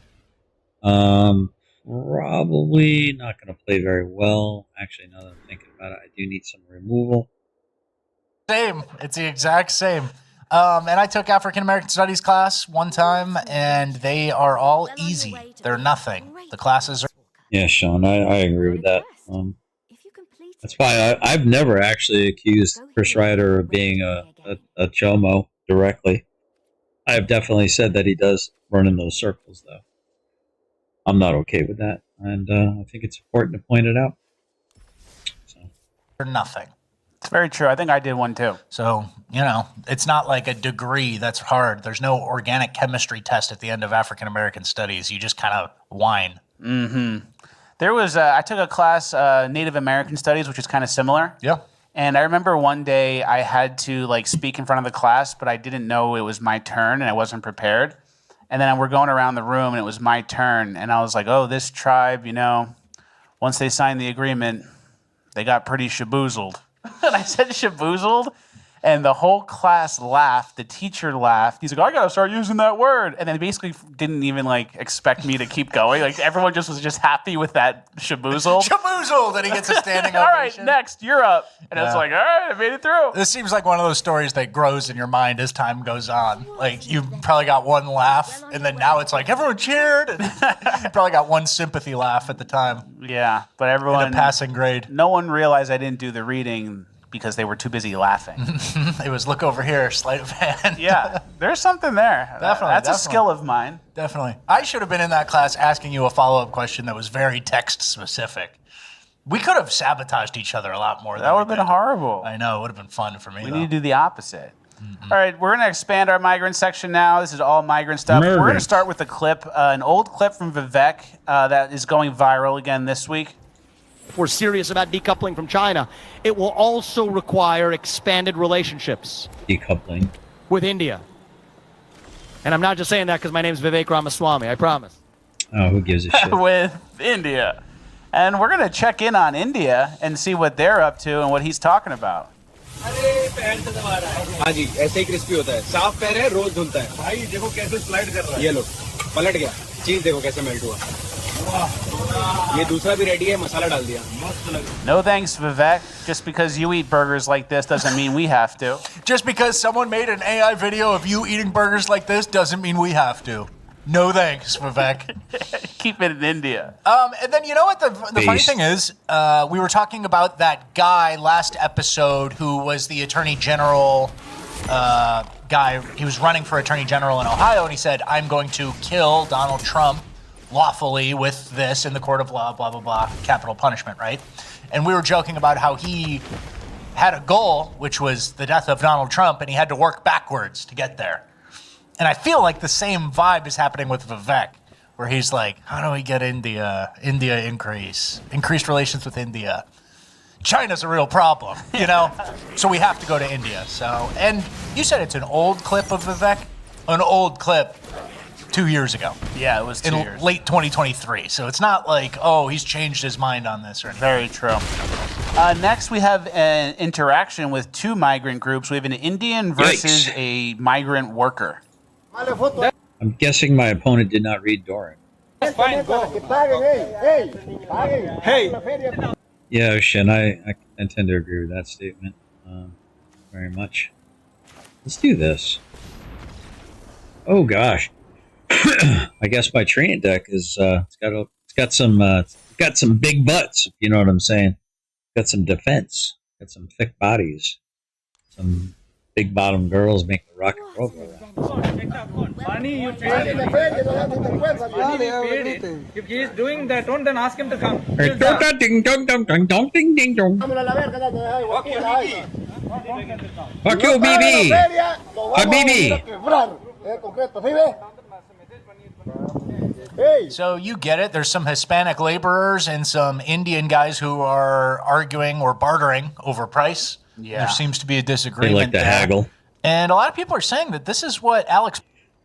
Probably not going to play very well. Actually, now that I'm thinking about it, I do need some removal. Same. It's the exact same. And I took African American Studies class one time, and they are all easy. They're nothing. The classes are. Yeah, Sean, I agree with that. That's why I've never actually accused Chris Ryder of being a chomo directly. I have definitely said that he does run in those circles, though. I'm not okay with that, and I think it's important to point it out. They're nothing. It's very true. I think I did one too. So, it's not like a degree that's hard. There's no organic chemistry test at the end of African American Studies. You just kind of whine. There was, I took a class, Native American Studies, which is kind of similar. Yeah. And I remember one day I had to speak in front of the class, but I didn't know it was my turn and I wasn't prepared. And then we're going around the room and it was my turn. And I was like, oh, this tribe, once they signed the agreement, they got pretty shaboozled. And I said shaboozled, and the whole class laughed. The teacher laughed. He's like, I got to start using that word. And then basically didn't even expect me to keep going. Everyone was just happy with that shaboozled. Shaboozled! And he gets a standing ovation. All right, next, you're up. And I was like, all right, I made it through. This seems like one of those stories that grows in your mind as time goes on. You probably got one laugh, and then now it's like, everyone cheered. And you probably got one sympathy laugh at the time. Yeah, but everyone... In a passing grade. No one realized I didn't do the reading because they were too busy laughing. It was look over here, sleight of hand. Yeah, there's something there. Definitely. That's a skill of mine. Definitely. I should have been in that class asking you a follow-up question that was very text specific. We could have sabotaged each other a lot more. That would have been horrible. I know. It would have been fun for me. We need to do the opposite. All right, we're going to expand our migrant section now. This is all migrant stuff. We're going to start with a clip, an old clip from Vivek that is going viral again this week. If we're serious about decoupling from China, it will also require expanded relationships. Decoupling. With India. And I'm not just saying that because my name's Vivek Ramaswamy, I promise. Oh, who gives a shit? With India. And we're going to check in on India and see what they're up to and what he's talking about. हाँ जी ऐसे ही crispy होता है साफ पैर है रोज धुलता है भाई देखो कैसे स्लाइड कर रहा है ये लो पलट गया चीज देखो कैसे मेल्ट हुआ ये दूसरा भी रेडी है मसाला डाल दिया No thanks, Vivek. Just because you eat burgers like this doesn't mean we have to. Just because someone made an AI video of you eating burgers like this doesn't mean we have to. No thanks, Vivek. Keep it in India. And then you know what the funny thing is? We were talking about that guy last episode who was the Attorney General guy. He was running for Attorney General in Ohio, and he said, I'm going to kill Donald Trump lawfully with this in the court of law, blah, blah, blah, capital punishment, right? And we were joking about how he had a goal, which was the death of Donald Trump, and he had to work backwards to get there. And I feel like the same vibe is happening with Vivek, where he's like, how do we get India increased relations with India? China's a real problem, you know? So we have to go to India. So, and you said it's an old clip of Vivek? An old clip 2 years ago. Yeah, it was 2 years. In late 2023. So it's not like, oh, he's changed his mind on this or anything. Very true. Next, we have an interaction with two migrant groups. We have an Indian versus a migrant worker. I'm guessing my opponent did not read Doran. Fine, go. Hey. Yeah, Ocean, I tend to agree with that statement very much. Let's do this. Oh gosh, I guess my training deck is it's got some big butts. If you know what I'm saying. Got some defense. Got some thick bodies. Some big bottom girls make the rock and roll go around. Money you paid it. Money we paid it. If he is doing that one, then ask him to come. Ding dong dong dong dong ding ding dong. Fuck you, BB. Habibi. So you get it. There's some Hispanic laborers and some Indian guys who are arguing or bartering over price. Yeah. There seems to be a disagreement. They like to there. haggle. And a lot of people are saying that this is what Alex...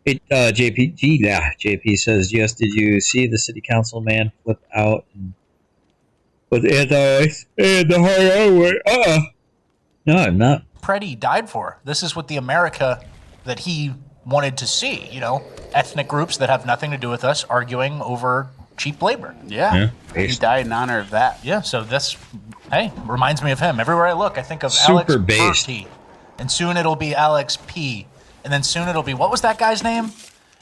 JP says, yes, did you see the city council man flip out and with the hard way? No, I'm not. Preddy died for. This is what the America that he wanted to see, you know, ethnic groups that have nothing to do with us arguing over cheap labor. Yeah. He died in honor of that. Yeah, so this, hey, reminds me of him. Everywhere I look, I think of Super Alex based. P. And soon it'll be Alex P. And then soon it'll be, what was that guy's name?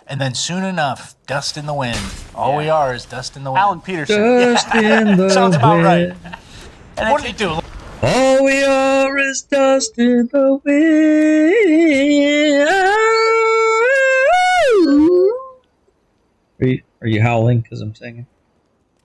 And then soon enough, dust in the wind. All we are is dust in the wind. Alan Peterson. Dust in the Sounds about right. wind. And what did he do? All we are is dust in the wind. Are you howling because I'm singing?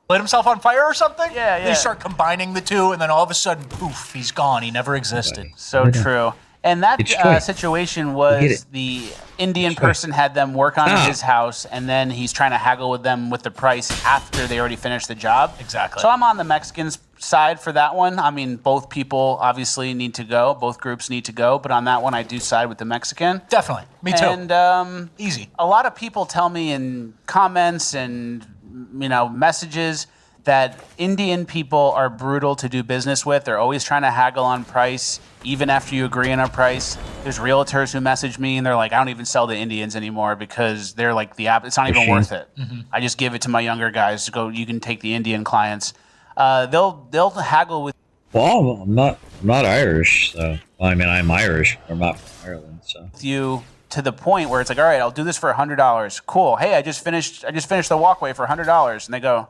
Lit himself on fire or something? Yeah. They start combining the two, and then all of a sudden, poof, he's gone. He never existed. So true. And that Detroit. situation Get was it. the Indian person had them work on his house, and then he's trying to haggle with them with the price after they already finished the job. Exactly. So I'm on the Mexicans side for that one. I mean, both people obviously need to go. Both groups need to go. But on that one, I do side with the Mexican. Definitely. Me too. And easy. A lot of people tell me in comments and messages that Indian people are brutal to do business with. They're always trying to haggle on price, even after you agree on a price. There's realtors who message me and they're like, I don't even sell to Indians anymore because they're like it's not even worth it. Mm-hmm. I just give it to my younger guys to go. You can take the Indian clients. They'll haggle with. Well, I'm not Irish, so I mean I'm Irish. I'm not from Ireland, so. You to the point where it's like, all right, I'll do this for $100. Cool. Hey, I just finished the walkway for $100, and they go,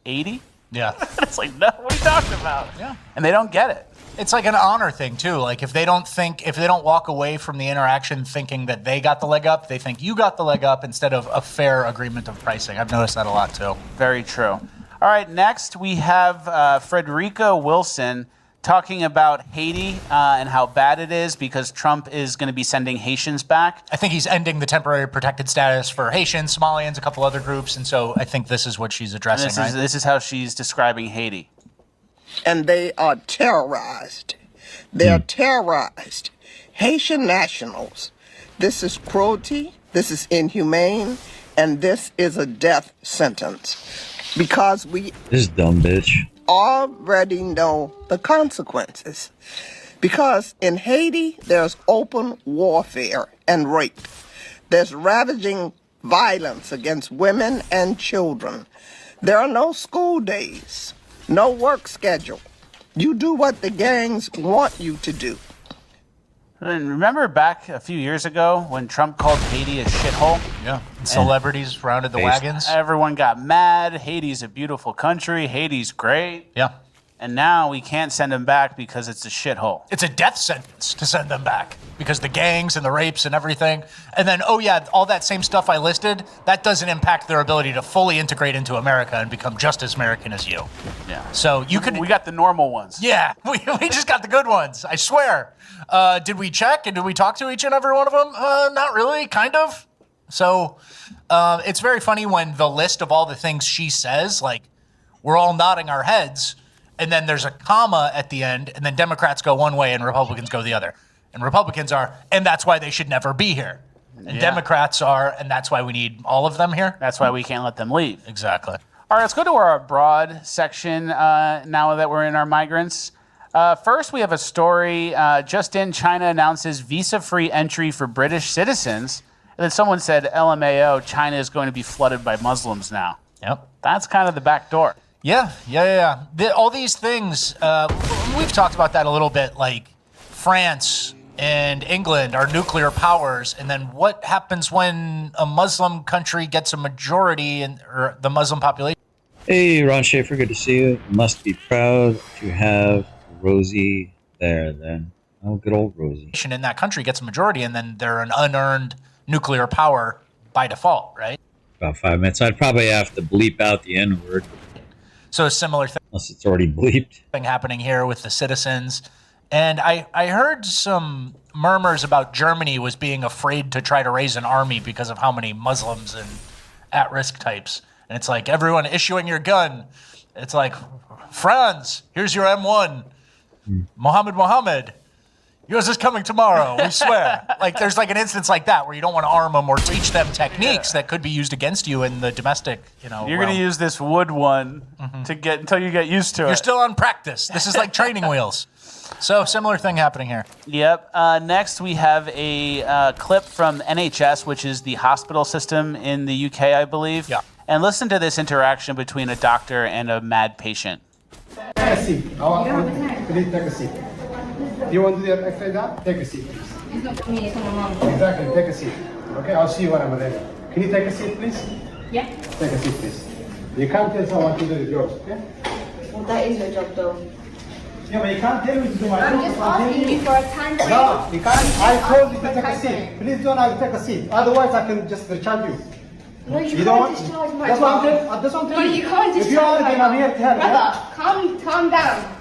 80? Yeah. It's like, no, what are you talking about? Yeah. And they don't get it. It's like an honor thing too. Like if they don't walk away from the interaction thinking that they got the leg up, they think you got the leg up instead of a fair agreement of pricing. I've noticed that a lot too. Very true. All right, next we have Frederica Wilson talking about Haiti and how bad it is because Trump is going to be sending Haitians back. I think he's ending the temporary protected status for Haitians, Somalians, a couple other groups, and so I think this is what she's addressing. This is how she's describing Haiti. And they are terrorized. They are terrorized. Haitian nationals. This is cruelty. This is inhumane. And this is a death sentence. Because we This dumb bitch. already know the consequences. Because in Haiti, there's open warfare and rape. There's ravaging violence against women and children. There are no school days. No work schedule. You do what the gangs want you to do. And remember back a few years ago when Trump called Haiti a shithole? Yeah. Celebrities rounded the wagons. Everyone got mad. Haiti's a beautiful country. Haiti's great. Yeah. And now we can't send them back because it's a shithole. It's a death sentence to send them back because the gangs and the rapes and everything. And then, oh yeah, all that same stuff I listed, that doesn't impact their ability to fully integrate into America and become just as American as you. Yeah. So you could. We got the normal ones. Yeah, we just got the good ones. I swear. Did we check and did we talk to each and every one of them? Not really, kind of. So it's very funny when the list of all the things she says, like we're all nodding our heads. And then there's a comma at the end, and then Democrats go one way and Republicans go the other. And Republicans are, and that's why they should never be here. And Democrats are, and that's why we need all of them here. That's why we can't let them leave. Exactly. All right, let's go to our abroad section now that we're in our migrants. First, we have a story. Just in, China announces visa-free entry for British citizens. And then someone said, LMAO, China is going to be flooded by Muslims now. Yep. That's kind of the back door. Yeah. All these things, we've talked about that a little bit, like France and England are nuclear powers, and then what happens when a Muslim country gets a majority or the Muslim population? Hey, Ron Schaefer, good to see you. Must be proud to have Rosie there then. Oh, good old Rosie. In that country gets a majority, and then they're an unearned nuclear power by default, right? About 5 minutes. I'd probably have to bleep out the N-word. So a similar thing. Unless it's already bleeped. Happening here with the citizens. And I heard some murmurs about Germany was being afraid to try to raise an army because of how many Muslims and at-risk types. And it's like, everyone issuing your gun. It's like, Franz, here's your M1. Mohammed, yours is coming tomorrow, we swear. Like, there's like an instance like that where you don't want to arm them or teach them techniques that could be used against you in the domestic, You're going to use this wood one to get until you get used to it. You're still on practice. This is like training wheels. So, similar thing happening here. Yep. Next, we have a clip from NHS, which is the hospital system in the UK, I believe. Yeah. And listen to this interaction between a doctor and a mad patient. Take a seat. Please take a seat. Do you want to do the exercise now? Take a seat, please. Exactly, take a seat. Okay, I'll see you when I'm ready. Can you take a seat, please? Yeah. Take a seat, please. You can't tell someone to do the yours, okay? Well, that is your job, though. Yeah, but you can't tell me to do my job. I'm just asking you for a time frame. No, you can't. I told you to take a seat. Please don't have to take a seat. Otherwise, I can just discharge you. No, you don't can't want- discharge my That's what I'm telling- that's what I'm No, telling you you. can't If discharge you are, my then I'm here to help, Brother, calm down.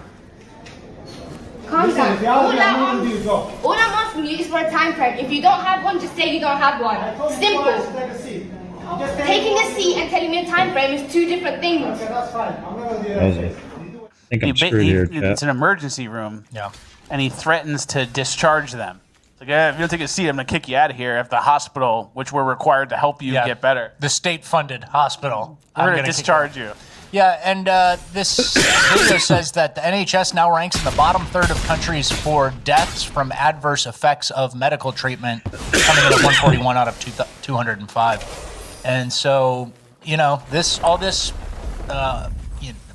Calm Listen, down. if you are, then I'm going to do your job. All I'm asking you is for a time frame. If you don't have one, just say you don't have one. Simple. Take a seat. Just take Taking a seat and telling me a time frame is two different things. Okay, that's fine. I'm not going to do That was that. it. I think I'm screwed here, chat. It's an emergency room. Yeah. And he threatens to discharge them. It's like, if you don't take a seat, I'm going to kick you out of here if the hospital, which we're required to help you get better. The state-funded hospital. We're I'm going to gonna discharge you. Yeah, and this video says that the NHS now ranks in the bottom third of countries for deaths from adverse effects of medical treatment, coming in at 141 out of 205. And so, all this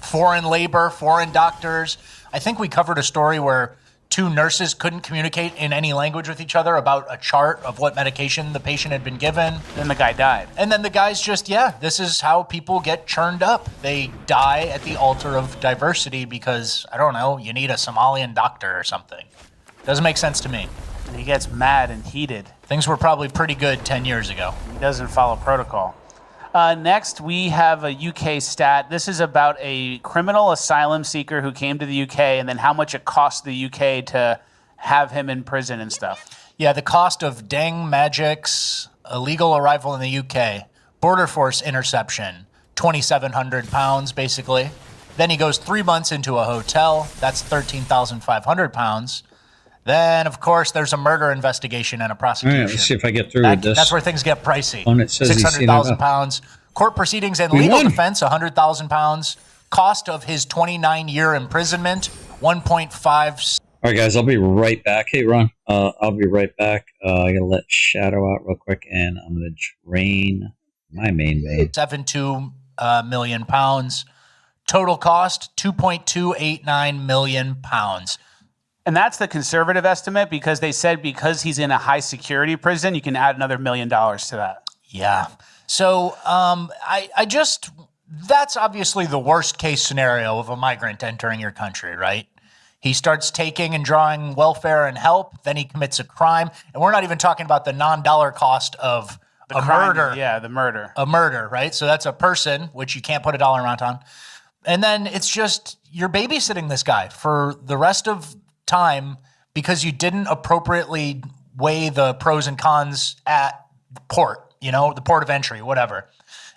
foreign labor, foreign doctors. I think we covered a story where two nurses couldn't communicate in any language with each other about a chart of what medication the patient had been given. Then the guy died. And then the guy's just, this is how people get churned up. They die at the altar of diversity because, I don't know, you need a Somalian doctor or something. Doesn't make sense to me. And he gets mad and heated. Things were probably pretty good 10 years ago. He doesn't follow protocol. Next, we have a UK stat. This is about a criminal asylum seeker who came to the UK and then how much it cost the UK to have him in prison and stuff. Yeah, the cost of Deng Magic's illegal arrival in the UK, border force interception, £2,700 basically. Then he goes 3 months into a hotel. That's £13,500. Then, of course, there's a murder investigation and a prosecution. All right, let's see if I get through with this. That's where things get pricey. Oh, and it says he's seen enough. £600,000. Court proceedings and We legal won. defense, £100,000. Cost of his 29-year imprisonment, 1.5. All right, guys, I'll be right back. Hey, Ron, I'll be right back. I got to let Shadow out real quick, and I'm going to drain my main vein. 72 million pounds. Total cost, £2.289 million. And that's the conservative estimate because they said because he's in a high security prison, you can add another $1 million to that. Yeah. So that's obviously the worst case scenario of a migrant entering your country, right? He starts taking and drawing welfare and help, then he commits a crime. And we're not even talking about the non-dollar cost of The a crime, murder. Yeah, the murder. A murder, right? So that's a person, which you can't put a dollar amount on. And then it's just, you're babysitting this guy for the rest of time because you didn't appropriately weigh the pros and cons at the port, the port of entry, whatever.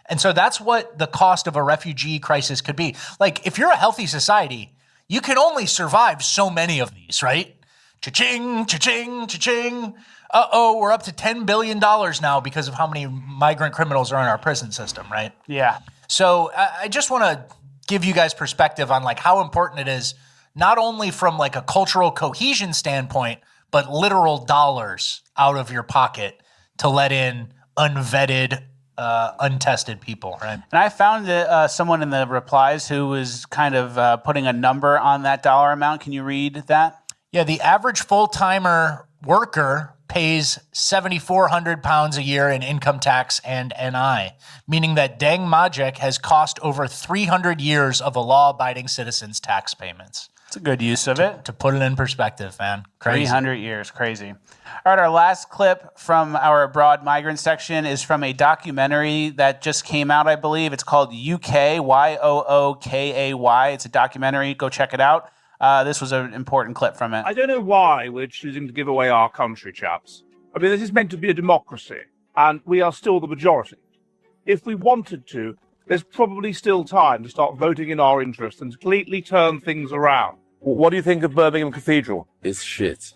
And so that's what the cost of a refugee crisis could be. Like, if you're a healthy society, you can only survive so many of these, right? Cha-ching, cha-ching, cha-ching. Uh-oh, we're up to $10 billion now because of how many migrant criminals are in our prison system, right? Yeah. So I just want to give you guys perspective on like how important it is, not only from like a cultural cohesion standpoint, but literal dollars out of your pocket to let in unvetted, untested people, right? And I found that someone in the replies who was kind of putting a number on that dollar amount. Can you read that? Yeah, the average full-timer worker pays £7,400 a year in income tax and NI, meaning that Deng Majik has cost over 300 years of a law-abiding citizen's tax payments. It's a good use of it. To put it in perspective, man. Crazy. 300 years, crazy. All right, our last clip from our abroad migrant section is from a documentary that just came out, I believe. It's called UK, YOOKAY. It's a documentary. Go check it out. This was an important clip from it. I don't know why we're choosing to give away our country, chaps. I mean, this is meant to be a democracy, and we are still the majority. If we wanted to, there's probably still time to start voting in our interest and completely turn things around. What do you think of Birmingham Cathedral? It's shit.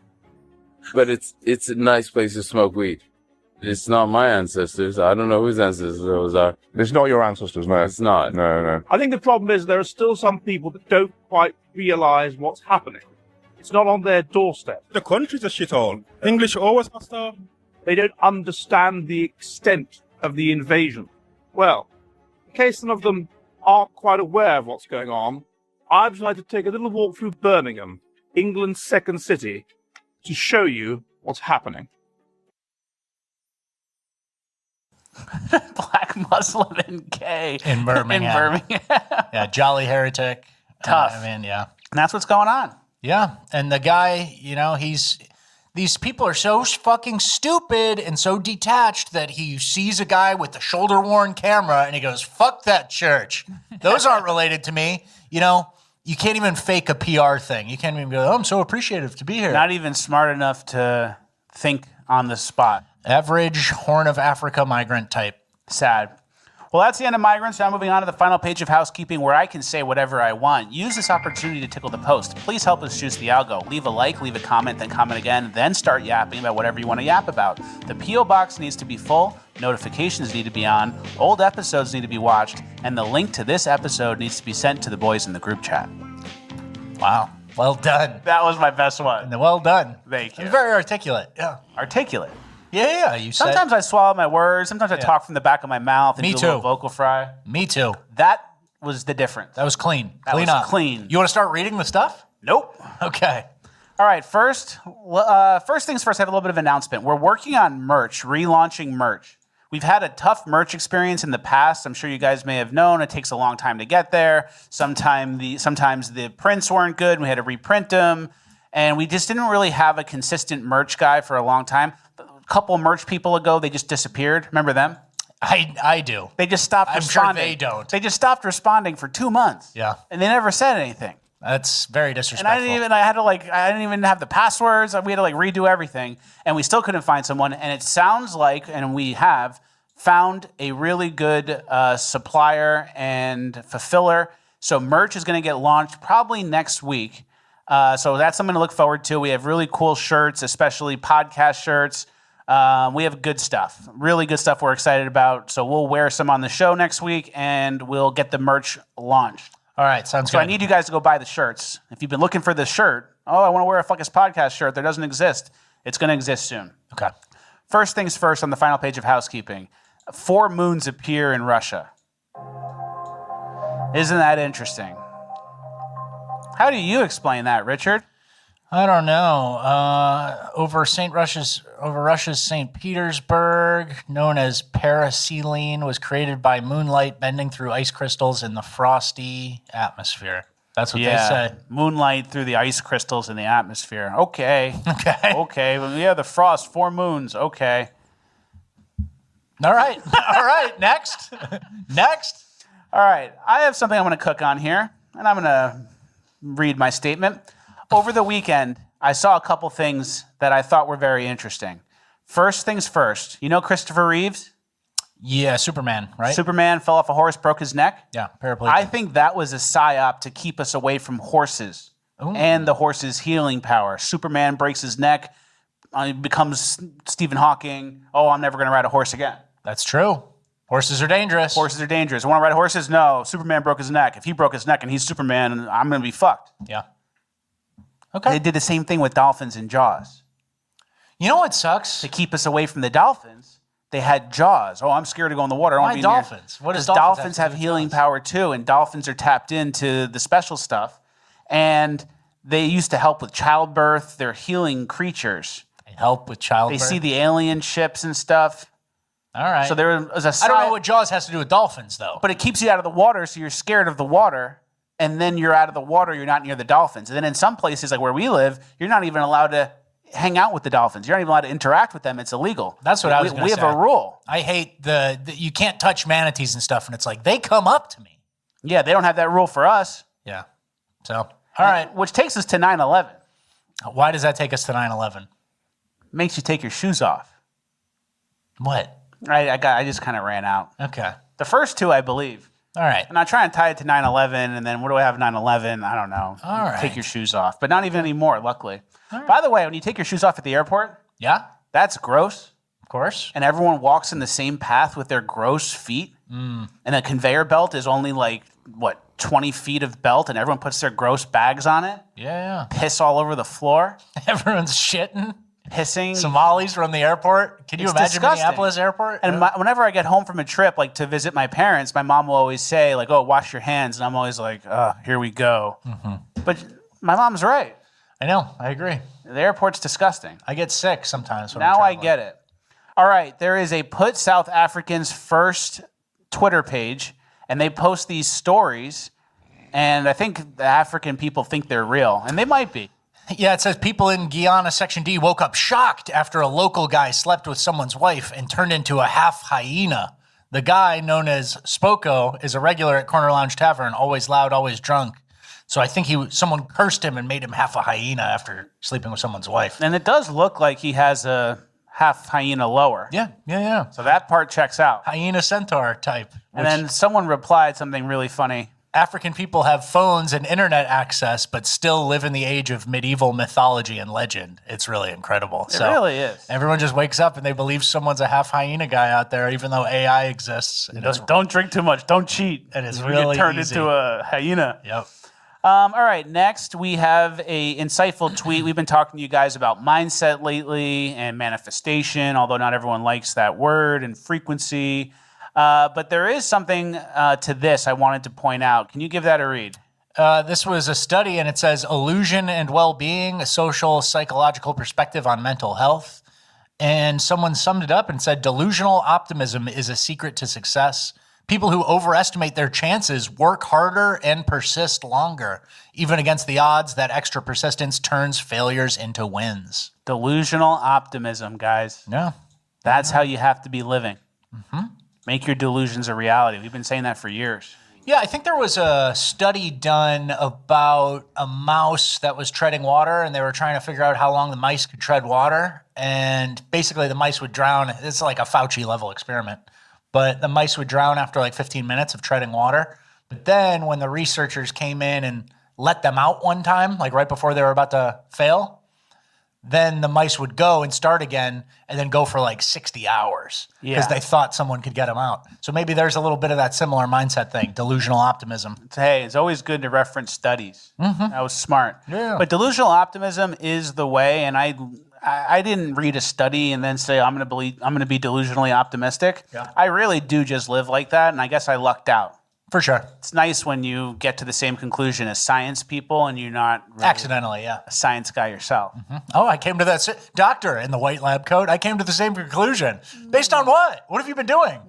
But it's a nice place to smoke weed. It's not my ancestors. I don't know whose ancestors those are. It's not your ancestors, no. It's not. No. I think the problem is there are still some people that don't quite realise what's happening. It's not on their doorstep. The country's a shithole. English always hostile. They don't understand the extent of the invasion. Well, in case some of them aren't quite aware of what's going on, I've decided to take a little walk through Birmingham, England's second city, to show you what's happening. Black Muslim and gay in Birmingham. Yeah, jolly heretic. Tough. Yeah. And that's what's going on. Yeah. And the guy, these people are so fucking stupid and so detached that he sees a guy with the shoulder-worn camera and he goes, fuck that church. Those aren't related to me. You can't even fake a PR thing. You can't even go, I'm so appreciative to be here. Not even smart enough to think on the spot. Average Horn of Africa migrant type. Sad. Well, that's the end of Migrants. Now moving on to the final page of housekeeping where I can say whatever I want. Use this opportunity to tickle the post. Please help us juice the algo. Leave a like, leave a comment, then comment again, then start yapping about whatever you want to yap about. The P.O. box needs to be full, notifications need to be on, old episodes need to be watched, and the link to this episode needs to be sent to the boys in the group chat. Wow. Well done. That was my best one. Well done. Thank you. Very articulate. Yeah. Articulate. Yeah. Sometimes I swallow my words. Sometimes I talk from the back of my mouth and Me do a too. little vocal fry. Me too. That was the difference. That was clean. That clean was up. clean. You want to start reading the stuff? Nope. Okay. All right, first things first, I have a little bit of announcement. We're working on merch, relaunching merch. We've had a tough merch experience in the past. I'm sure you guys may have known. It takes a long time to get there. Sometimes the prints weren't good. We had to reprint them. And we just didn't really have a consistent merch guy for a long time. A couple merch people ago, they just disappeared. Remember them? I do. They just stopped responding. I'm sure they don't. They just stopped responding for 2 months. Yeah. And they never said anything. That's very disrespectful. And I didn't even have the passwords. We had to redo everything. And we still couldn't find someone. And it sounds like, and we have found a really good supplier and fulfiller. So merch is going to get launched probably next week. So that's something to look forward to. We have really cool shirts, especially podcast shirts. We have good stuff, really good stuff we're excited about. So we'll wear some on the show next week, and we'll get the merch launched. All right, sounds good. So I need you guys to go buy the shirts. If you've been looking for this shirt, I want to wear a Fuck Us Podcast shirt that doesn't exist. It's going to exist soon. Okay. First things first on the final page of housekeeping. 4 moons appear in Russia. Isn't that interesting? How do you explain that, Richard? I don't know. Over Russia's St. Petersburg, known as paraselene, was created by moonlight bending through ice crystals in the frosty atmosphere. That's what they say. Moonlight through the ice crystals in the atmosphere. Okay. Okay. Well, yeah, the frost, 4 moons. Okay. All right. All right. Next. Next. All right. I have something I'm going to cook on here, and I'm going to read my statement. Over the weekend, I saw a couple things that I thought were very interesting. First things first, you know Christopher Reeves? Yeah, Superman, right? Superman fell off a horse, broke his neck. Yeah, paraplegic. I think that was a psyop to keep us away from horses and the horse's healing power. Superman breaks his neck, becomes Stephen Hawking. Oh, I'm never going to ride a horse again. That's true. Horses are dangerous. Horses are dangerous. Want to ride horses? No. Superman broke his neck. If he broke his neck and he's Superman, I'm going to be fucked. Yeah. Okay. They did the same thing with dolphins in Jaws. You know what sucks? To keep us away from the dolphins, they had Jaws. Oh, I'm scared to go in the water. I don't Why want to be dolphins? What does Because dolphins dolphins have have to do with healing Jaws? power too, and dolphins are tapped into the special stuff. And they used to help with childbirth. They're healing creatures. They help with childbirth. They see the alien ships and stuff. All right. So there was a I don't know what Jaws has to do with dolphins, though. But it keeps you out of the water, so you're scared of the water. And then you're out of the water, you're not near the dolphins. And then in some places, like where we live, you're not even allowed to hang out with the dolphins. You're not even allowed to interact with them. It's illegal. That's what I was going to say. We have a rule. I hate the you can't touch manatees and stuff, and it's like, they come up to me. Yeah, they don't have that rule for us. Yeah. So, all right. Which takes us to 9/11. Why does that take us to 9/11? Makes you take your shoes off. What? I just kind of ran out. Okay. The first 2, I believe. All right. And I try and tie it to 9/11, and then what do I have 9/11? I don't know. All right. Take your shoes off. But not even anymore, luckily. By the way, when you take your shoes off at the airport, yeah, that's gross. Of course. And everyone walks in the same path with their gross feet. And the conveyor belt is only 20 feet of belt, and everyone puts their gross bags on it. Yeah. Piss all over the floor. Everyone's shitting. Pissing. Somalis from the airport. Can you imagine disgusting. Minneapolis airport? And whenever I get home from a trip, to visit my parents, my mom will always say, oh, wash your hands. And I'm always like, oh, here we go. Mm-hmm. But my mom's right. I know. I agree. The airport's disgusting. I get sick sometimes. Now I get it. All right. There is a Put South Africans First Twitter page, and they post these stories. And I think the African people think they're real, and they might be. Yeah, it says people in Guyana Section D woke up shocked after a local guy slept with someone's wife and turned into a half hyena. The guy, known as Spoko, is a regular at Corner Lounge Tavern, always loud, always drunk. So I think someone cursed him and made him half a hyena after sleeping with someone's wife. And it does look like he has a half hyena lower. Yeah. So that part checks out. Hyena centaur type. And then someone replied something really funny. African people have phones and internet access, but still live in the age of medieval mythology and legend. It's really incredible. It really is. Everyone just wakes up and they believe someone's a half hyena guy out there, even though AI exists. And don't drink too much. Don't cheat. And it's You really get turned easy. into a hyena. Yep. All right. Next, we have a insightful tweet. We've been talking to you guys about mindset lately and manifestation, although not everyone likes that word, and frequency. But there is something to this I wanted to point out. Can you give that a read? This was a study, and it says illusion and well-being, a social psychological perspective on mental health. And someone summed it up and said, delusional optimism is a secret to success. People who overestimate their chances work harder and persist longer. Even against the odds, that extra persistence turns failures into wins. Delusional optimism, guys. Yeah. That's how you have to be living. Make your delusions a reality. We've been saying that for years. Yeah, I think there was a study done about a mouse that was treading water, and they were trying to figure out how long the mice could tread water. And basically, the mice would drown. It's like a Fauci-level experiment. But the mice would drown after like 15 minutes of treading water. But then when the researchers came in and let them out one time, like right before they were about to fail, then the mice would go and start again and then go for like 60 hours because they thought someone could get them out. So maybe there's a little bit of that similar mindset thing, delusional optimism. Hey, it's always good to reference studies. That was smart. Yeah. But delusional optimism is the way, and I didn't read a study and then say I'm going to be delusionally optimistic. Yeah. I really do just live like that, and I guess I lucked out. For sure. It's nice when you get to the same conclusion as science people and you're not really Accidentally, yeah. a science guy yourself. Oh, I came to that doctor in the white lab coat. I came to the same conclusion. Based on what? What have you been doing?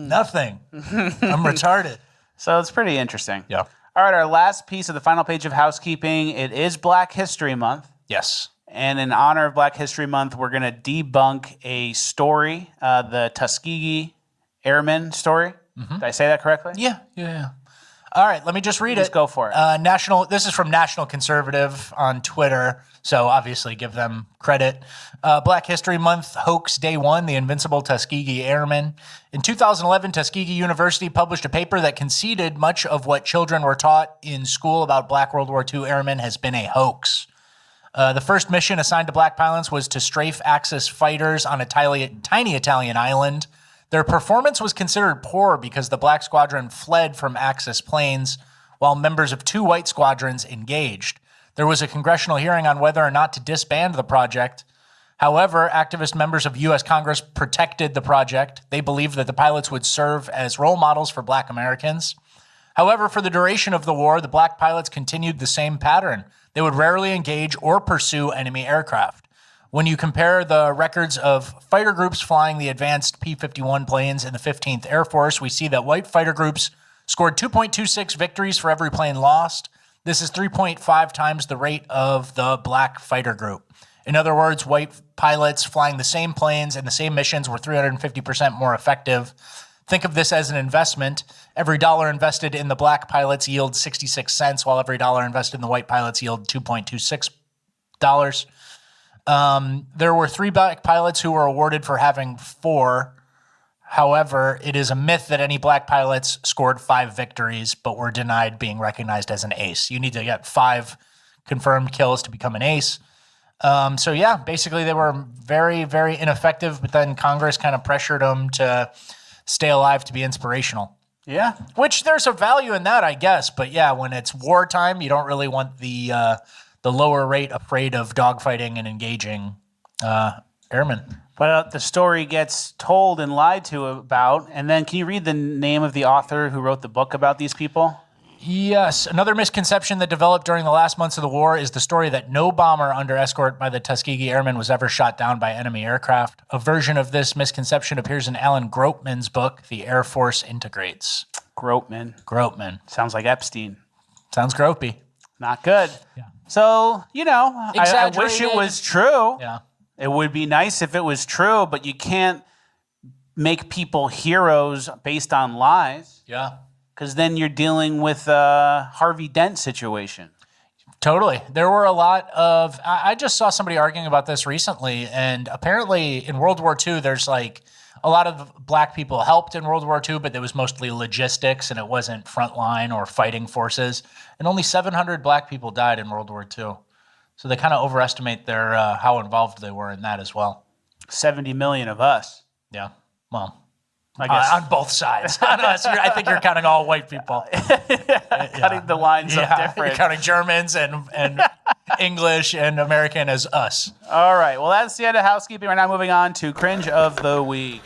Nothing. I'm retarded. So it's pretty interesting. Yeah. All right, our last piece of the final page of housekeeping. It is Black History Month. Yes. And in honor of Black History Month, we're going to debunk a story, the Tuskegee Airmen story. Did I say that correctly? Yeah. All right, let me just read it. Just go for it. This is from National Conservative on Twitter, so obviously give them credit. Black History Month hoax day one, the invincible Tuskegee Airmen. In 2011, Tuskegee University published a paper that conceded much of what children were taught in school about Black World War II airmen has been a hoax. The first mission assigned to Black pilots was to strafe Axis fighters on a tiny Italian island. Their performance was considered poor because the Black Squadron fled from Axis planes while members of two white squadrons engaged. There was a congressional hearing on whether or not to disband the project. However, activist members of U.S. Congress protected the project. They believed that the pilots would serve as role models for Black Americans. However, for the duration of the war, the Black pilots continued the same pattern. They would rarely engage or pursue enemy aircraft. When you compare the records of fighter groups flying the advanced P-51 planes in the 15th Air Force, we see that white fighter groups scored 2.26 victories for every plane lost. This is 3.5 times the rate of the Black fighter group. In other words, white pilots flying the same planes and the same missions were 350% more effective. Think of this as an investment. Every dollar invested in the Black pilots yields 66 cents, while every dollar invested in the white pilots yield $2.26. There were 3 Black pilots who were awarded for having 4. However, it is a myth that any Black pilots scored 5 victories but were denied being recognized as an ace. You need to get 5 confirmed kills to become an ace. So yeah, basically they were very, very ineffective, but then Congress kind of pressured them to stay alive to be inspirational. Yeah. Which there's a value in that, I guess. But yeah, when it's wartime, you don't really want the lower rate afraid of dogfighting and engaging airmen. Well, the story gets told and lied to about, and then can you read the name of the author who wrote the book about these people? Yes. Another misconception that developed during the last months of the war is the story that no bomber under escort by the Tuskegee Airmen was ever shot down by enemy aircraft. A version of this misconception appears in Alan Gropeman's book, The Air Force Integrates. Gropeman. Sounds like Epstein. Sounds gropey. Not good. Yeah. So, I wish it was true. Yeah. It would be nice if it was true, but you can't make people heroes based on lies. Yeah. Because then you're dealing with a Harvey Dent situation. Totally. There were a lot of... I just saw somebody arguing about this recently, and apparently in World War II, there's like a lot of Black people helped in World War II, but it was mostly logistics, and it wasn't frontline or fighting forces. And only 700 Black people died in World War II. So they kind of overestimate their how involved they were in that as well. 70 million of us. Yeah. Well... I guess. On both sides. On us, I think you're counting all white people. Cutting the lines up different. You're counting Germans and English and American as us. All right. Well, that's the end of housekeeping. We're now moving on to Cringe of the Week.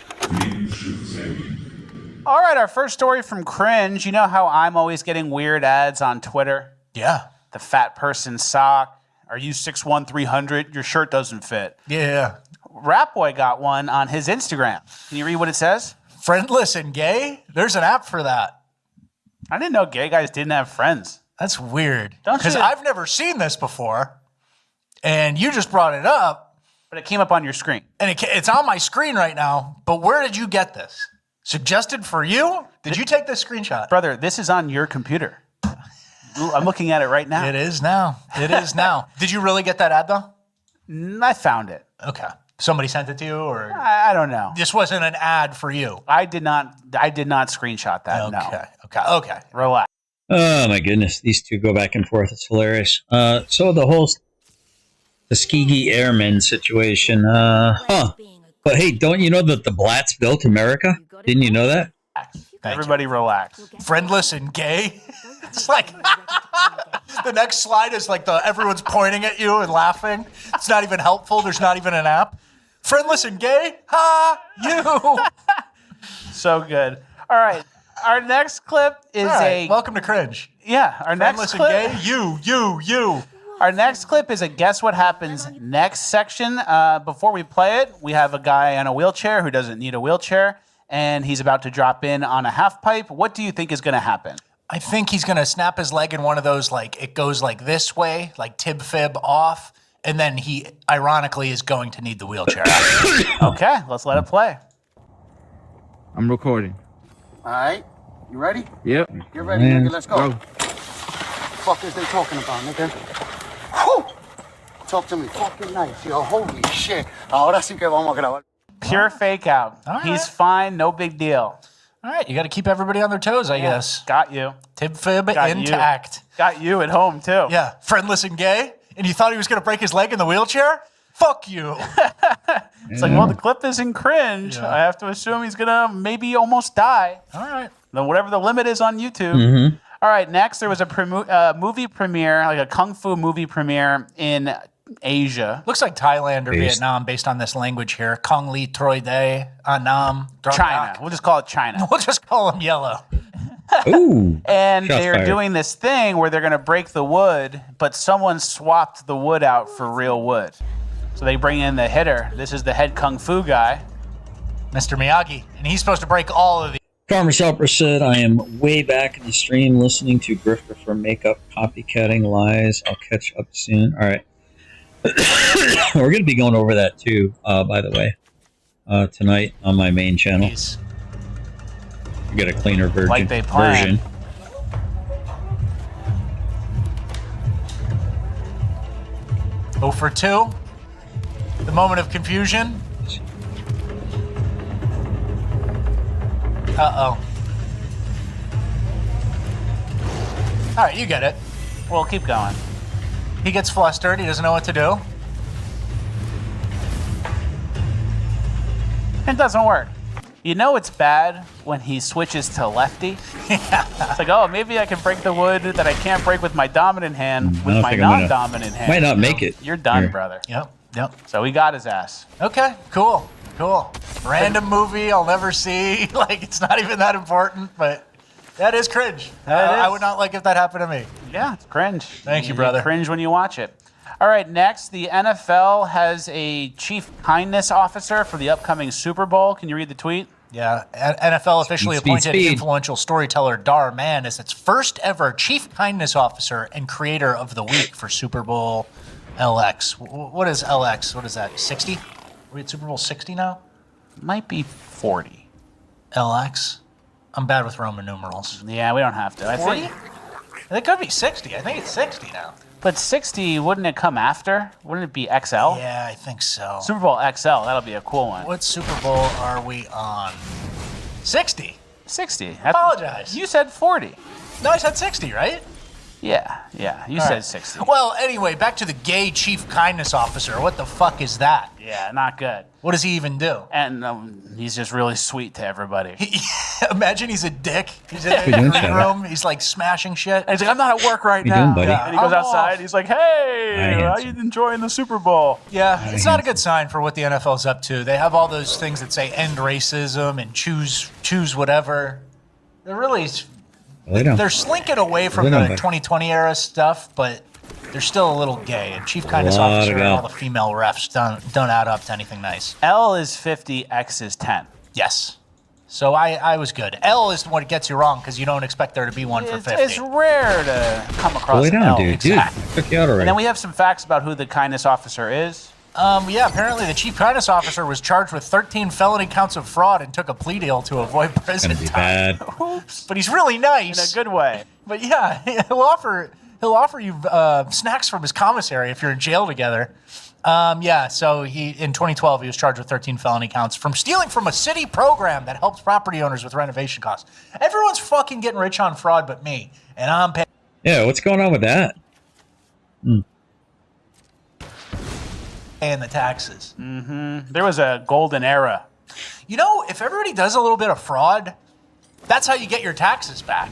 All right. Our first story from Cringe. You know how I'm always getting weird ads on Twitter? Yeah. The fat person sock. Are you 6'1", 300? Your shirt doesn't fit. Yeah. Rap Boy got one on his Instagram. Can you read what it says? Friendless and gay? There's an app for that. I didn't know gay guys didn't have friends. That's weird. Don't Because you? I've never seen this before. And you just brought it up. But it came up on your screen. And it's on my screen right now. But where did you get this? Suggested for you? Did you take this screenshot? Brother, this is on your computer. I'm looking at it right now. It is now. It is now. Did you really get that ad, though? I found it. Okay. Somebody sent it to you, or I don't know. This wasn't an ad for you. I did not screenshot that. Okay. No. Okay. Relax. Oh my goodness, these two go back and forth. It's hilarious. So the whole Tuskegee Airmen situation. But hey, don't you know that the Blats built America? Didn't you know that? Everybody relax. Friendless and gay. It's like the next slide is like everyone's pointing at you and laughing. It's not even helpful. There's not even an app. Friendless and gay? Ha! You! So good. All right. Our next clip is welcome to cringe. Yeah. Our Friendless next clip. and gay? You. Our next clip is a guess what happens next section. Before we play it, we have a guy on a wheelchair who doesn't need a wheelchair, and he's about to drop in on a half pipe. What do you think is going to happen? I think he's going to snap his leg in one of those, like, it goes like this way, like tib fib off, and then he, ironically, is going to need the wheelchair. Okay, let's let it play. I'm recording. All right, you ready? Yep. Get ready, nigga. Let's go. Fuck is they talking about, nigga? Whew. Talk to me fucking nice, yo. Holy shit. Ahora sí que vamos a grabar. Pure fake out. All right. He's fine, no big deal. All right, you got to keep everybody on their toes, I guess. Got you. Tib fib Got intact. You. Got you at home, too. Yeah, friendless and gay? And you thought he was going to break his leg in the wheelchair? Fuck you. It's like, well, the clip isn't cringe. Yeah. I have to assume he's going to maybe almost die. All right. Then whatever the limit is on YouTube. Mm-hmm. All right, next there was a movie premiere, like a kung fu movie premiere in Asia. Looks like Thailand or Vietnam based on this language here. Kong Li Troi Day, Anam, China. We'll just call it China. We'll just call him yellow. Ooh. And Shots they're fired. doing this thing where they're going to break the wood, but someone swapped the wood out for real wood. So they bring in the hitter. This is the head kung fu guy, Mr. Miyagi. And he's supposed to break all of these. Farmer Selper said, I am way back in the stream listening to Grifter for makeup, copycatting lies. I'll catch up soon. All right. We're going to be going over that too, by the way, tonight on my main channel. We got a cleaner Like they planned. version. Oh for 2. The moment of confusion. Uh-oh. All right, you get it. Well, keep going. He gets flustered. He doesn't know what to do. It doesn't work. You know it's bad when he switches to lefty. It's like, oh, maybe I can break the wood that I can't break with my dominant hand with don't my think I'm gonna- non-dominant hand. Might not make it. You're done, Here. brother. Yep. So he got his ass. Okay, cool. Random movie I'll never see. Like, it's not even that important, but that is cringe. I would not like if that happened to me. Yeah, it's cringe. Thank you, brother. Cringe when you watch it. All right, next, the NFL has a chief kindness officer for the upcoming Super Bowl. Can you read the tweet? Yeah, NFL officially appointed speed. influential storyteller Dar Mann as its first ever chief kindness officer and creator of the week for Super Bowl LX. What is LX? What is that, 60? Are we at Super Bowl 60 now? Might be 40. LX? I'm bad with Roman numerals. Yeah, we don't have to. I 40? think, It could be 60. I think it's 60 now. but 60, wouldn't it come after? Wouldn't it be XL? Yeah, I think so. Super Bowl XL, that'll be a cool one. What Super Bowl are we on? 60. 60. Apologize. You said 40. No, I said 60, right? Yeah. You All said right. 60. Well, anyway, back to the gay chief kindness officer. What the fuck is that? Yeah, not good. What does he even do? And he's just really sweet to everybody. Imagine he's a dick. He's in What the you doing, green Shadow? room. He's like smashing shit. And he's like, I'm not at work right You now. doing, buddy? And he goes I'm outside. off. He's like, hey, Hi, how handsome. you enjoying the Super Bowl? Yeah, it's not a good sign for what the NFL's up to. They have all those things that say end racism and choose whatever. They're really Well, they don't. They're slinking away from They the don't, but- 2020 era stuff, but they're still a little gay. And Chief Kindness lot Officer of and all go. the female refs don't add up to anything nice. L is 50, X is 10. Yes. So I was good. L is what gets you wrong because you don't expect there to be one for 50. It's rare to come across Well, they an don't, L. dude. Exactly. Dude, took you out already. And then we have some facts about who the kindness officer is. Yeah, apparently the Chief Kindness Officer was charged with 13 felony counts of fraud and took a plea deal to avoid prison Gonna be time. bad. Oops. But he's really nice. In a good way. But yeah, he'll offer you snacks from his commissary if you're in jail together. So in 2012 he was charged with 13 felony counts from stealing from a city program that helps property owners with renovation costs. Everyone's fucking getting rich on fraud but me, and I'm paying. Yeah, what's going on with that? Paying the taxes. Mm-hmm. There was a golden era. You know, if everybody does a little bit of fraud, that's how you get your taxes back.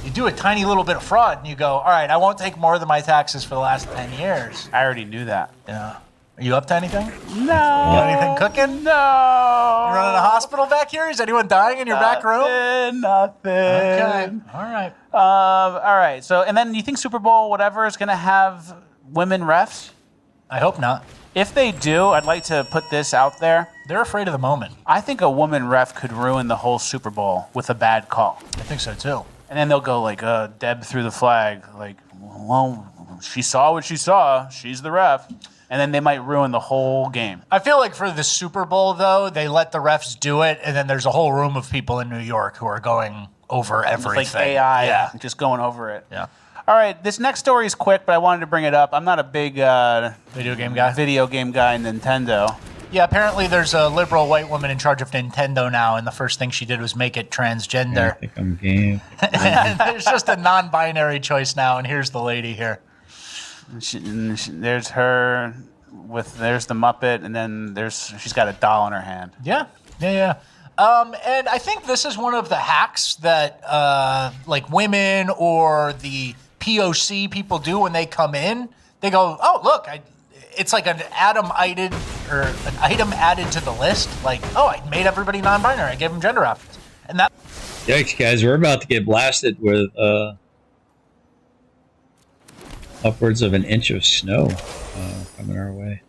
You do a tiny little bit of fraud and you go, all right, I won't take more than my taxes for the last 10 years. I already knew that. Yeah. Are you up to anything? No. You got anything cooking? No. You running a hospital back here? Is anyone dying in your back room? Nothing. Okay. All right. All right. So, and then you think Super Bowl whatever is going to have women refs? I hope not. If they do, I'd like to put this out there. They're afraid of the moment. I think a woman ref could ruin the whole Super Bowl with a bad call. I think so too. And then they'll go like, Deb threw the flag. Like, well, she saw what she saw. She's the ref. And then they might ruin the whole game. I feel like for the Super Bowl, though, they let the refs do it, and then there's a whole room of people in New York who are going over everything. It's like AI, Yeah. just going over it. Yeah. All right, this next story is quick, but I wanted to bring it up. I'm not a big Video game guy. Nintendo. Yeah, apparently there's a liberal white woman in charge of Nintendo now, and the first thing she did was make it transgender. I think I'm game. And there's just a non-binary choice now, and here's the lady here. There's her there's the Muppet, and then she's got a doll in her hand. Yeah. And I think this is one of the hacks that like women or the POC people do when they come in. They go, oh, look, it's like an item added to the list. Like, oh, I made everybody non-binary. I gave them gender options. And that. Yikes, guys, we're about to get blasted with upwards of an inch of snow coming our way.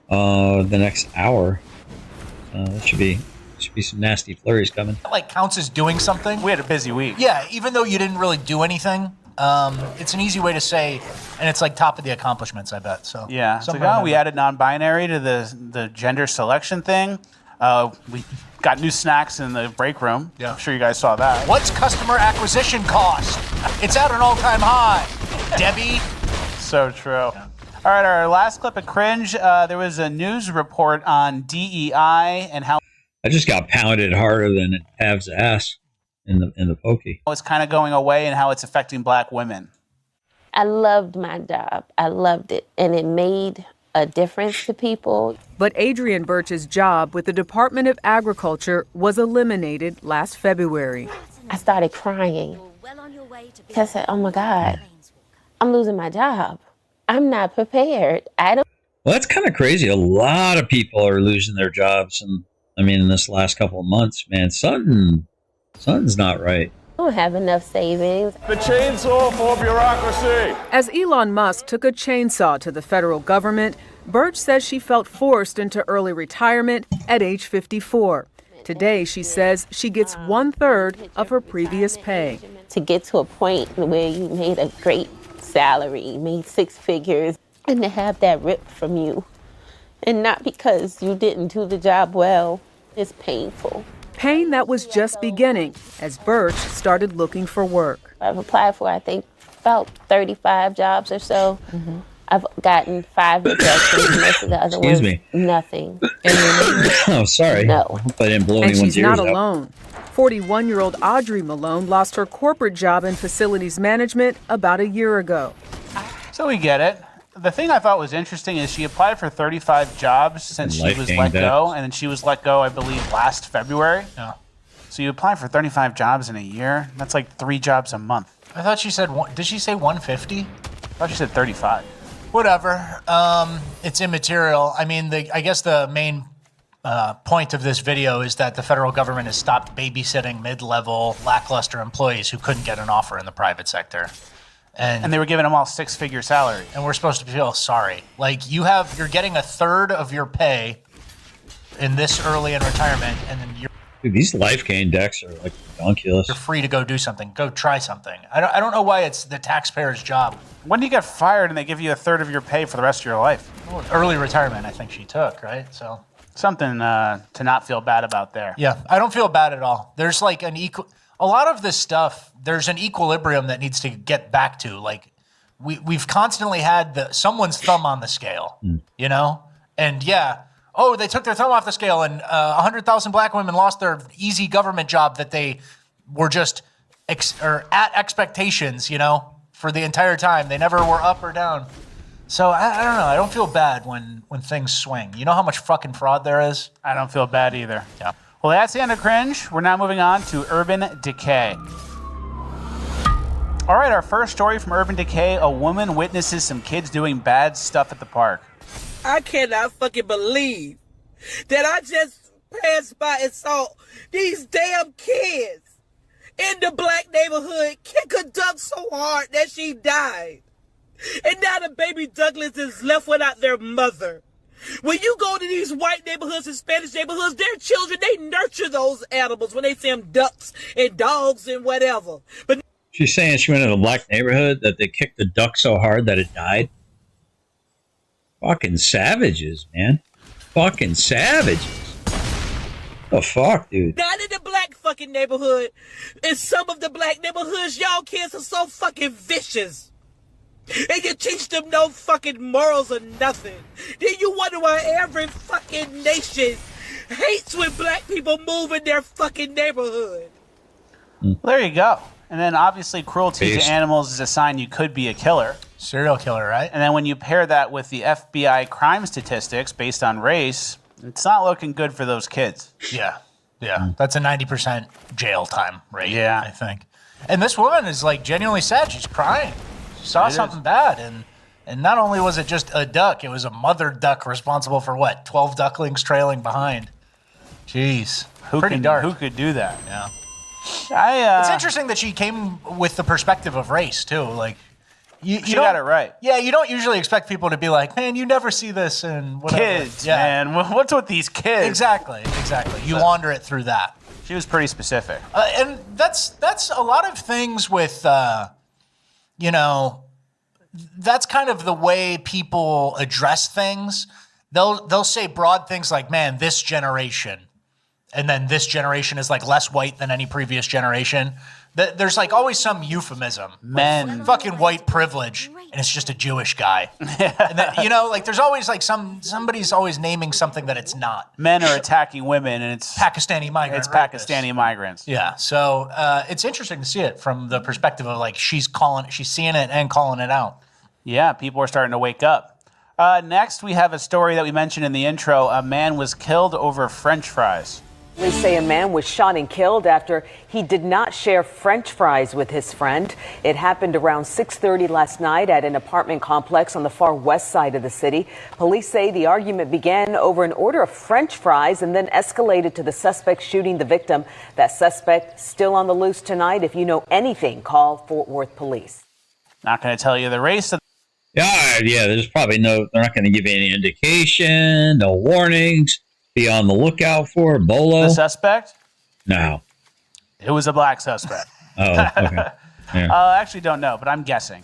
The next hour. There should be some nasty flurries coming. Like counts as doing something. We had a busy week. Yeah, even though you didn't really do anything, it's an easy way to say, and it's like top of the accomplishments, I bet. So yeah, it's like, we added non-binary to the gender selection thing. We got new snacks in the break room. Yeah. I'm sure you guys saw that. What's customer acquisition cost? It's at an all-time high. Debbie. So true. Yeah. All right, our last clip of cringe. There was a news report on DEI and how I just got pounded harder than Av's ass in the pokey. it's kind of going away and how it's affecting black women. I loved my job. I loved it, and it made a difference to people. But Adrienne Birch's job with the Department of Agriculture was eliminated last February. I started crying because I said, oh my God, I'm losing my job. I'm not prepared. Well, that's kind of crazy. A lot of people are losing their jobs. And I mean, in this last couple of months, man, something's not right. I don't have enough savings. The chainsaw for bureaucracy. As Elon Musk took a chainsaw to the federal government, Birch says she felt forced into early retirement at age 54. Today, she says she gets 1/3 of her previous pay. To get to a point where you made a great salary, made 6 figures, and to have that ripped from you, and not because you didn't do the job well, is painful. Pain that was just beginning as Birch started looking for work. I've applied for, I think, about 35 jobs or so. Mm-hmm. I've gotten 5 rejections. Most of the other Excuse ones, me. Nothing. Oh, sorry. No. I hope I didn't blow And anyone's she's not ears out. alone. 41-year-old Audrey Malone lost her corporate job in facilities management about a year ago. So we get it. The thing I thought was interesting is she applied for 35 jobs since she was let go, and then she was let go, I believe, last February. Yeah. So you apply for 35 jobs in a year? That's like 3 jobs a month. I thought she said, did she say 150? I thought she said 35. Whatever. It's immaterial. I mean, I guess the main point of this video is that the federal government has stopped babysitting mid-level, lackluster employees who couldn't get an offer in the private sector. And they were giving them all six-figure salary. And we're supposed to feel sorry. Like, you're getting a third of your pay in this early in retirement, and then Dude, these life gain decks are like ridiculous. you're free to go do something. Go try something. I don't know why it's the taxpayer's job. When do you get fired and they give you a third of your pay for the rest of your life? Well, early retirement, I think she took, right? So something to not feel bad about there. Yeah, I don't feel bad at all. There's like a lot of this stuff, there's an equilibrium that needs to get back to. Like, we've constantly had someone's thumb on the scale, you know? And yeah, they took their thumb off the scale and 100,000 black women lost their easy government job that they were just at expectations, you know, for the entire time. They never were up or down. So I don't know. I don't feel bad when things swing. You know how much fucking fraud there is? I don't feel bad either. Yeah. Well, that's the end of Cringe. We're now moving on to Urban Decay. All right, our first story from Urban Decay. A woman witnesses some kids doing bad stuff at the park. I cannot fucking believe that I just passed by and saw these damn kids in the black neighborhood kick a duck so hard that she died. And now the baby ducklings is left without their mother. When you go to these white neighborhoods and Spanish neighborhoods, their children, they nurture those animals when they see them ducks and dogs and whatever. But She's saying she went in a black neighborhood that they kicked the duck so hard that it died. Fucking savages, man. Fucking savages. The fuck, dude? not in the black fucking neighborhood. In some of the black neighborhoods, y'all kids are so fucking vicious. And you teach them no fucking morals or nothing. Then you wonder why every fucking nation hates when black people move in their fucking neighborhood. Well, there you go. And then obviously cruelty to animals is a sign you could be a killer. Serial killer, right? And then when you pair that with the FBI crime statistics based on race, it's not looking good for those kids. Yeah. That's a 90% jail time rate, Yeah. I think. And this woman is like genuinely sad. She's crying. She saw something bad. And not only was it just a duck, it was a mother duck responsible for 12 ducklings trailing behind. Jeez. Pretty dark. Who could do that? Yeah. It's interesting that she came with the perspective of race, too. Like, you got it right. Yeah, you don't usually expect people to be like, man, you never see this and whatever. Kids, man. What's with these kids? Exactly. You wander it through that. She was pretty specific. And that's a lot of things with, that's kind of the way people address things. They'll say broad things like, man, this generation. And then this generation is like less white than any previous generation. There's like always some euphemism. Men. Fucking white privilege. And it's just a Jewish guy. And then, like there's always like somebody's always naming something that it's not. Men are attacking women and it's Pakistani migrants. It's Pakistani migrants. Yeah. So it's interesting to see it from the perspective of like she's seeing it and calling it out. Yeah, people are starting to wake up. Next, we have a story that we mentioned in the intro. A man was killed over French fries. Police say a man was shot and killed after he did not share French fries with his friend. It happened around 6:30 last night at an apartment complex on the far west side of the city. Police say the argument began over an order of French fries and then escalated to the suspect shooting the victim. That suspect still on the loose tonight. If you know anything, call Fort Worth Police. Not going to tell you the race of Yeah, there's probably they're not going to give you any indication, no warnings. Be on the lookout for Bolo. The suspect? No. It was a black suspect. Oh, okay. Yeah. I actually don't know, but I'm guessing.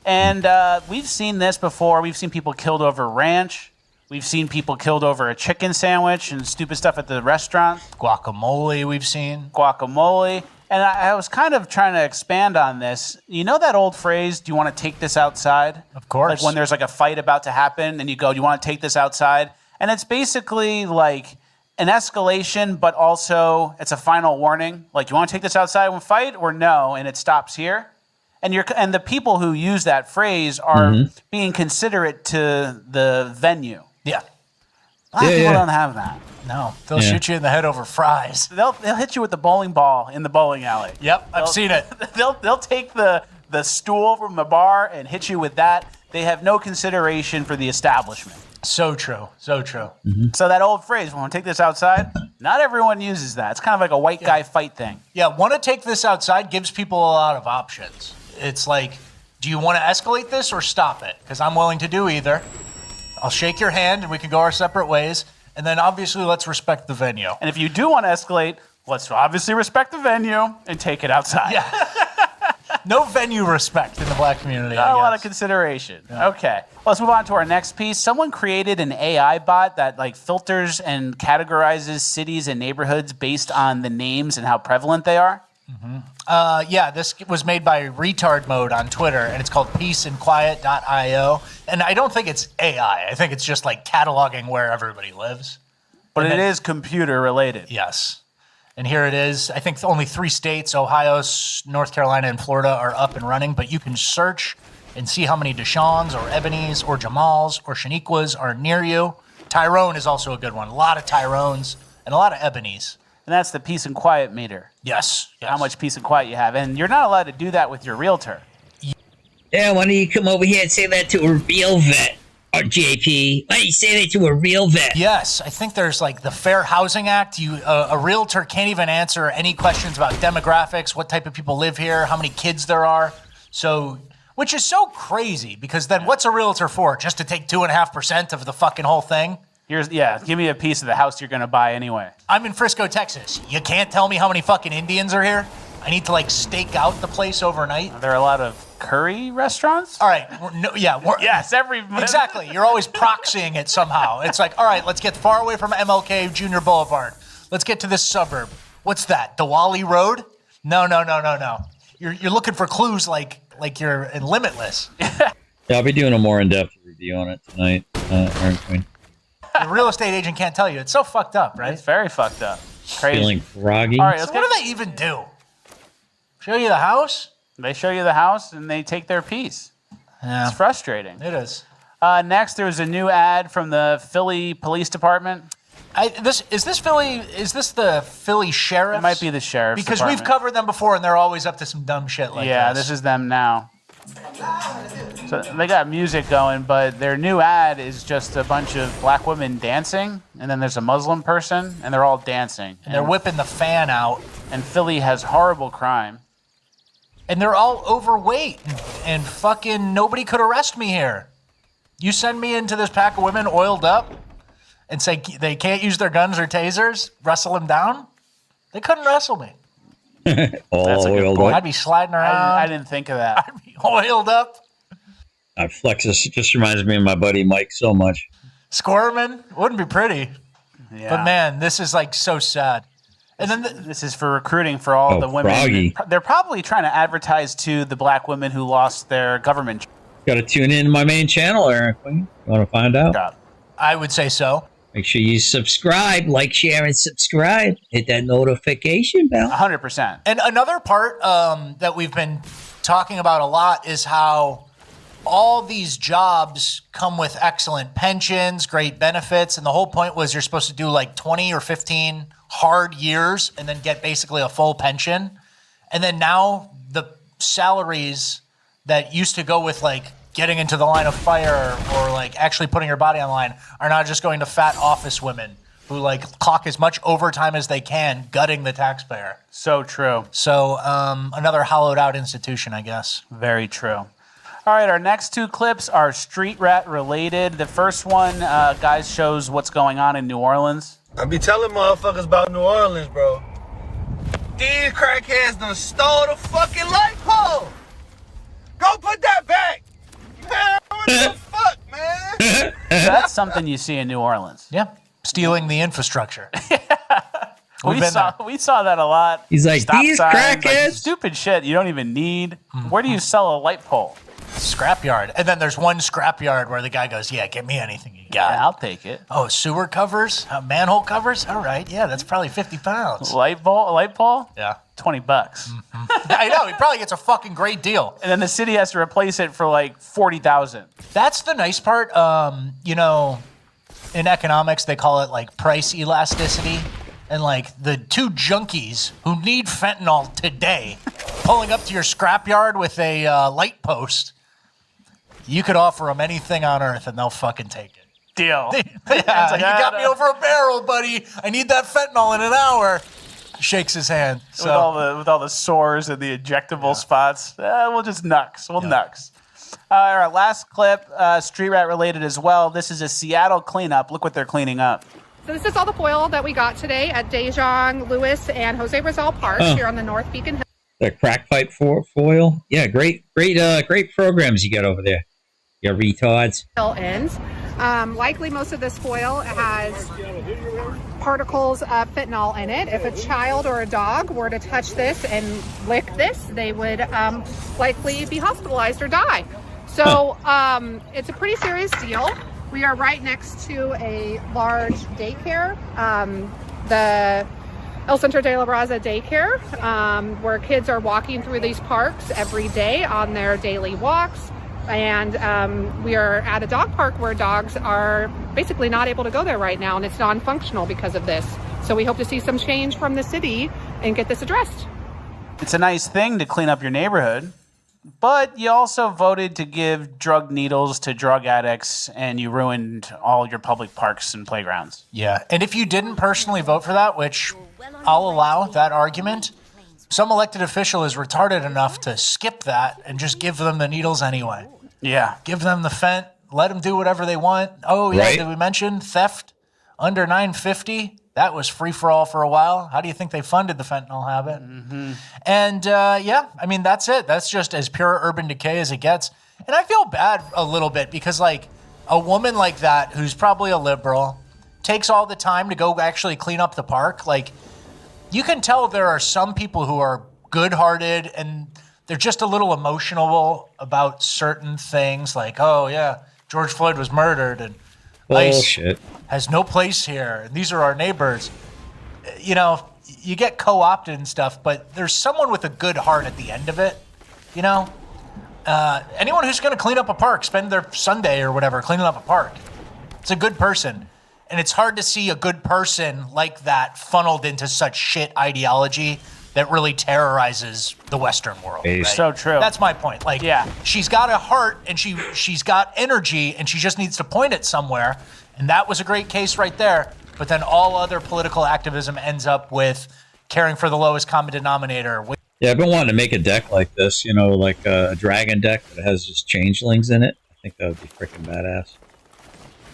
And we've seen this before. We've seen people killed over ranch. We've seen people killed over a chicken sandwich and stupid stuff at the restaurant. Guacamole we've seen. Guacamole. And I was kind of trying to expand on this. You know that old phrase, do you want to take this outside? Of course. Like when there's like a fight about to happen and you go, do you want to take this outside? And it's basically like an escalation, but also it's a final warning. Like, do you want to take this outside and fight or no? And it stops here. And the people who use that phrase are being considerate to the venue. Yeah. A lot of people don't have that. No, they'll shoot you in the head over fries. They'll hit you with the bowling ball in the bowling alley. Yep, I've seen it. They'll take the stool from the bar and hit you with that. They have no consideration for the establishment. So true. So true. So that old phrase, "want to take this outside," not everyone uses that. It's kind of like a white guy fight thing. Yeah, want to take this outside gives people a lot of options. It's like, do you want to escalate this or stop it? Because I'm willing to do either. I'll shake your hand and we can go our separate ways. And then obviously let's respect the venue. And if you do want to escalate, let's obviously respect the venue and take it outside. Yeah. No venue respect in the black community. Not a lot of consideration. Yeah. Okay. Let's move on to our next piece. Someone created an AI bot that like filters and categorizes cities and neighborhoods based on the names and how prevalent they are. Yeah, this was made by Retard Mode on Twitter, and it's called peaceandquiet.io. And I don't think it's AI. I think it's just like cataloging where everybody lives. But it is computer related. Yes. And here it is. I think only 3 states, Ohio, North Carolina, and Florida, are up and running. But you can search and see how many Deshaun's or Ebony's or Jamal's or Shaniqua's are near you. Tyrone is also a good one. A lot of Tyrone's and a lot of Ebony's. And that's the peace and quiet meter. Yes. How much peace and quiet you have. And you're not allowed to do that with your realtor. Yeah, why don't you come over here and say that to a real vet? Or JP, why don't you say that to a real vet? Yes, I think there's like the Fair Housing Act. A realtor can't even answer any questions about demographics, what type of people live here, how many kids there are. So, which is so crazy because then what's a realtor for? Just to take 2.5% of the fucking whole thing? Give me a piece of the house you're going to buy anyway. I'm in Frisco, Texas. You can't tell me how many fucking Indians are here? I need to like stake out the place overnight. Are there a lot of curry restaurants? All right. Yes, exactly. You're always proxying it somehow. It's like, all right, let's get far away from MLK Junior Boulevard. Let's get to this suburb. What's that? Diwali Road? No. You're looking for clues like you're in Limitless. Yeah, I'll be doing a more in-depth review on it tonight, Aaron Queen. The real estate agent can't tell you. It's so fucked up, right? It's very fucked up. Crazy. Feeling froggy. All right, so what do they even do? Show you the house? They show you the house and they take their piece. Yeah. It's frustrating. It is. Next, there's a new ad from the Philly Police Department. Is this the Philly Sheriff? It might be the Sheriff's Because Department. we've covered them before and they're always up to some dumb shit like Yeah, this. this is them now. So they got music going, but their new ad is just a bunch of black women dancing, and then there's a Muslim person, and they're all dancing. And they're whipping the fan out. And Philly has horrible crime. And they're all overweight, and fucking nobody could arrest me here. You send me into this pack of women oiled up and say they can't use their guns or tasers, wrestle them down? They couldn't wrestle me. All oiled up. I'd be sliding around. I didn't think of that. I'd be oiled up. Flexus just reminds me of my buddy Mike so much. Squirming wouldn't be pretty. Yeah. But man, this is like so sad. And then this is for recruiting for all the women. Froggy. They're probably trying to advertise to the black women who lost their government. Got to tune in to my main channel, Aaron Queen. You want to find out? I would say so. Make sure you subscribe, like, share, and subscribe. Hit that notification bell. 100%. And another part that we've been talking about a lot is how all these jobs come with excellent pensions, great benefits, and the whole point was you're supposed to do like 20 or 15 hard years and then get basically a full pension. And then now the salaries that used to go with like getting into the line of fire or like actually putting your body on line are now just going to fat office women who like clock as much overtime as they can, gutting the taxpayer. So true. So another hollowed out institution, I guess. Very true. All right, our next 2 clips are street rat related. The first one, guys, shows what's going on in New Orleans. I be telling motherfuckers about New Orleans, bro. These crackheads done stole the fucking light pole. Go put that back. Man, what the fuck, man? That's something you see in New Orleans. Yeah, stealing the infrastructure. We saw that a lot. He's like, Stop these signs, crackheads? like, stupid shit you don't even need. Where do you sell a light pole? Scrapyard. And then there's one scrapyard where the guy goes, yeah, get me anything you got. Yeah, I'll take it. Oh, sewer covers? Manhole covers? All right. Yeah, that's probably 50 pounds. Light pole? Yeah. $20. I know. He probably gets a fucking great deal. And then the city has to replace it for like $40,000. That's the nice part. You know, in economics, they call it like price elasticity. And like the 2 junkies who need fentanyl today pulling up to your scrapyard with a light post, you could offer them anything on earth and they'll fucking take it. deal. It's like, you got me over a barrel, buddy. I need that fentanyl in an hour. Shakes his hand. So. With all the sores and the injectable spots. We'll just nux. We'll nux. All right, last clip, street rat related as well. This is a Seattle cleanup. Look what they're cleaning up. So this is all the foil that we got today at Dejong, Lewis, and Jose Rizal Parks here on the North Beacon Hill. The crack pipe foil. Yeah, great programs you got over there. You retards. Ends. Likely most of this foil has particles of fentanyl in it. If a child or a dog were to touch this and lick this, they would likely be hospitalized or die. So it's a pretty serious deal. We are right next to a large daycare, the El Centro de la Raza daycare, where kids are walking through these parks every day on their daily walks. And we are at a dog park where dogs are basically not able to go there right now, and it's non-functional because of this. So we hope to see some change from the city and get this addressed. It's a nice thing to clean up your neighborhood, but you also voted to give drug needles to drug addicts, and you ruined all your public parks and playgrounds. Yeah, and if you didn't personally vote for that, which I'll allow that argument, some elected official is retarded enough to skip that and just give them the needles anyway. Yeah. Give them the fent, let them do whatever they want. Oh, yeah, Did we mention theft under $9.50? That was free for all for a while. How do you think they funded the fentanyl habit? Mm-hmm. And I mean, that's it. That's just as pure urban decay as it gets. And I feel bad a little bit because, like, a woman like that who's probably a liberal takes all the time to go actually clean up the park. Like, you can tell there are some people who are good-hearted and they're just a little emotional about certain things. Like, oh, yeah, George Floyd was murdered and ICE has no place here. And these are our neighbors. You know, you get co-opted and stuff, but there's someone with a good heart at the end of it, you know? Anyone who's going to clean up a park, spend their Sunday or whatever cleaning up a park, it's a good person. And it's hard to see a good person like that funneled into such shit ideology that really terrorizes the Western world. Right? So true. That's my point. Like, she's got a heart and she's got energy and she just needs to point it somewhere. And that was a great case right there. But then all other political activism ends up with caring for the lowest common denominator. Yeah, I've been wanting to make a deck like this, you know, like a dragon deck that has just changelings in it. I think that would be freaking badass.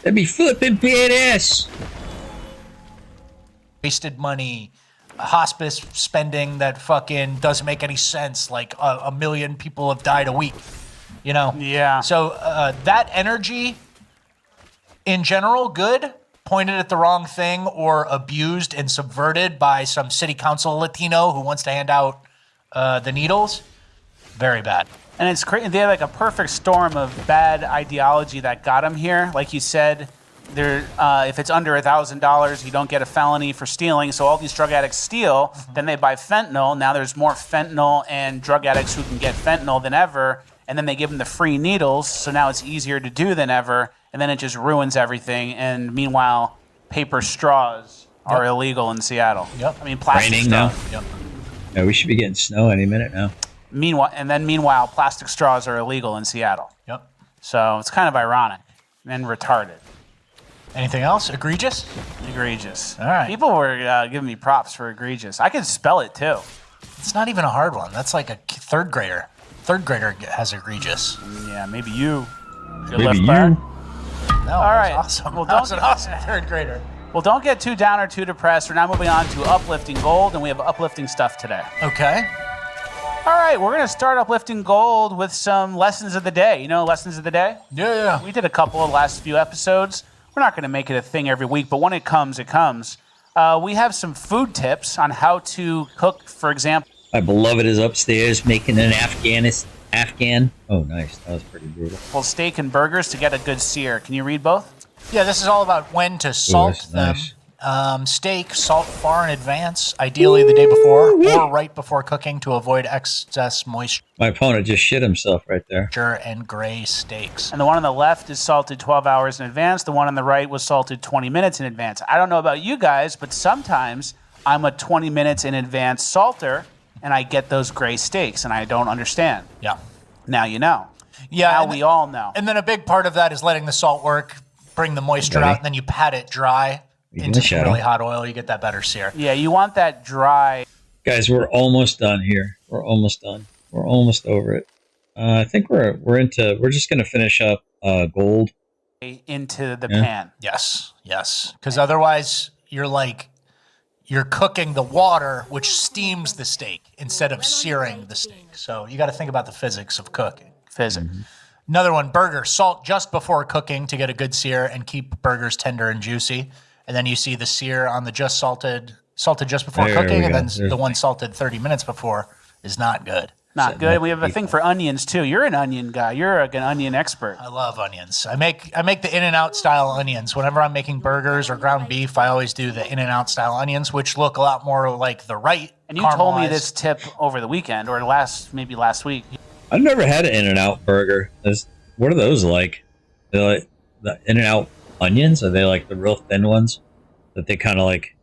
That'd be flipping badass. Wasted money, hospice spending that fucking doesn't make any sense. Like a million people have died a week, you know? Yeah. So that energy, in general, good, pointed at the wrong thing or abused and subverted by some city council Latino who wants to hand out the needles, very bad. And it's crazy. They have like a perfect storm of bad ideology that got them here. Like you said, if it's under $1,000, you don't get a felony for stealing. So all these drug addicts steal, then they buy fentanyl. Now there's more fentanyl and drug addicts who can get fentanyl than ever. And then they give them the free needles. So now it's easier to do than ever. And then it just ruins everything. And meanwhile, paper straws are illegal in Seattle. Yep. I mean, plastic Raining straws. now. Yeah, we should be getting snow any minute now. Meanwhile, plastic straws are illegal in Seattle. Yep. So it's kind of ironic and retarded. Anything else? Egregious? Egregious. All right. People were giving me props for egregious. I could spell it too. It's not even a hard one. That's like a third grader. Third grader has egregious. Yeah, maybe you. Maybe you. No, All right. Awesome. Well, That was an awesome third grader. Well, don't get too down or too depressed. We're now moving on to uplifting gold, and we have uplifting stuff today. Okay. All right, we're going to start uplifting gold with some lessons of the day. You know, lessons of the day? Yeah. We did a couple of last few episodes. We're not going to make it a thing every week, but when it comes, it comes. We have some food tips on how to cook, for example. My beloved is upstairs making an Afghan. Oh, nice. That was pretty brutal. Steak and burgers to get a good sear. Can you read both? Yeah, this is all about when to salt that's them. nice. Steak, salt far in advance, ideally the day before or right before cooking to avoid excess moisture. My opponent just shit himself right there. And gray steaks. And the one on the left is salted 12 hours in advance. The one on the right was salted 20 minutes in advance. I don't know about you guys, but sometimes I'm a 20 minutes in advance salter, and I get those gray steaks, and I don't understand. Yeah. Now you know. Yeah. Now we all know. And then a big part of that is letting the salt work bring the moisture Ready? out, and then you pat it dry in into the some shadow. really hot oil. You get that better sear. Yeah, you want that dry. Guys, we're almost done here. We're almost done. We're almost over it. I think we're just gonna finish up gold Into the Yeah. pan. Yes, yes. Because otherwise, you're cooking the water, which steams the steak instead of searing the steak. So you got to think about the physics of cooking. Physics. Another one, burger. Salt just before cooking to get a good sear and keep burgers tender and juicy. And then you see the sear on the just salted just before There cooking, we and go. then There's the one salted 30 minutes before is not good. Not good. We have a thing for onions too. You're an onion guy. You're an onion expert. I love onions. I make the In-N-Out style onions. Whenever I'm making burgers or ground beef, I always do the In-N-Out style onions, which look a lot more like the right. And you told me caramelized. this tip over the weekend or maybe last week. I've never had an In-N-Out burger. What are those like? They're like the In-N-Out onions? Are they like the real thin ones that they kind of like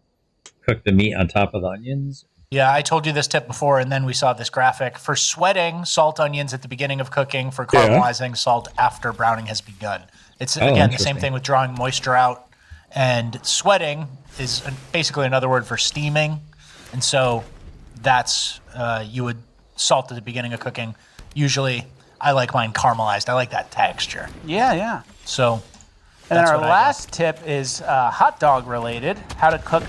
cook the meat on top of the onions? Yeah, I told you this tip before, and then we saw this graphic. For sweating, salt onions at the beginning of cooking. For caramelizing, salt after browning has begun. It's, again, the same interesting. thing with drawing moisture out. And sweating is basically another word for steaming. And so that's, you would salt at the beginning of cooking. Usually, I like mine caramelized. I like that texture. Yeah, yeah. So, And then that's our what I last tip is hot dog related. How to cook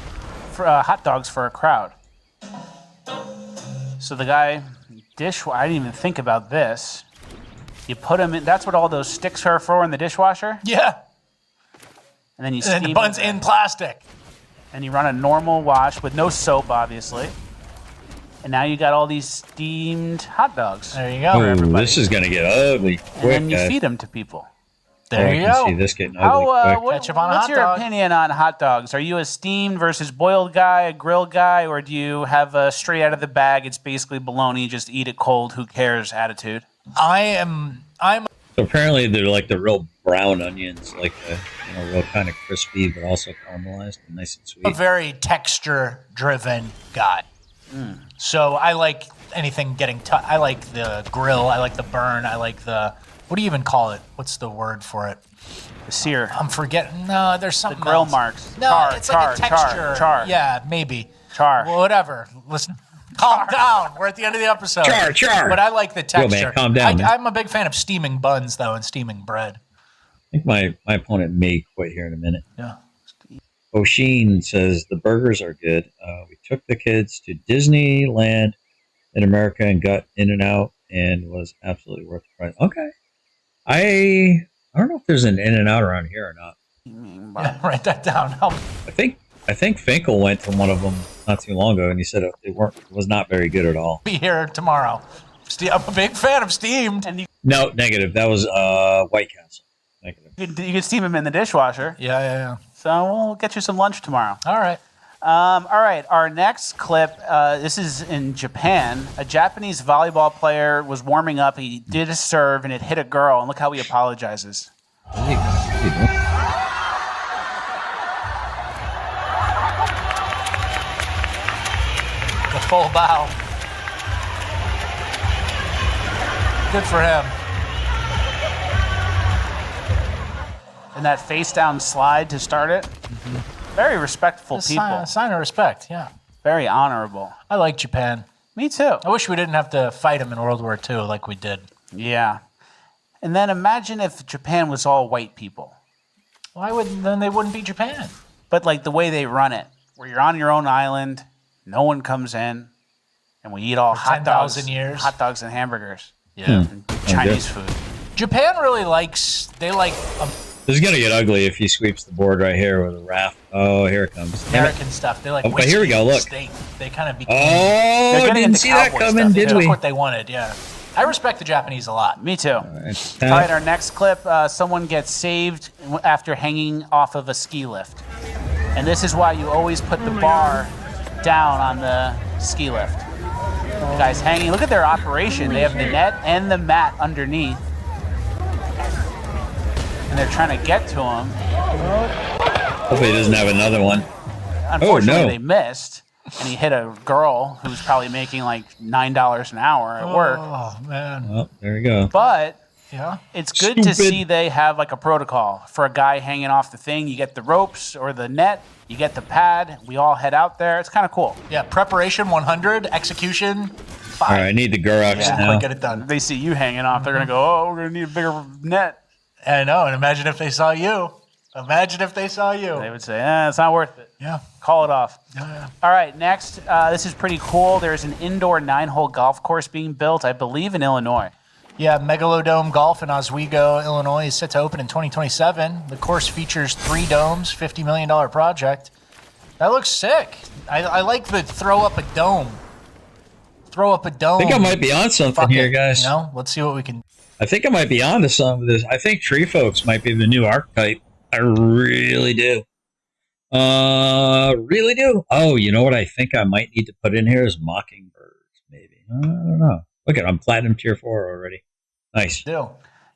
for, hot dogs for a crowd. So the guy, I didn't even think about this. You put them in, that's what all those sticks are for in the dishwasher. Yeah. And then you And steam then the bun's them. in plastic. And you run a normal wash with no soap, obviously. And now you got all these steamed hot dogs. There you go. Ooh, this is gonna get ugly And quick, then you guys. feed them to people. There I you can go. see this getting ugly How, quick. Ketchup on a what's hot your dog. opinion on hot dogs? Are you a steamed versus boiled guy, a grilled guy, or do you have a straight out of the bag, it's basically bologna, just eat it cold, who cares attitude? I'm So apparently they're like the real brown onions, like real kind of crispy, but also caramelized and nice and sweet. a very texture-driven guy. So I like anything getting I like the grill. I like the burn. I like the, what do you even call it? What's the word for it? The sear. I'm forgetting. No, there's something The grill else. marks. No, Char, it's char, like a texture. char. Yeah, maybe. Char. Well, whatever. Listen. Calm down. We're at the end of the episode. Char. But I like the Yo, texture. man, calm down, man. I'm a big fan of steaming buns, though, and steaming bread. I think my opponent may quit here in a minute. Yeah. O'Sheen says the burgers are good. We took the kids to Disneyland in America and got In-N-Out and was absolutely worth the price. Okay. I don't know if there's an In-N-Out around here or not. Yeah, write that down. Help. I think Finkel went to one of them not too long ago, and he said it was not very good at all. Be here tomorrow. I'm a big fan of steamed. And No, negative. That was White Castle. Negative. you could steam them in the dishwasher. Yeah. So we'll get you some lunch tomorrow. All right. All right, our next clip, this is in Japan. A Japanese volleyball player was warming up. He did a serve, and it hit a girl, and look how he apologizes. The full bow. Good for him. And that face-down slide to start it. Very respectful people. Sign of respect, yeah. Very honorable. I like Japan. Me too. I wish we didn't have to fight them in World War II like we did. Yeah. And then imagine if Japan was all white people. Then they wouldn't be Japan. But like the way they run it, where you're on your own island, no one comes in, and we eat all For hot dogs, 10,000 years. hot dogs and hamburgers, Yeah. and Chinese food. Japan really they like This is gonna get ugly if he sweeps the board right here with a raft. Oh, here it comes. American stuff. They like Oh, but here we go, whiskey, look. steak. They kind of became. Oh, They're didn't into see that cowboy coming, stuff. They did took we? what they wanted, yeah. I respect the Japanese a lot. Me too. All right, our next clip, someone gets saved after hanging off of a ski lift. And this is why you always put the bar down on the ski lift. The guy's hanging. Look at their operation. They have the net and the mat underneath. And they're trying to get to him. Hopefully he doesn't have another one. Unfortunately, Oh, no. they missed. And he hit a girl who's probably making like $9 an hour at work. Oh, man. Oh, there we go. But Yeah. It's good to see they have like a protocol for a guy hanging off the thing. You get the ropes or the net, you get the pad. We all head out there. It's kind of cool. Yeah, preparation 100, execution 5. All right, I need the Gurax now. Quite get it done. They see you hanging off, they're gonna go, "Oh, we're gonna need a bigger net." I know, and imagine if they saw you. Imagine if they saw you. They would say, it's not worth it. Yeah. Call it off. Yeah. All right, next, this is pretty cool. There's an indoor 9-hole golf course being built, I believe, in Illinois. Yeah, Megalodome Golf in Oswego, Illinois is set to open in 2027. The course features 3 domes, $50 million project. That looks sick. I like the throw up a dome. Throw up a dome. I think I might be on something here, guys. You know, let's see what we can. I think I might be on to some of this. I think Tree Folks might be the new archetype. I really do. Really do. Oh, you know what I think I might need to put in here is Mockingbirds, maybe. I don't know. Look at, I'm platinum tier 4 already. Nice. You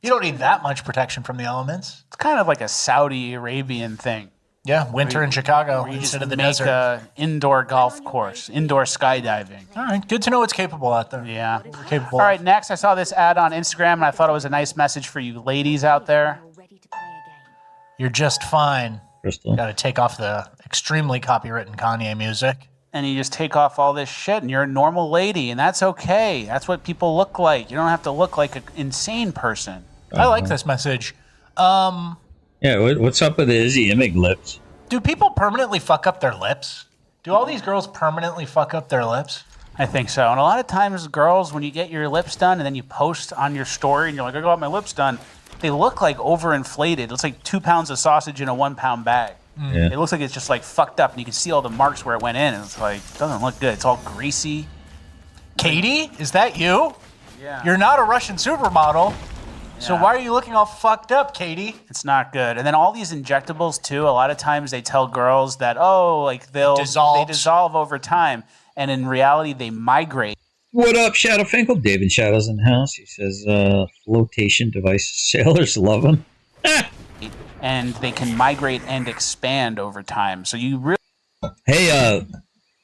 don't need that much protection from the elements. It's kind of like a Saudi Arabian thing. Yeah, winter in Chicago You instead just of the make desert. a indoor golf course, indoor skydiving. All right, good to know it's capable out there. Yeah. Capable. All right, next, I saw this ad on Instagram, and I thought it was a nice message for you ladies out there. You're just fine. Crystal. Got to take off the extremely copywritten Kanye music. And you just take off all this shit, and you're a normal lady, and that's okay. That's what people look like. You don't have to look like an insane person. I like this message. Yeah, what's up with the Izzy Imig lips? Do people permanently fuck up their lips? Do all these girls permanently fuck up their lips? I think so. And a lot of times, girls, when you get your lips done and then you post on your story and you're like, I got my lips done, they look like overinflated. It looks like 2 pounds of sausage in a 1 pound bag. Yeah. It looks like it's just like fucked up and you can see all the marks where it went in. And it's like, it doesn't look good. It's all greasy. Katie, is that you? Yeah. You're not a Russian supermodel. So why are you looking all fucked up, Katie? It's not good. And then all these injectables too, a lot of times they tell girls that, they dissolve over time. And in reality, they migrate. What up, Shadow Finkel? David Shadow's in the house. He says, flotation devices. Sailors love them. And they can migrate and expand over time. So you really... Hey,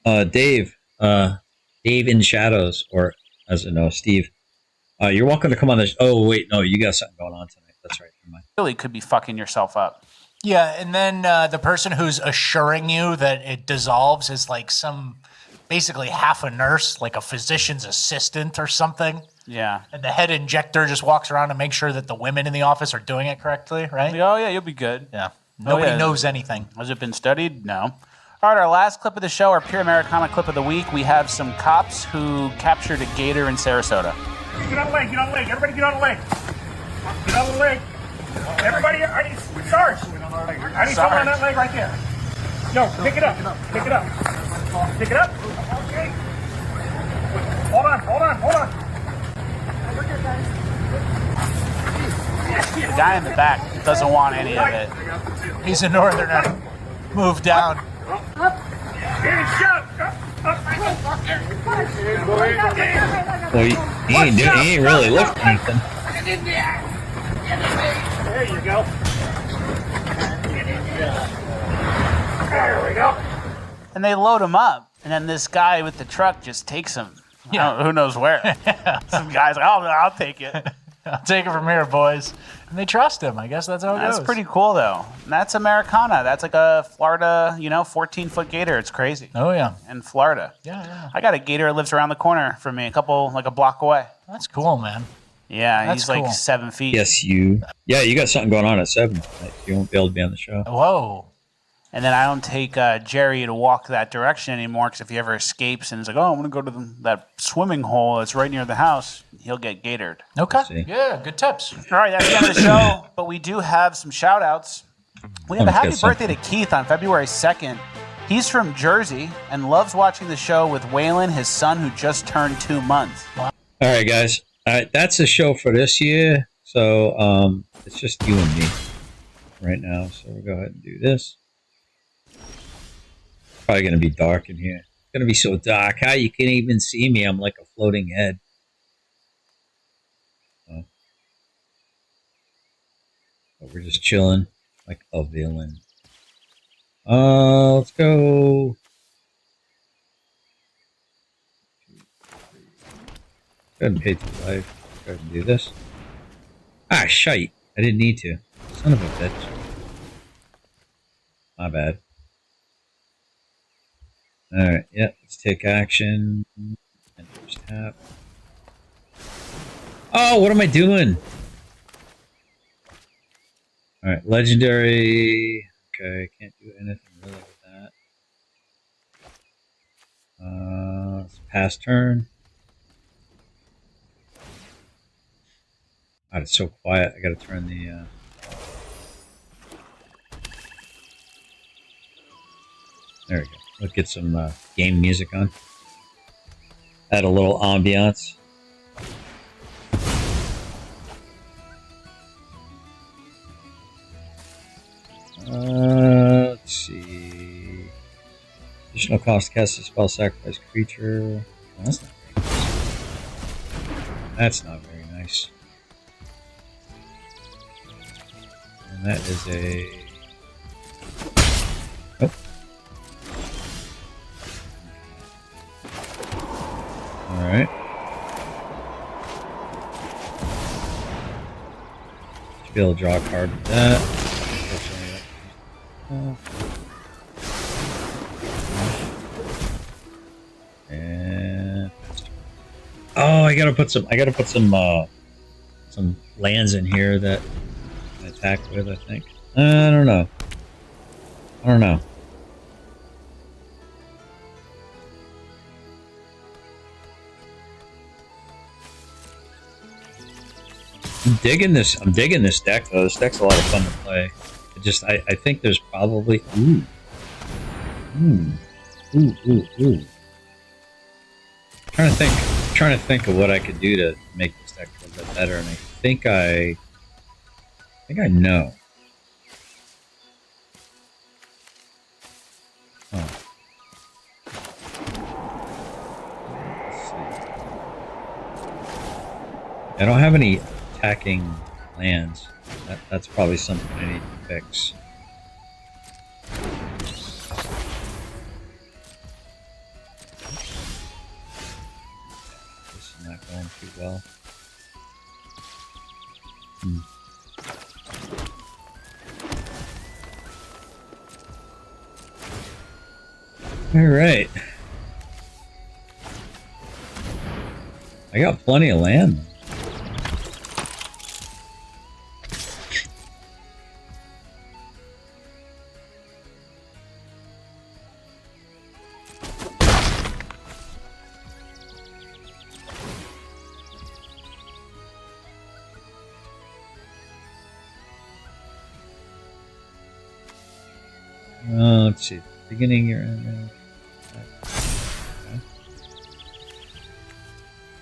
Dave. Dave in Shadows, or as I know, Steve. You're welcome to come on this. Oh, wait, no, you got something going on tonight. That's right. Never mind. really could be fucking yourself up. Yeah, and then the person who's assuring you that it dissolves is like some, basically half a nurse, like a physician's assistant or something. Yeah. And the head injector just walks around and makes sure that the women in the office are doing it correctly, right? Oh, yeah, you'll be good. Yeah. Nobody knows anything. Has it been studied? No. All right, our last clip of the show, our Pure Americana clip of the week, we have some cops who captured a gator in Sarasota. Get on the leg, get on the leg. Everybody get on the leg. Get on the leg. Everybody, I need, Sarge. I need someone on that leg right there. Yo, pick it up. Pick it up. Pick it up. Okay. Hold on. The guy in the back doesn't want any of it. He's a northerner. Move down. Well, he ain't really lifting anything. There you go. There we go. And they load him up, and then this guy with the truck just takes him. Yeah. Who knows where? Some guy's like, I'll take it. I'll take it from here, boys. And they trust him. I guess that's how it goes. That's pretty cool, though. And that's Americana. That's like a Florida, 14-foot gator. It's crazy. Oh, yeah. In Florida. Yeah. I got a gator that lives around the corner from me, a block away. That's cool, man. Yeah, That's he's like cool. 7 feet. Yes, you got something going on at 7. You won't be able to be on the show. Whoa. And then I don't take Jerry to walk that direction anymore because if he ever escapes and is like, I'm going to go to that swimming hole that's right near the house, he'll get gatored. Okay. Yeah, good tips. All right, that's the end of the show, but we do have some shout-outs. We have a happy birthday to Keith on February 2nd. He's from Jersey and loves watching the show with Waylon, his son, who just turned 2 months. All right, guys. All right, that's the show for this year. So it's just you and me right now. So we'll go ahead and do this. Probably going to be dark in here. It's going to be so dark. How you can't even see me. I'm like a floating head. But we're just chilling like a villain. Let's go. Go ahead and pay to life. Go ahead and do this. Ah, shite. I didn't need to. Son of a bitch. My bad. Alright, yep, let's take action. And just tap. Oh, what am I doing? Alright, legendary. Okay, can't do anything really with that. Let's pass turn. God, it's so quiet. I gotta turn the, There we go. Let's get some game music on. Add a little ambiance. Let's see. Additional cost to cast a spell, sacrifice creature. Oh, that's not very nice. That's not very nice. And that is a... Oh. Alright. Should be able to draw a card with that. And oh, I gotta put some lands in here that I can attack with, I think. I don't know. I'm digging this deck though. This deck's a lot of fun to play. I think there's probably ooh. Trying to think of what I could do to make this deck a little bit better, and I think I know. Oh. Let's see. I don't have any attacking lands. That's probably something I need to fix. This is not going too well. Alright. I got plenty of land. Let's see. Beginning your end.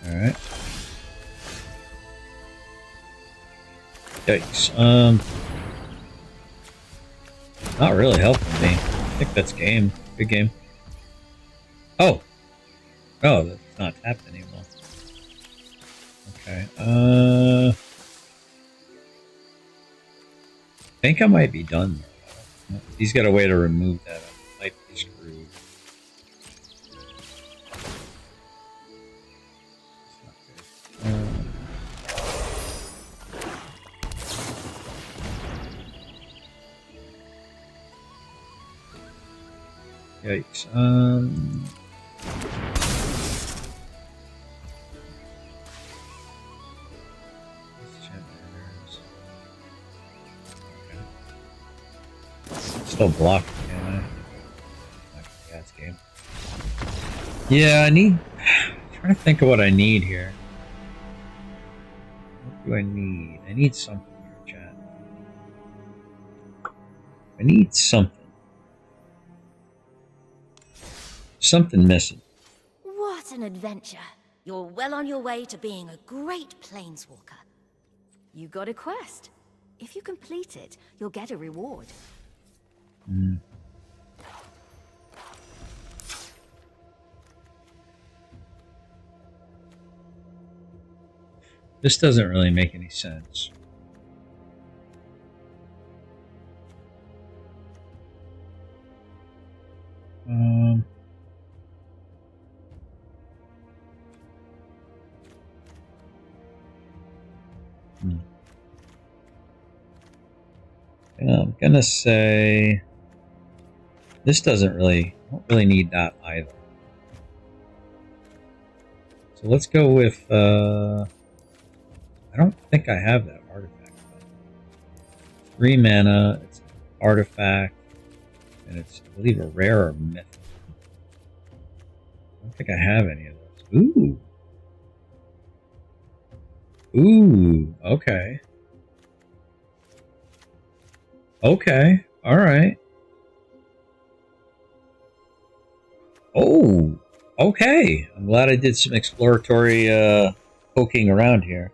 Alright. Yikes. Not really helping me. I think that's game. Good game. Oh! Oh, that's not tapped anymore. Okay. I think I might be done. He's got a way to remove that. I might be screwed. Yikes. Still blocked, can I? Yeah, it's game. Yeah, I'm trying to think of what I need here. What do I need? I need something here, chat. I need something. Something missing. What an adventure. You're well on your way to being a great planeswalker. You got a quest. If you complete it, you'll get a reward. This doesn't really make any sense. I'm gonna say this don't really need that either. So let's go with I don't think I have that artifact. 3 mana, it's an artifact, and it's, I believe, a rare or myth. I don't think I have any of those. Ooh. Ooh, okay. Okay, alright. Oh, okay. I'm glad I did some exploratory poking around here.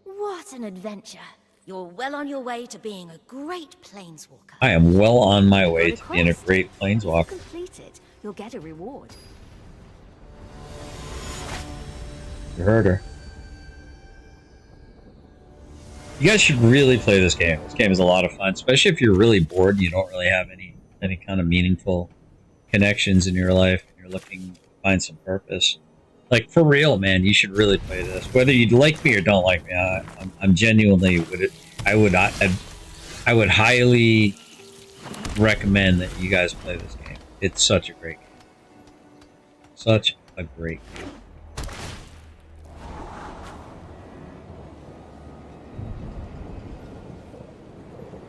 What an adventure. You're well on your way to being a great planeswalker. I am well on my way to being a great planeswalker. If you complete it, you'll get a reward. You heard her. You guys should really play this game. This game is a lot of fun, especially if you're really bored and you don't really have any kind of meaningful connections in your life and you're looking to find some purpose. Like, for real, man, you should really play this. Whether you like me or don't like me, I'm genuinely I would highly recommend that you guys play this game. It's such a great game. Such a great game.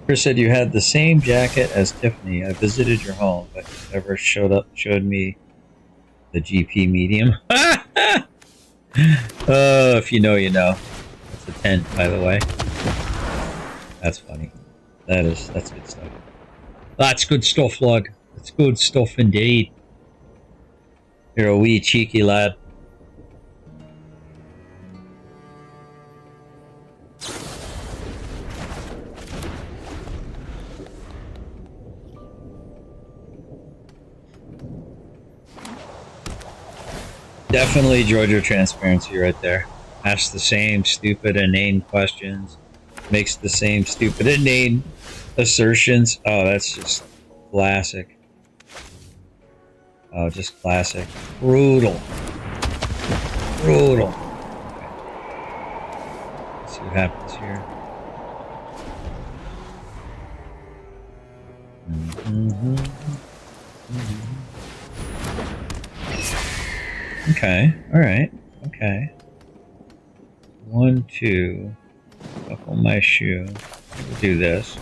Chris said you had the same jacket as Tiffany. I visited your home, but you never showed me the GP medium. If you know, you know. That's a tent, by the way. That's funny. That's good stuff. That's good stuff, lad. That's good stuff indeed. You're a wee cheeky lad. Definitely Georgia transparency right there. Asks the same stupid, inane questions. Makes the same stupid, inane assertions. Oh, that's just classic. Oh, just classic. Brutal. Brutal. Let's see what happens here. Okay, alright, okay. 1, 2, buckle my shoe. We'll do this.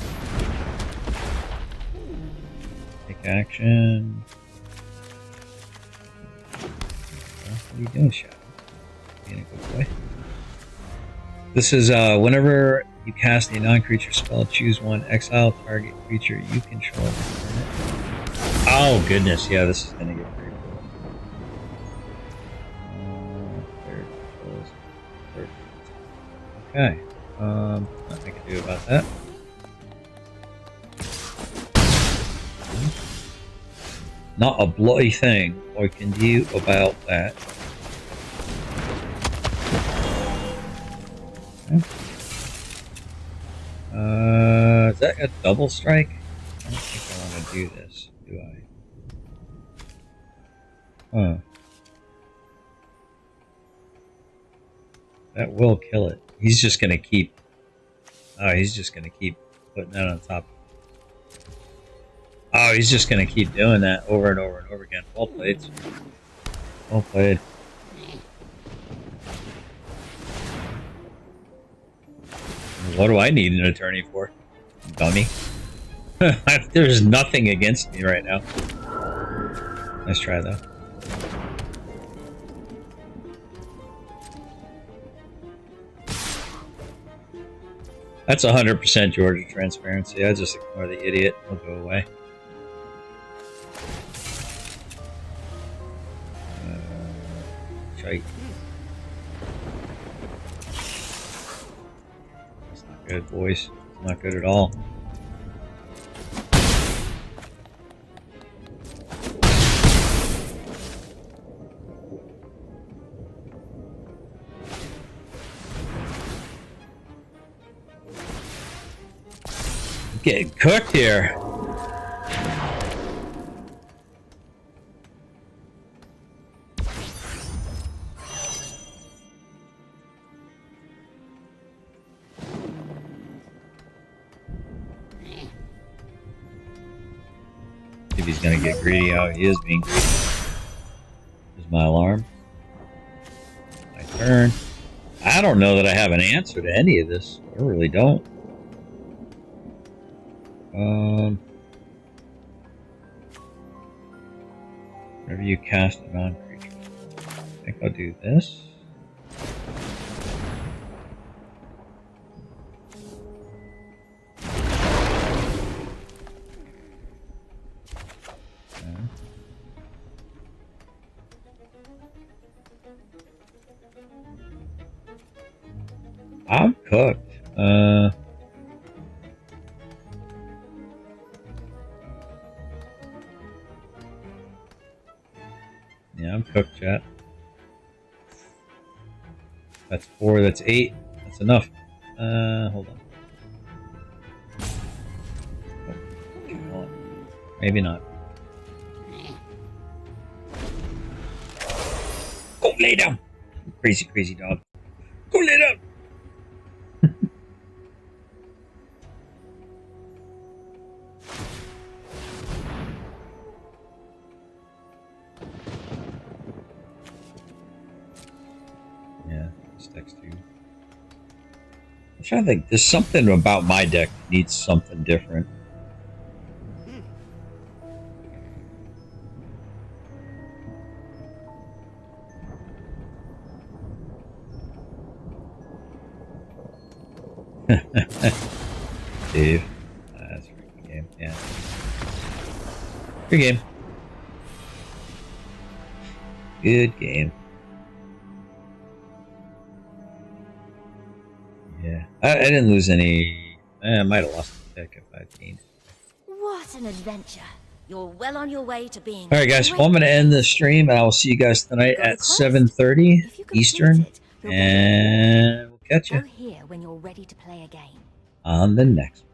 Take action. What are you doing, Shadow? Being a good boy. This is, whenever you cast a non-creature spell, choose one, exile target creature you control. Oh, goodness, yeah, this is gonna get pretty cool. Okay, nothing I can do about that. Not a bloody thing I can do about that. Okay. Is that a double strike? I don't think I want to do this, do I? Huh. That will kill it. He's just gonna keep... Oh, he's just gonna keep putting that on top. Oh, he's just gonna keep doing that over and over and over again. Well played. Well played. What do I need an attorney for? Dummy. There's nothing against me right now. Nice try, though. That's 100% Georgia transparency. I just ignore the idiot. He'll go away. Shite. That's not good, boys. It's not good at all. Getting cooked here. See if he's gonna get greedy. Oh, he is being greedy. Here's my alarm. My turn. I don't know that I have an answer to any of this. I really don't. Whenever you cast a non-creature, I think I'll do this. I'm cooked. Yeah, I'm cooked, chat. That's 4, that's 8. That's enough. Hold on. Oh, maybe not. Go lay down! Crazy, crazy dog. Go lay down! I'm trying to think. There's something about my deck that needs something different. Dave. That's a freaking game. Yeah. Good game. Good game. Yeah. I didn't lose any. I might have lost the deck if I'd gained. What an adventure. You're well on your way to being. Alright guys, well I'm going to end the stream and I will see you guys tonight at 7:30 Eastern. And we'll catch you Here when you're ready to play a game. on the next one.